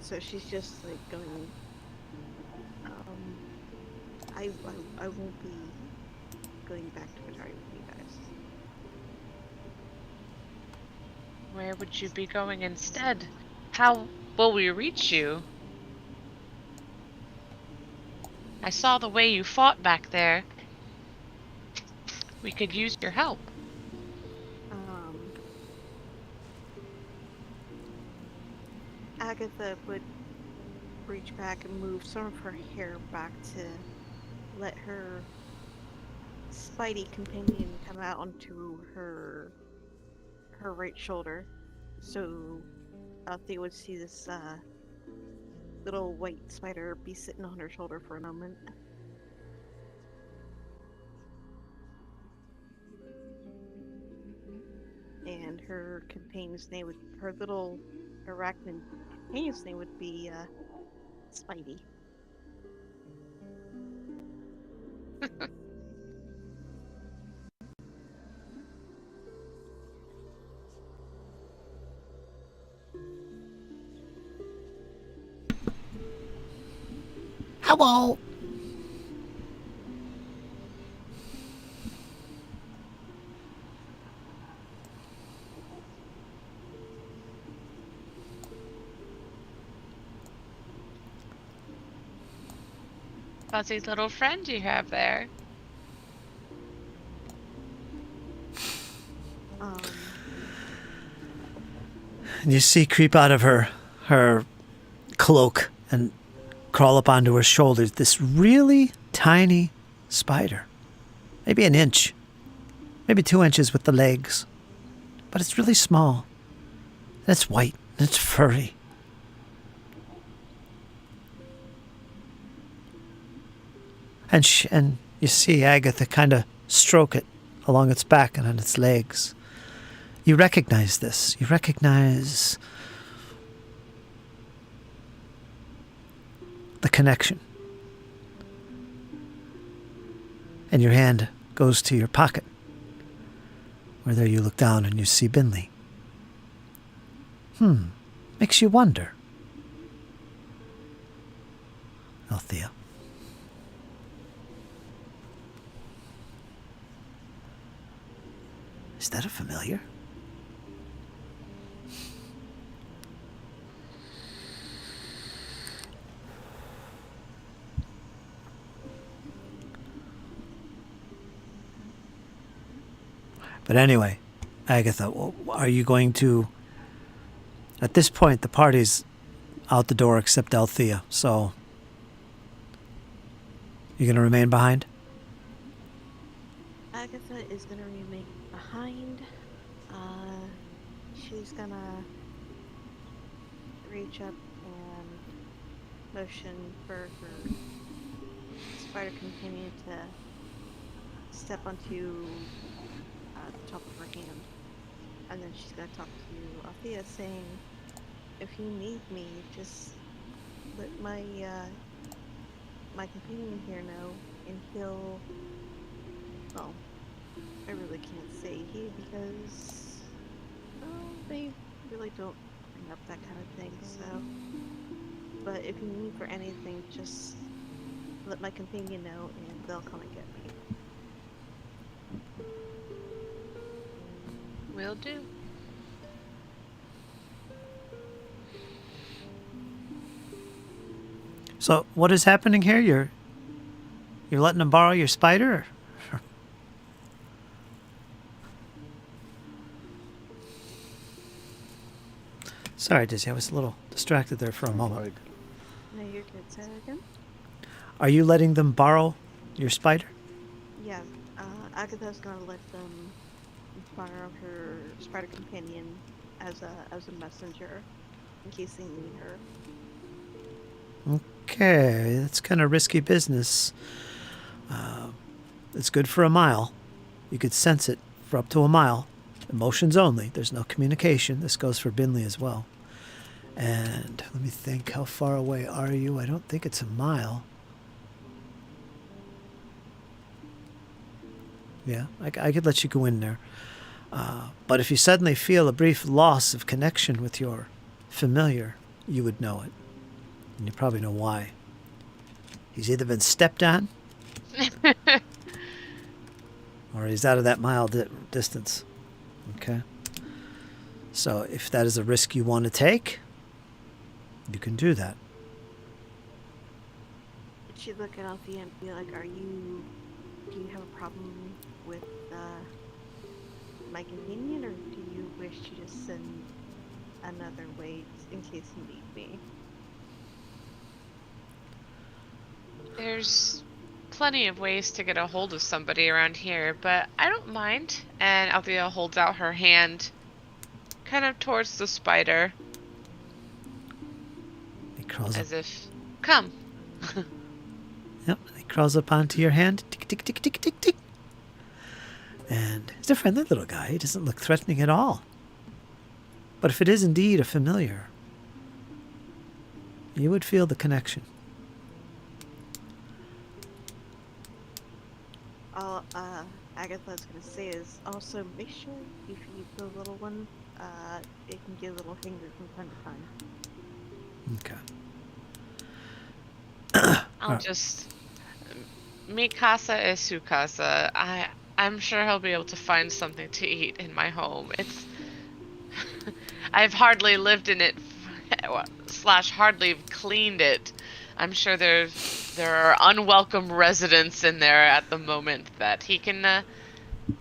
So she's just like going, I won't be going back to Qatari with you guys. Where would you be going instead? How will we reach you? I saw the way you fought back there. We could use your help. Agatha would reach back and move some of her hair back to let her Spidey companion come out onto her right shoulder, so Althea would see this little white spider be sitting on her shoulder for a moment. And her companion's name would, her little arachnid companion's name would be Spidey. Hello. Fuzzy little friend you have there. And you see creep out of her cloak and crawl up onto her shoulders this really tiny spider. Maybe an inch. Maybe 2 inches with the legs. But it's really small. And it's white. And it's furry. And you see Agatha kind of stroke it along its back and on its legs. You recognize this. You recognize the connection. And your hand goes to your pocket, where there you look down and you see Binley. Makes you wonder. Althea. Is that a familiar? But anyway, Agatha, are you going to... At this point, the party's out the door except Althea, so... You're going to remain behind? Agatha is going to remain behind. She's going to reach up and motion for her spider companion to step onto the top of her hand. And then she's going to talk to Althea saying, if you need me, just let my companion here know, and he'll, well, I really can't say he because they really don't bring up that kind of thing. So, but if you need me for anything, just let my companion know, and they'll come and get me. Will do. So what is happening here? You're letting them borrow your spider? Sorry, Dizzy, I was a little distracted there for a Sounds moment. like No, you're good. Say that again. Are you letting them borrow your spider? Yeah, Agatha's gonna let them borrow her spider companion as a messenger in case they need her. Okay, that's kind of risky business. It's good for a mile. You could sense it for up to a mile. Emotions only. There's no communication. This goes for Binley as well. And let me think, how far away are you? I don't think it's a mile. Yeah, I could let you go in there. But if you suddenly feel a brief loss of connection with your familiar, you would know it. And you probably know why. He's either been stepped on or he's out of that mile distance. Okay? So if that is a risk you want to take, you can do that. She'd look at Althea and be like, do you have a problem with my companion, or do you wish to just send another way in case you need me? There's plenty of ways to get a hold of somebody around here, but I don't mind. And Althea holds out her hand kind of towards the spider He crawls up. as if, come. Yep, he crawls up onto your hand. Tick, tick, tick, tick, tick, tick. And he's a friendly little guy. He doesn't look threatening at all. But if it is indeed a familiar, you would feel the connection. All Agatha's gonna say is also make sure you feed the little one. It can get a little hungry from time to time. Okay. I'll just. Mi casa es su casa. I'm sure he'll be able to find something to eat in my home. It's. I've hardly lived in it, slash hardly cleaned it. I'm sure there are unwelcome residents in there at the moment that he can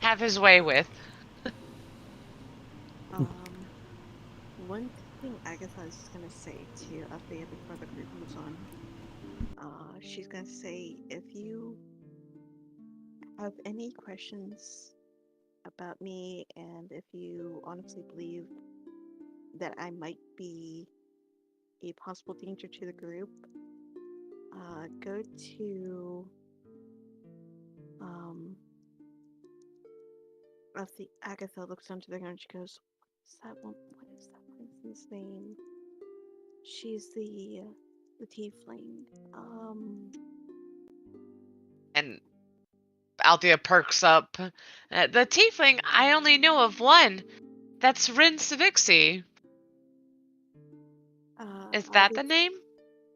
have his way with. One thing Agatha is gonna say to Althea before the group moves on. She's gonna say, if you have any questions about me, and if you honestly believe that I might be a possible danger to the group, go to Agatha looks onto the ground and she goes, what is that person's name? She's the tiefling. And Althea perks up. The tiefling, I only know of one. That's Rin Savixi. Is that the name?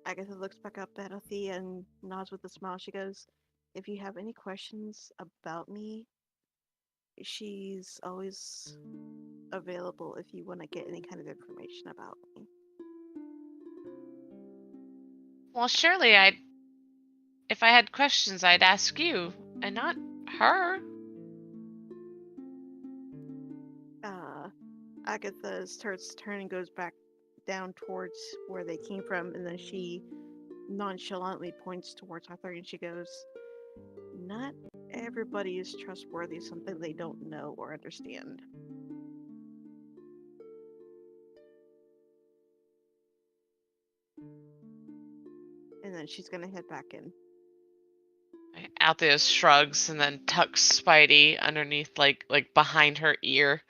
Agatha looks back up at Althea and nods with a smile. She goes, if you have any questions about me, she's always available if you want to get any kind of information about me. Well, surely if I had questions, I'd ask you, and not her. Agatha starts to turn and goes back down towards where they came from, and then she nonchalantly points towards Arthur and she goes, not everybody is trustworthy, something they don't know or understand. And then she's gonna head back in. Althea shrugs and then tucks Spidey underneath, like behind her ear.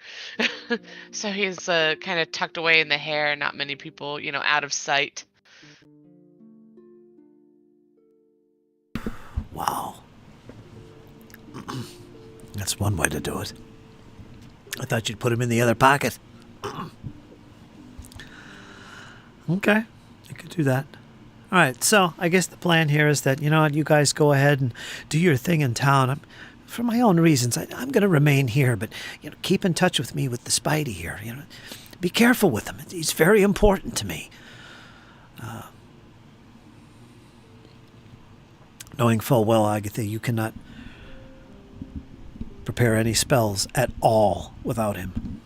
So he's kind of tucked away in the hair, not many people, out of sight. Wow. That's one way to do it. I thought you'd put him in the other pocket. Okay, you could do that. All right, so I guess the plan here is that, you guys go ahead and do your thing in town. For my own reasons, I'm going to remain here, but, keep in touch with me with the Spidey here. Be careful with him. He's very important to me. Knowing full well, Agatha, you cannot prepare any spells at all without him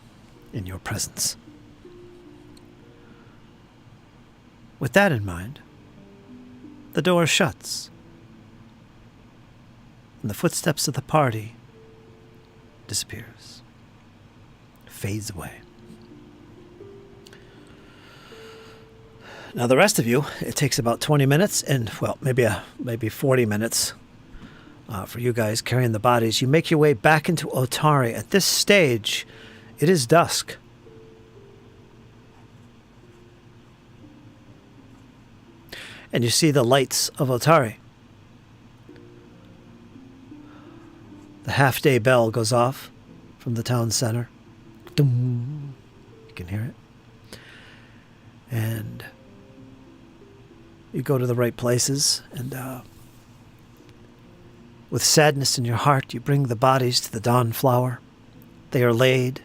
in your presence. With that in mind, the door shuts, and the footsteps of the party disappears, fades away. Now the rest of you, it takes about 20 minutes, and maybe 40 minutes for you guys carrying the bodies. You make your way back into Otari. At this stage, it is dusk. And you see the lights of Otari. The half-day bell goes off from the town center. Dum. You can hear it. And you go to the right places, and with sadness in your heart, you bring the bodies to the dawn flower. They are laid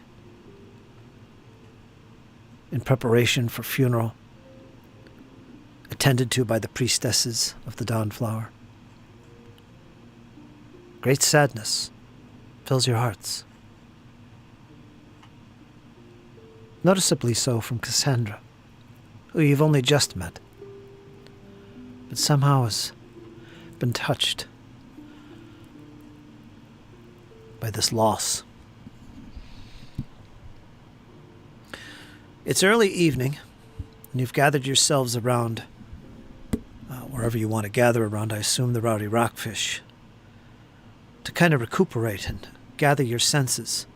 in preparation for funeral, attended to by the priestesses of the dawn flower. Great sadness fills your hearts. Noticeably so from Cassandra, who you've only just met, but somehow has been touched by this loss. It's early evening, and you've gathered yourselves around wherever you want to gather around, I assume the Rowdy Rockfish, to kind of recuperate and gather your senses.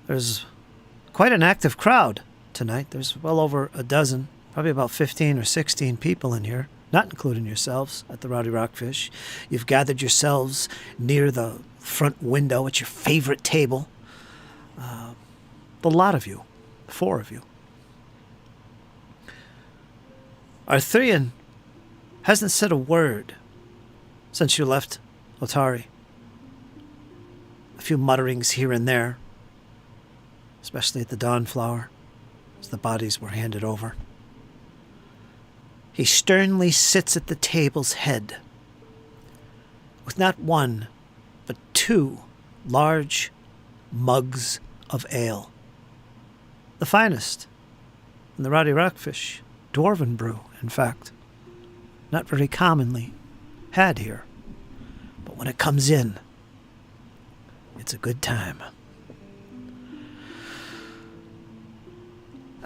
There's quite an active crowd tonight. There's well over a dozen, probably about 15 or 16 people in here, not including yourselves, at the Rowdy Rockfish. You've gathered yourselves near the front window at your favorite table. The lot of you, 4 of you. Arthurian hasn't said a word since you left Otari. A few mutterings here and there, especially at the Dawnflower, as the bodies were handed over. He sternly sits at the table's head, with not one, but 2 large mugs of ale. The finest in the Rowdy Rockfish, dwarven brew, in fact. Not very commonly had here, but when it comes in, it's a good time.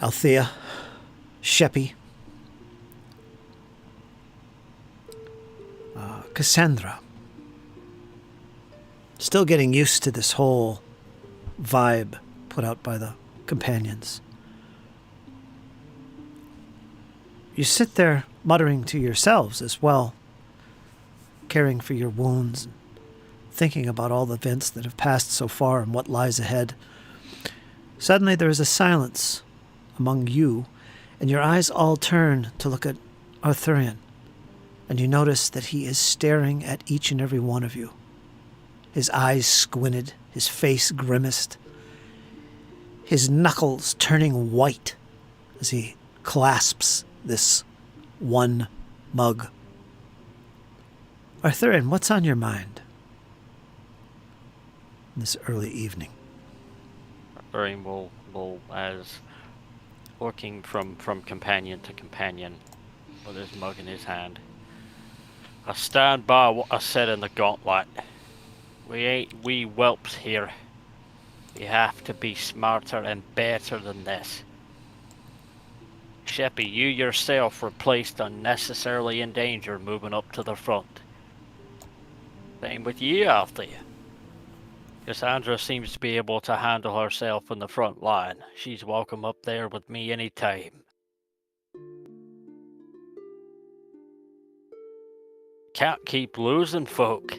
Althea, Sheppy, Cassandra, still getting used to this whole vibe put out by the companions. You sit there muttering to yourselves as well, caring for your wounds, and thinking about all the events that have passed so far and what lies ahead. Suddenly there is a silence among you, and your eyes all turn to look at Arthurian, and you notice that he is staring at each and every one of you. His eyes squinted, his face grimaced, his knuckles turning white as he clasps this one mug. Arthurian, what's on your mind this early evening? Arthurian will as looking from companion to companion with his mug in his hand. I stand by what I said in the gauntlet. We ain't wee whelps here. We have to be smarter and better than this. Sheppy, you yourself were placed unnecessarily in danger moving up to the front. Same with you, Althea. Cassandra seems to be able to handle herself in the front line. She's welcome up there with me any time. Can't keep losing folk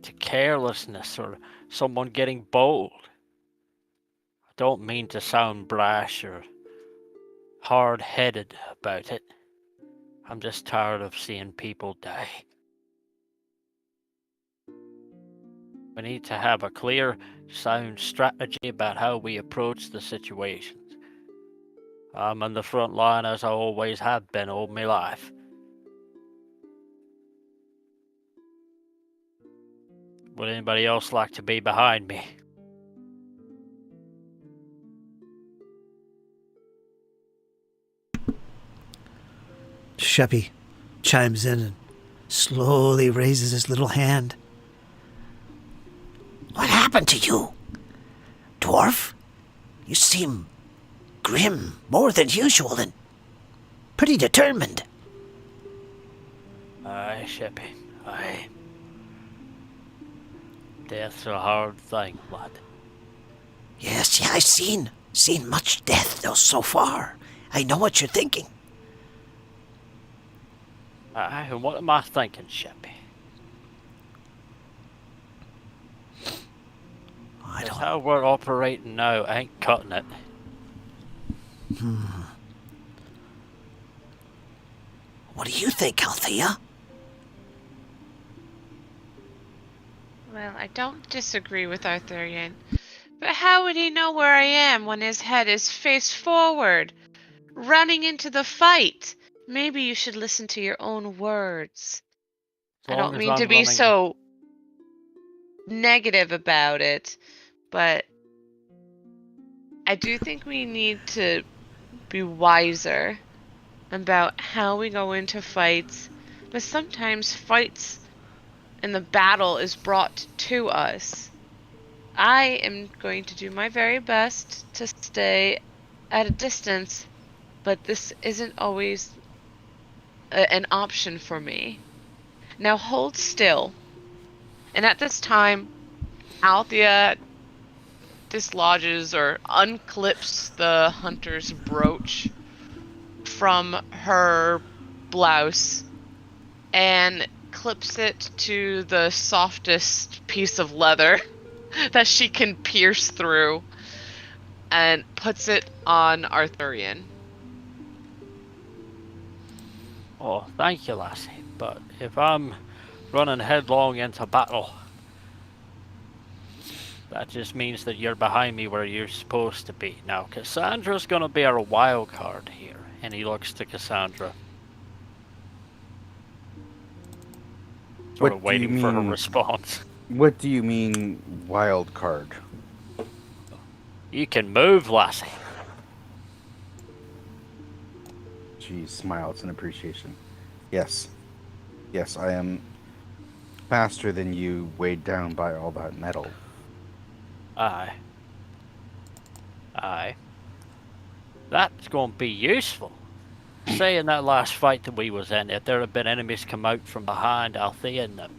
to carelessness or someone getting bold. I don't mean to sound brash or hard-headed about it. I'm just tired of seeing people die. We need to have a clear, sound strategy about how we approach the situations. I'm on the front line as I always have been all my life. Would anybody else like to be behind me? Sheppy chimes in and slowly raises his little hand. What happened to you? Dwarf? You seem grim, more than usual, and pretty determined. Aye, Sheppy, aye. Death's a hard thing, lad. Yes, I've seen much death though so far. I know what you're thinking. Aye, and what am I thinking, Sheppy? I That's don't. how we're operating now ain't cutting it. What do you think, Althea? Well, I don't disagree with Arthurian. But how would he know where I am when his head is face forward, running into the fight? Maybe you should listen to your own words. As I long don't as mean I'm to be running- so negative about it, but I do think we need to be wiser about how we go into fights. But sometimes fights and the battle is brought to us. I am going to do my very best to stay at a distance, but this isn't always an option for me. Now hold still. And at this time, Althea dislodges or unclips the hunter's brooch from her blouse and clips it to the softest piece of leather that she can pierce through and puts it on Arthurian. Oh, thank you, lassie. But if I'm running headlong into battle, that just means that you're behind me where you're supposed to be. Now, Cassandra's gonna be our wild card here. And he looks to Cassandra. Sort of waiting for her response. What do you mean, wild card? You can move, lassie. She smiles in appreciation. Yes. Yes, I am faster than you, weighed down by all that metal. Aye. Aye. That's going to be useful. Say in that last fight that we was in, if there had been enemies come out from behind Althea and them,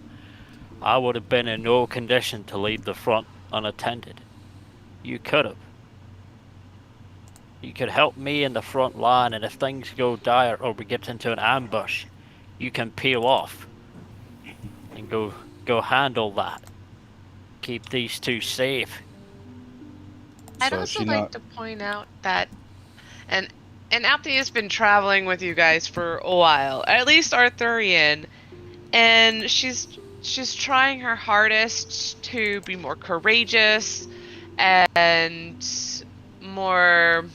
I would have been in no condition to leave the front unattended. You could have. You could help me in the front line, and if things go dire or we get into an ambush, you can peel off and go handle that. Keep these two safe. I'd So also she like not- to point out that, and Althea's been traveling with you guys for a while, at least Arthurian, and she's trying her hardest to be more courageous and more.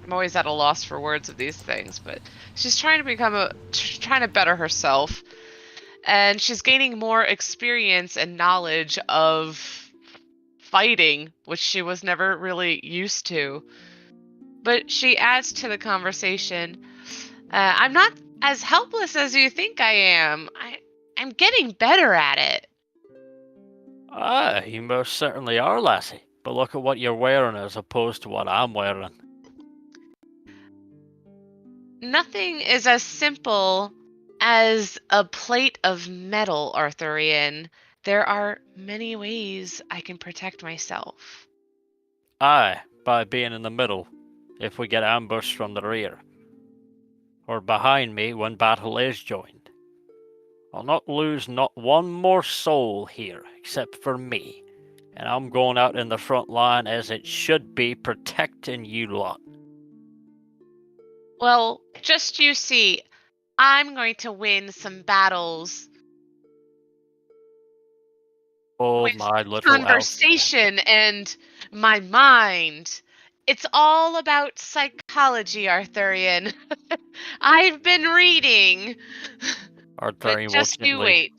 I'm always at a loss for words of these things, but she's trying to trying to better herself, and she's gaining more experience and knowledge of fighting, which she was never really used to. But she adds to the conversation, I'm not as helpless as you think I am. I'm getting better at it. Ah, you most certainly are, lassie. But look at what you're wearing as opposed to what I'm wearing. Nothing is as simple as a plate of metal, Arthurian. There are many ways I can protect myself. Aye, by being in the middle, if we get ambushed from the rear. or behind me when battle is joined. I'll not lose not one more soul here except for me, and I'm going out in the front line as it should be, protecting you lot. Well, just you see, I'm going to win some battles Oh, with my little Althea. conversation and my mind. It's all about psychology, Arthurian. I've been reading. But Arthurian will just you wait.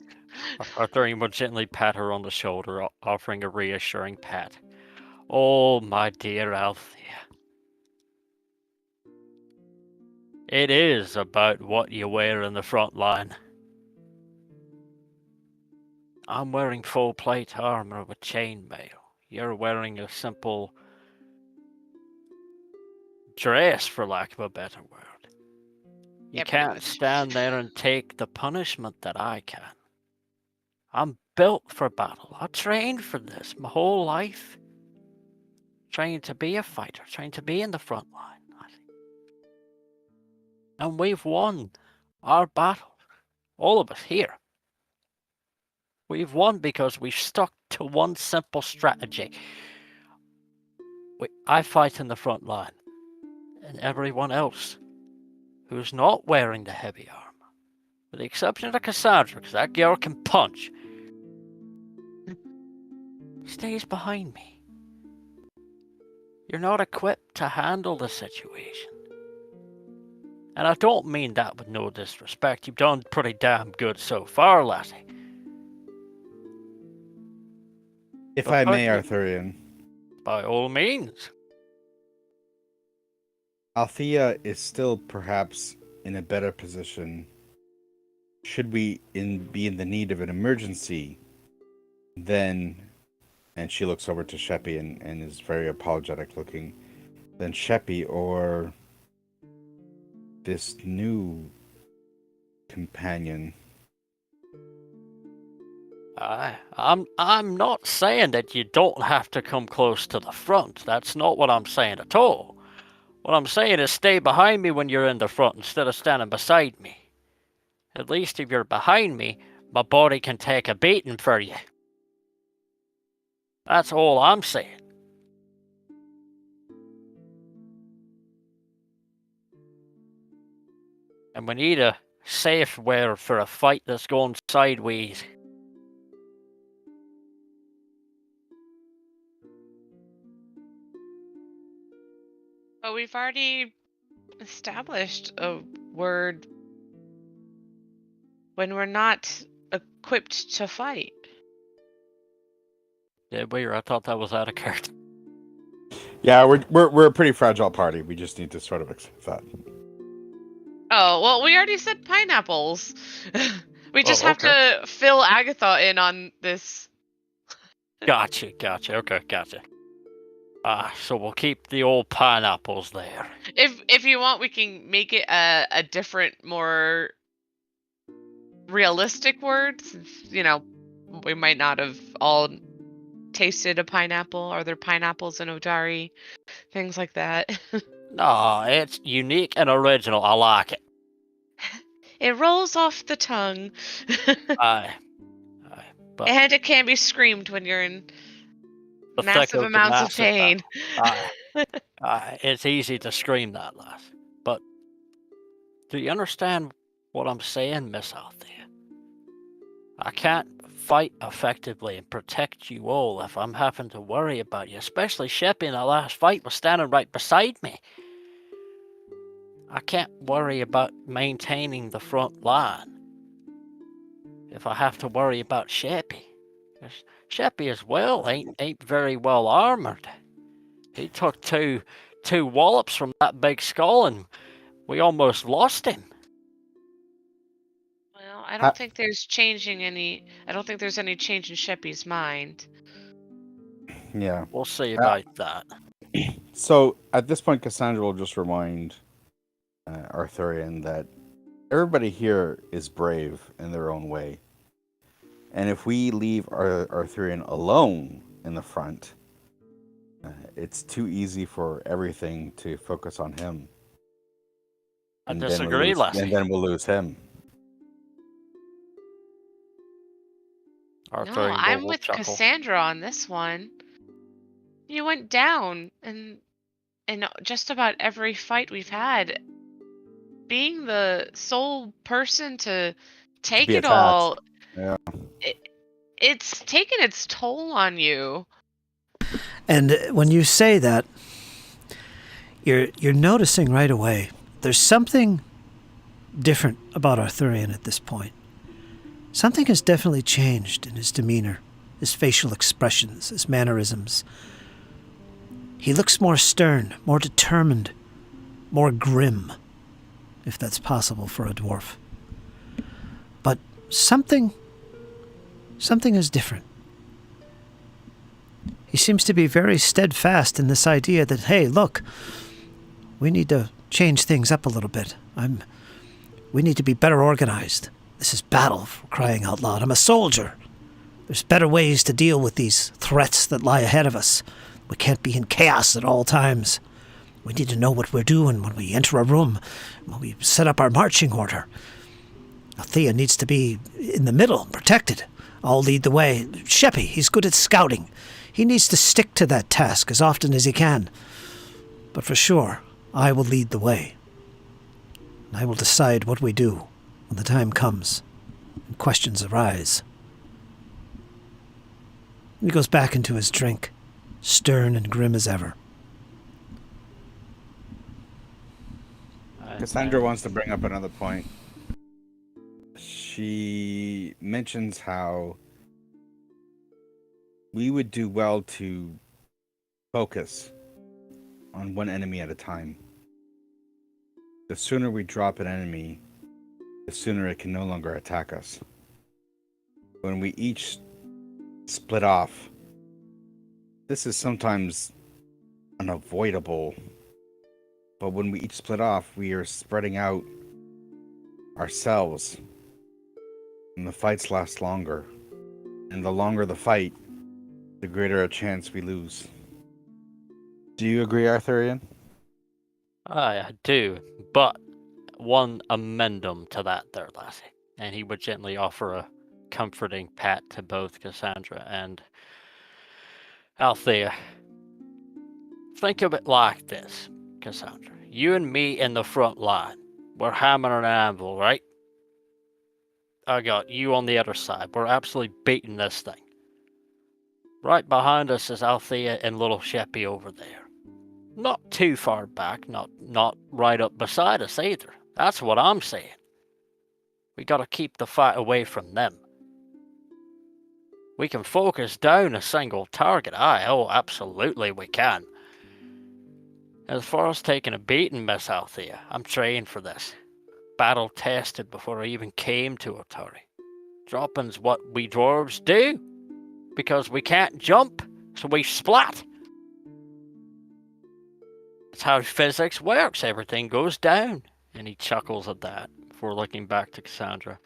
gently pat her on the shoulder, offering a reassuring pat. Oh, my dear Althea. It is about what you wear in the front line. I'm wearing full plate armor with chainmail. You're wearing a simple dress, for lack of a better word. You Yeah, pretty can't much. stand there and take the punishment that I can. I'm built for battle. I trained for this my whole life. Trained to be a fighter, trained to be in the front line. And we've won our battles. All of us here. We've won because we've stuck to one simple strategy. I fight in the front line, and everyone else who's not wearing the heavy armor, with the exception of Cassandra, because that girl can punch, stays behind me. You're not equipped to handle the situation. And I don't mean that with no disrespect. You've done pretty damn good so far, lassie. If But I may, partly- Arthurian, By all means. Althea is still perhaps in a better position should we be in the need of an emergency then, and she looks over to Sheppy and is very apologetic looking, then Sheppy or this new companion. I'm not saying that you don't have to come close to the front. That's not what I'm saying at all. What I'm saying is stay behind me when you're in the front instead of standing beside me. At least if you're behind me, my body can take a beating for you. That's all I'm saying. And we need a safe wear for a fight that's going sideways. But we've already established a word when we're not equipped to fight. Did we? Or I thought that was out of character. Yeah, we're a pretty fragile party. We just need to sort of accept that. Oh, well, we already said pineapples. We just have okay. to fill Agatha in on this. Gotcha. Okay, gotcha. So we'll keep the old pineapples there. If you want, we can make it a different, more realistic word. Since, we might not have all tasted a pineapple. Are there pineapples in Odari? Things like that. No, it's unique and original. I like it. It rolls off the tongue. Aye. But And it can be screamed when you're in the thick massive of the amounts of massive pain. It's easy to scream that, lass. But do you understand what I'm saying, Miss Althea? I can't fight effectively and protect you all if I'm having to worry about you, especially Sheppy in the last fight was standing right beside me. I can't worry about maintaining the front line if I have to worry about Sheppy. Sheppy as well ain't very well armored. He took two wallops from that big skull and we almost lost him. Well, I don't think there's any change in Sheppy's mind. Yeah. We'll see about that. So at this point, Cassandra will just remind Arthurian that everybody here is brave in their own way. And if we leave Arthurian alone in the front, it's too easy for everything to focus on him. I And then disagree, Lassie. And then we'll lose him. No, Arthurian I'm will with chuckle. Cassandra on this one. You went down in just about every fight we've had. Being the sole person to take be it attacked. all, Yeah. it's taken its toll on you. And when you say that, you're noticing right away there's something different about Arthurian at this point. Something has definitely changed in his demeanor, his facial expressions, his mannerisms. He looks more stern, more determined, more grim, if that's possible for a dwarf. But something is different. He seems to be very steadfast in this idea that, hey, look, we need to change things up a little bit. We need to be better organized. This is battle, for crying out loud. I'm a soldier. There's better ways to deal with these threats that lie ahead of us. We can't be in chaos at all times. We need to know what we're doing when we enter a room, when we set up our marching order. Althea needs to be in the middle, protected. I'll lead the way. Sheppy, he's good at scouting. He needs to stick to that task as often as he can. But for sure, I will lead the way. And I will decide what we do when the time comes and questions arise. He goes back into his drink, stern and grim as ever. Cassandra wants to bring up another point. She mentions how we would do well to focus on one enemy at a time. The sooner we drop an enemy, the sooner it can no longer attack us. When we each split off, this is sometimes unavoidable, but when we each split off, we are spreading out ourselves, and the fights last longer. And the longer the fight, the greater a chance we lose. Do you agree, Arthurian? I do, but one amendum to that there, Lassie. And he would gently offer a comforting pat to both Cassandra and Althea. Think of it like this, Cassandra. You and me in the front line. We're hammering an anvil, right? I got you on the other side. We're absolutely beating this thing. Right behind us is Althea and little Sheppy over there. Not too far back, not right up beside us either. That's what I'm saying. We gotta keep the fight away from them. We can focus down a single target. Oh, absolutely we can. As far as taking a beating, Miss Althea, I'm trained for this. Battle tested before I even came to Otari. Dropping's what we dwarves do. Because we can't jump, so we splat. That's how physics works. Everything goes down. And he chuckles at that before looking back to Cassandra.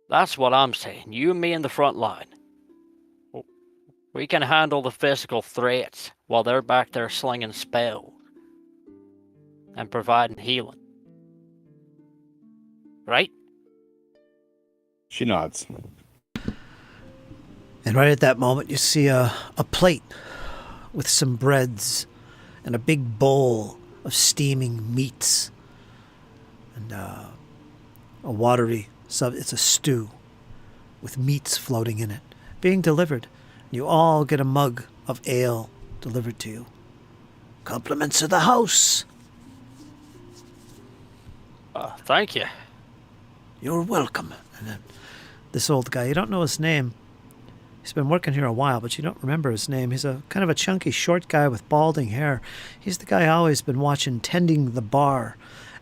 That's what I'm saying. You and me in the front line. We can handle the physical threats while they're back there slinging spells and providing healing. Right? She nods. And right at that moment, you see a plate with some breads and a big bowl of steaming meats and a watery it's a stew with meats floating in it, being delivered. You all get a mug of ale delivered to you. Compliments of the house. Thank you. You're welcome. And then this old guy, you don't know his name. He's been working here a while, but you don't remember his name. He's a kind of a chunky, short guy with balding hair. He's the guy I've always been watching tending the bar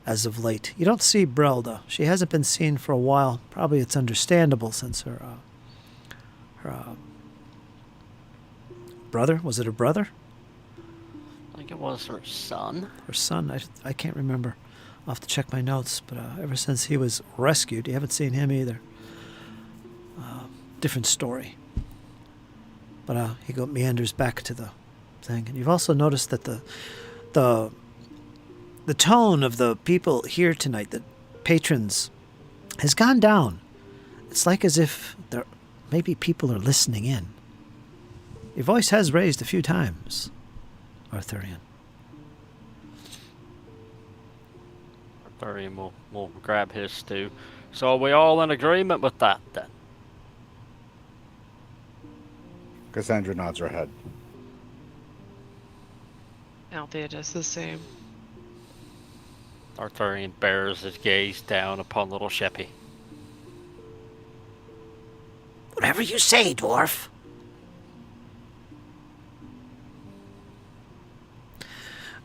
as of late. You don't see Brelda. She hasn't been seen for a while. Probably it's understandable since her brother, was it her brother? I think it was her son. Her son, I can't remember. I'll have to check my notes, but ever since he was rescued, you haven't seen him either. Different story. But he meanders back to the thing. And you've also noticed that the the tone of the people here tonight, the patrons, has gone down. It's like as if maybe people are listening in. Your voice has raised a few times, Arthurian. Arthurian will grab his stew. So are we all in agreement with that then? Cassandra nods her head. Althea does the same. Arthurian bears his gaze down upon little Sheppy. Whatever you say, dwarf.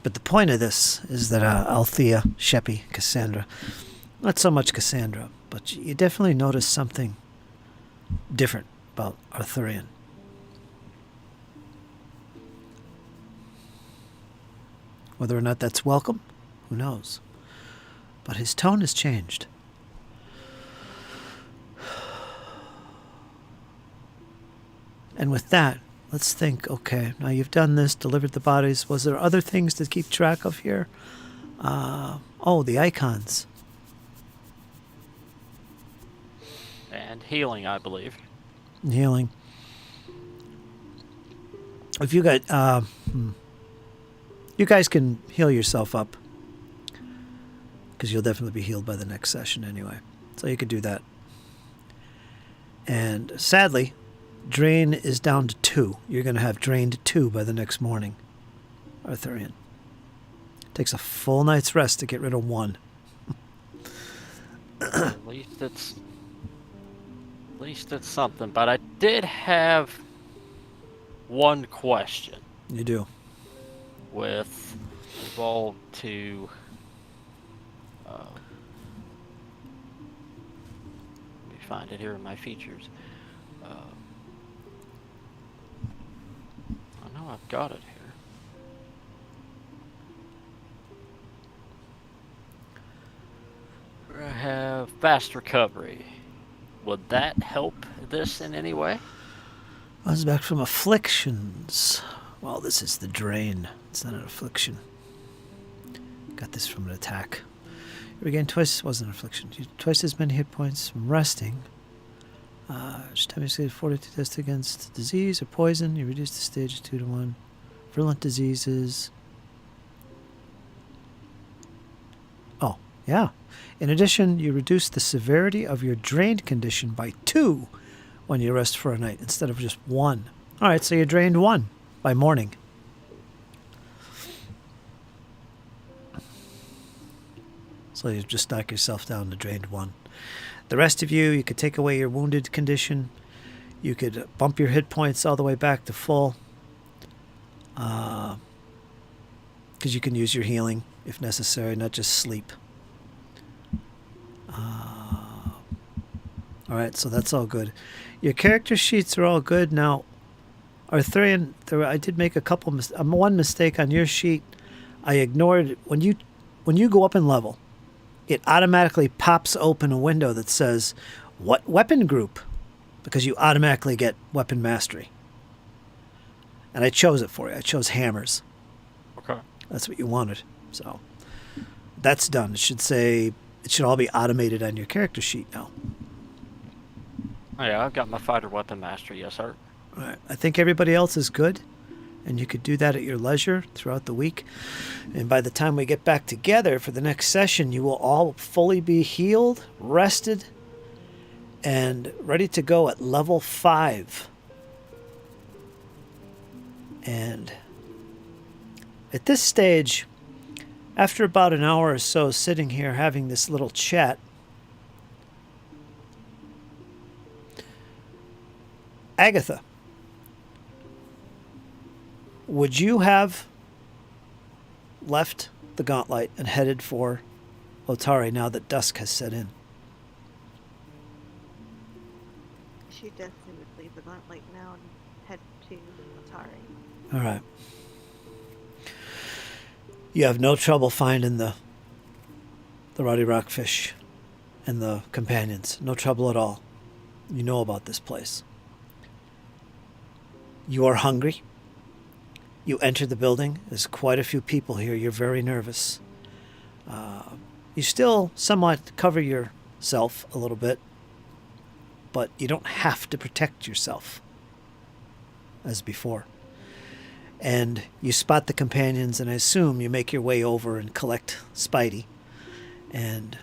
But the point of this is that Althea, Sheppy, Cassandra, not so much Cassandra, but you definitely notice something different about Arthurian. Whether or not that's welcome, who knows? But his tone has changed. And with that, let's think, okay, now you've done this, delivered the bodies. Was there other things to keep track of here? The icons. And healing, I believe. Healing. If you got, you guys can heal yourself up. Because you'll definitely be healed by the next session anyway. So you could do that. And sadly, drain is down to 2. You're going to have drained 2 by the next morning, Arthurian. Takes a full night's rest to get rid of 1. At least it's something. But I did have one question. You do. With involved to let me find it here in my features. I know I've got it here. I have fast recovery. Would that help this in any way? I was back from afflictions. Well, this is the drain. It's not an affliction. Got this from an attack. You regain twice, wasn't an affliction. Twice as many hit points from resting. Each time you succeed 42 tests against disease or poison, you reduce the stage 2 to 1. Virulent diseases. Oh, yeah. In addition, you reduce the severity of your drained condition by 2 when you rest for a night instead of just 1. All right, so you're drained 1 by morning. So you just knock yourself down to drained 1. The rest of you could take away your wounded condition. You could bump your hit points all the way back to full. Because you can use your healing if necessary, not just sleep. Alright, so that's all good. Your character sheets are all good. Now, Arthurian, I did make a couple one mistake on your sheet. I ignored when you go up in level, it automatically pops open a window that says what weapon group, because you automatically get weapon mastery. And I chose it for you. I chose hammers. Okay. That's what you wanted. So that's done. It should all be automated on your character sheet now. Oh, yeah, I've got my fighter weapon mastery, yes sir. All right. I think everybody else is good. And you could do that at your leisure throughout the week. And by the time we get back together for the next session, you will all fully be healed, rested, and ready to go at level 5. And at this stage, after about an hour or so sitting here having this little chat, Agatha, would you have left the Gauntlet and headed for Otari now that dusk has set in? She definitely would leave the Gauntlet now and head to Otari. All right. You have no trouble finding the Ruddy Rockfish and the companions. No trouble at all. You know about this place. You are hungry. You enter the building. There's quite a few people here. You're very nervous. You still somewhat cover yourself a little bit, but you don't have to protect yourself as before. And you spot the companions, and I assume you make your way over and collect Spidey and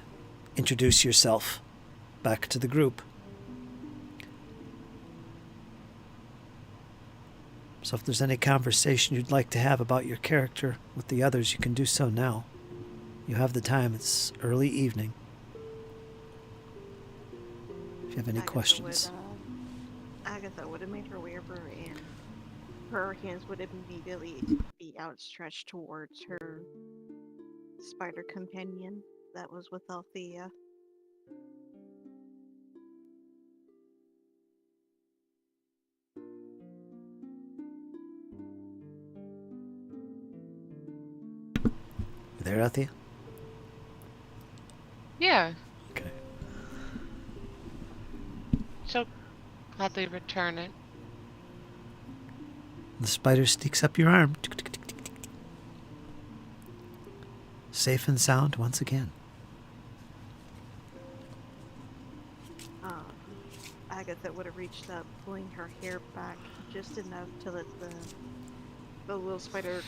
introduce yourself back to the group. So if there's any conversation you'd like to have about your character with the others, you can do so now. You have the time. It's early evening. If you have any questions. Agatha would have made her way over, and her hands would immediately be outstretched towards her spider companion that was with Althea. You there, Althea? Yeah, Okay. she'll gladly return it. The spider sneaks up your arm. Safe and sound once again. Agatha would have reached up, pulling her hair back just enough to let the little spider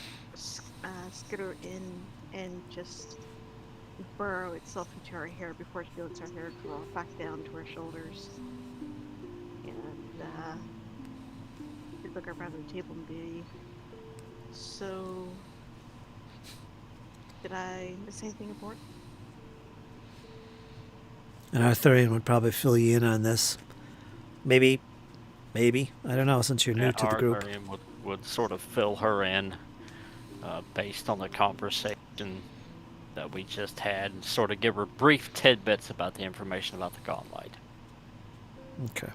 skitter in and just burrow itself into her hair before she lets her hair grow back down to her shoulders. And she'd look around the table and be, so, did I miss anything important? An Arthurian would probably fill you in on this. Maybe. I don't know, since you're new to the group. Arthurian would sort of fill her in based on the conversation that we just had, and sort of give her brief tidbits about the information about the Godlight. Okay.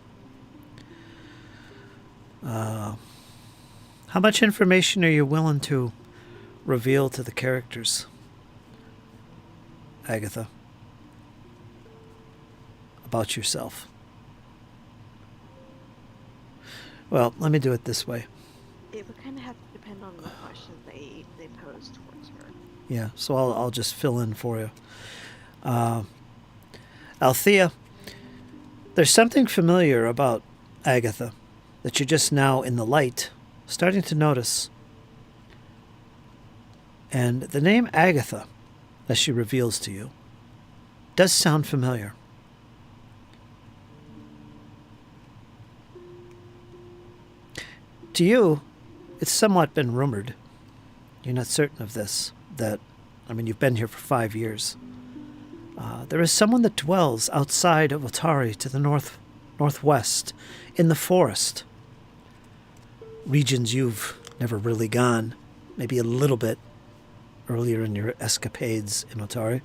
How much information are you willing to reveal to the characters, Agatha, about yourself? Well, let me do it this way. It would kind of have to depend on the questions they pose towards her. Yeah, so I'll just fill in for you. Althea, there's something familiar about Agatha that you're just now in the light starting to notice. And the name Agatha, as she reveals to you, does sound familiar. To you, it's somewhat been rumored, you're not certain of this, that, you've been here for 5 years. There is someone that dwells outside of Otari to the northwest, in the forest. Regions you've never really gone, maybe a little bit earlier in your escapades in Otari,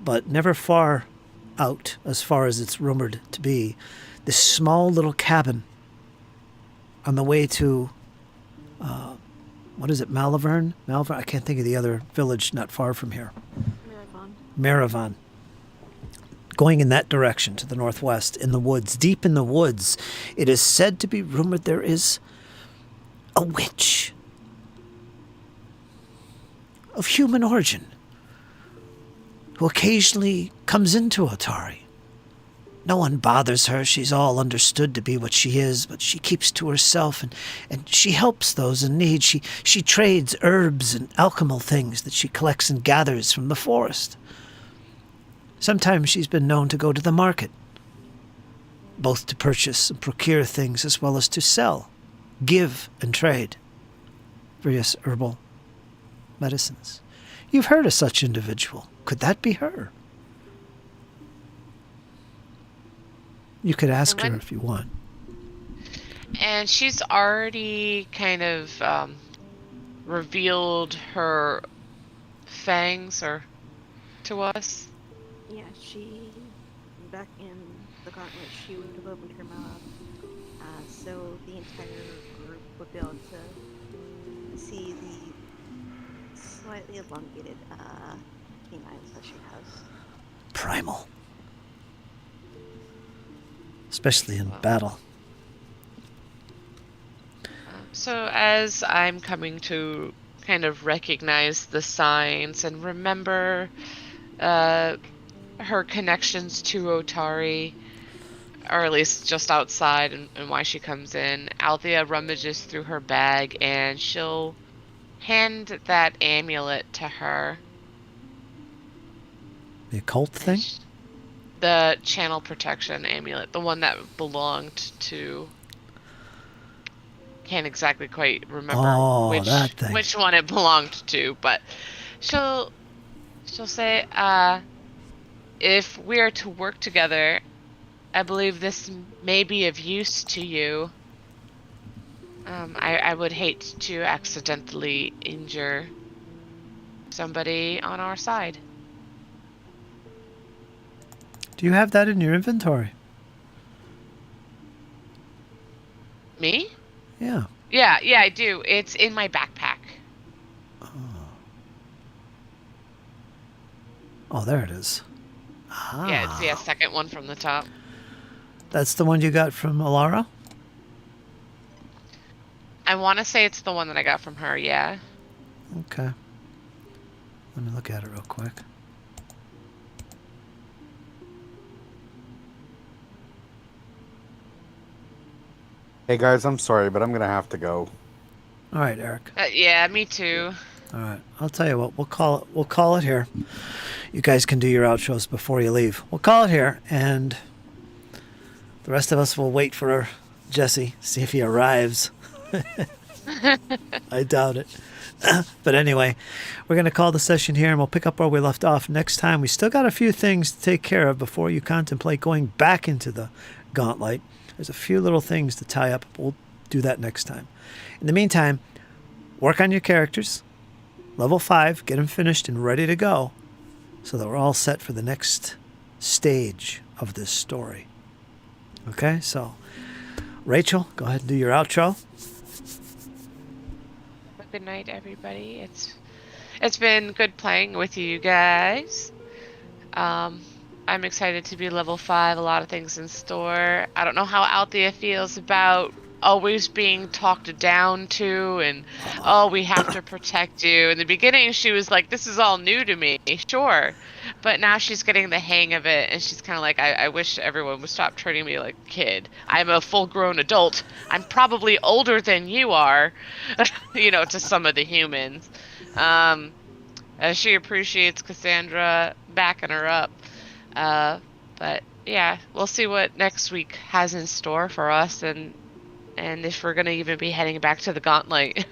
but never far out as far as it's rumored to be. This small little cabin on the way to, what is it, Malavern? I can't think of the other village not far from here. Maravan. Going in that direction to the northwest, in the woods, deep in the woods, it is said to be rumored there is a witch of human origin who occasionally comes into Otari. No one bothers her. She's all understood to be what she is, but she keeps to herself, and she helps those in need. She trades herbs and alchemical things that she collects and gathers from the forest. Sometimes she's been known to go to the market, both to purchase and procure things as well as to sell, give and trade various herbal medicines. You've heard of such individual. Could that be her? You could ask her if you want. And she's already kind of revealed her fangs to us. Yeah, back in the gauntlet, she would have opened her mouth, so the entire group would be able to see the slightly elongated canines that she has. Primal. Especially in battle. So as I'm coming to kind of recognize the signs and remember her connections to Otari, or at least just outside, and why she comes in. Althea rummages through her bag and she'll hand that amulet to her. The occult And thing? the channel protection amulet, the one that belonged to. Can't exactly quite remember Oh, that thing. which one it belonged to, but she'll say, if we are to work together, I believe this may be of use to you. I would hate to accidentally injure somebody on our side. Do you have that in your inventory? Me? Yeah. Yeah, I do. It's in my backpack. Oh, there it is. Ah. Yeah, it's the second one from the top. That's the one you got from Alara? I want to say it's the one that I got from her, yeah. Okay. Let me look at it real quick. Hey guys, I'm sorry, but I'm gonna have to go. All right, Eric. Yeah, me too. All right. I'll tell you what. We'll call it here. You guys can do your outros before you leave. We'll call it here, and the rest of us will wait for Jesse, see if he arrives. I doubt it. But anyway, we're going to call the session here, and we'll pick up where we left off next time. We still got a few things to take care of before you contemplate going back into the gauntlet. There's a few little things to tie up. We'll do that next time. In the meantime, work on your characters. Level 5, get them finished and ready to go so that we're all set for the next stage of this story. Okay, so Rachel, go ahead and do your outro. Good night, everybody. It's been good playing with you guys. I'm excited to be level 5. A lot of things in store. I don't know how Althea feels about always being talked down to, and we have to protect you. In the beginning, she was like, "This is all new to me." Sure, but now she's getting the hang of it, and she's kind of like, I wish everyone would stop treating me like a kid. I'm a full-grown adult. I'm probably older than you are, to some of the humans. She appreciates Cassandra backing her up. But yeah, we'll see what next week has in store for us, and if we're gonna even be heading back to the gauntlet.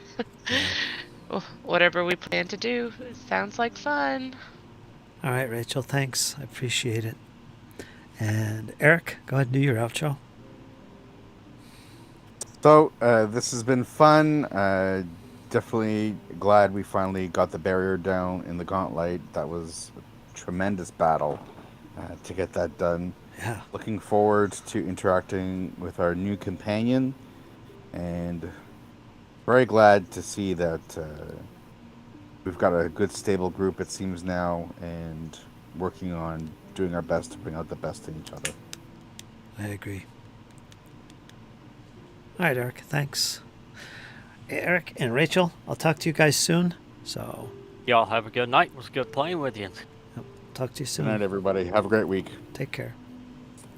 Whatever we plan to do, it sounds like fun. All right, Rachel, thanks. I appreciate it. And Eric, go ahead and do your outro. So, this has been fun. Definitely glad we finally got the barrier down in the gauntlet. That was a tremendous battle to get that done. Yeah. Looking forward to interacting with our new companion, and very glad to see that we've got a good stable group, it seems now, and working on doing our best to bring out the best in each other. I agree. All right, Eric, thanks. Eric and Rachel, I'll talk to you guys soon. So, Y'all have a good night. It was good playing with you. talk to you soon. Good night, everybody. Have a great week. Take care.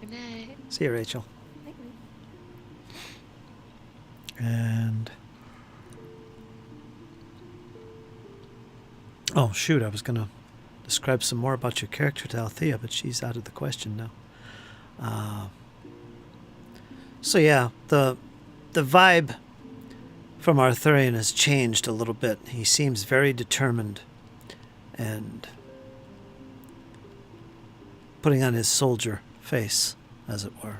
Good night. See you, Rachel. And oh shoot, I was gonna describe some more about your character to Althea, but she's out of the question now. So yeah, the vibe from Arthurian has changed a little bit. He seems very determined and putting on his soldier face, as it were.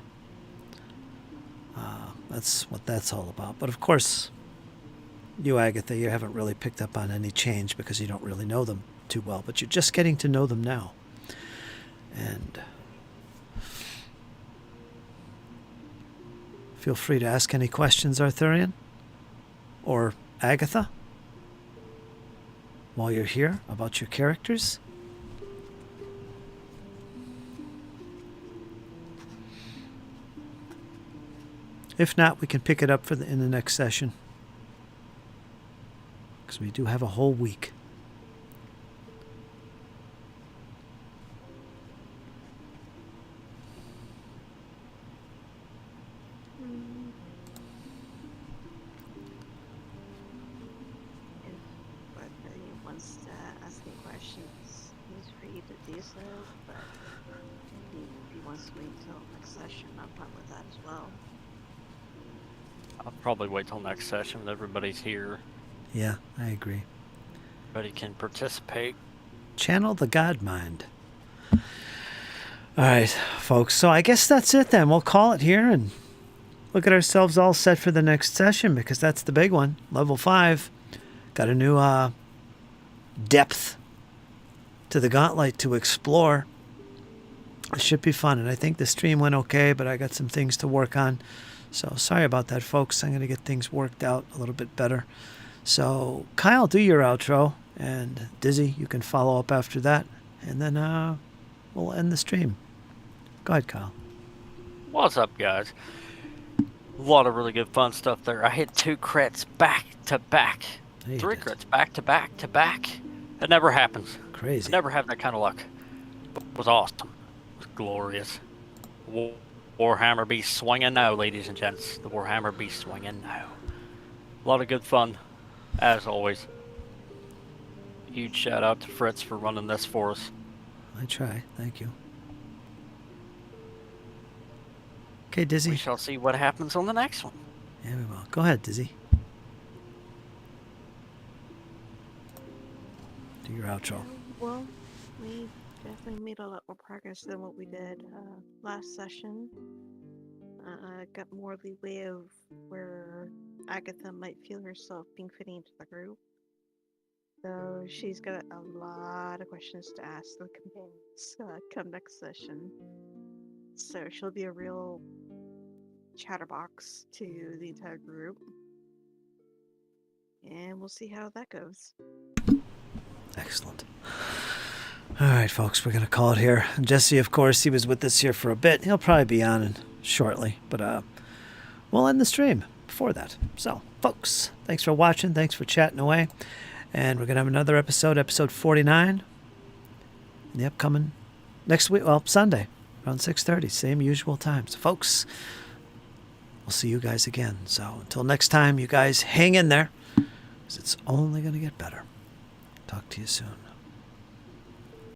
That's what that's all about. But of course, you, Agatha, you haven't really picked up on any change because you don't really know them too well, but you're just getting to know them now. And feel free to ask any questions, Arthurian or Agatha, while you're here about your characters. If not, we can pick it up in the next session. because we do have a whole week. Mm. If anyone wants to ask any questions, he's free to do so, but if he wants to wait until next session, I'm fine with that as well. I'll probably wait till next session when everybody's here. Yeah, I agree. Everybody can participate. Channel the God mind. All right, folks. So I guess that's it then. We'll call it here and look at ourselves all set for the next session, because that's the big one. Level 5. Got a new depth to the gauntlet to explore. It should be fun. And I think the stream went okay, but I got some things to work on. So sorry about that, folks. I'm going to get things worked out a little bit better. So Kyle, do your outro. And Dizzy, you can follow up after that. And then we'll end the stream. Go ahead, Kyle. What's up, guys? A lot of really good fun stuff there. I hit 2 crits back to back. Yeah, you 3 did. crits back to back to back. It never happens. Crazy. I never have that kind of luck. It was awesome. It was glorious. Warhammer be swinging now, ladies and gents. The Warhammer be swinging now. A lot of good fun, as always. Huge shout out to Fritz for running this for us. I try. Thank you. Okay, We Dizzy. shall see what happens on the next one. Yeah, we will. Go ahead, Dizzy. Do your outro. Well, we definitely made a lot more progress than what we did last session. Got more leeway of where Agatha might feel herself being fitting into the group. So she's got a lot of questions to ask the companions come next session. So she'll be a real chatterbox to the entire group. And we'll see how that goes. Excellent. All right, folks, we're going to call it here. Jesse, of course, he was with us here for a bit. He'll probably be on shortly, but we'll end the stream before that. So, folks, thanks for watching. Thanks for chatting away. And we're going to have another episode 49, in the upcoming next week, well, Sunday, around 6:30, same usual time. So, folks, we'll see you guys again. So, until next time, you guys hang in there, because it's only going to get better. Talk to you soon.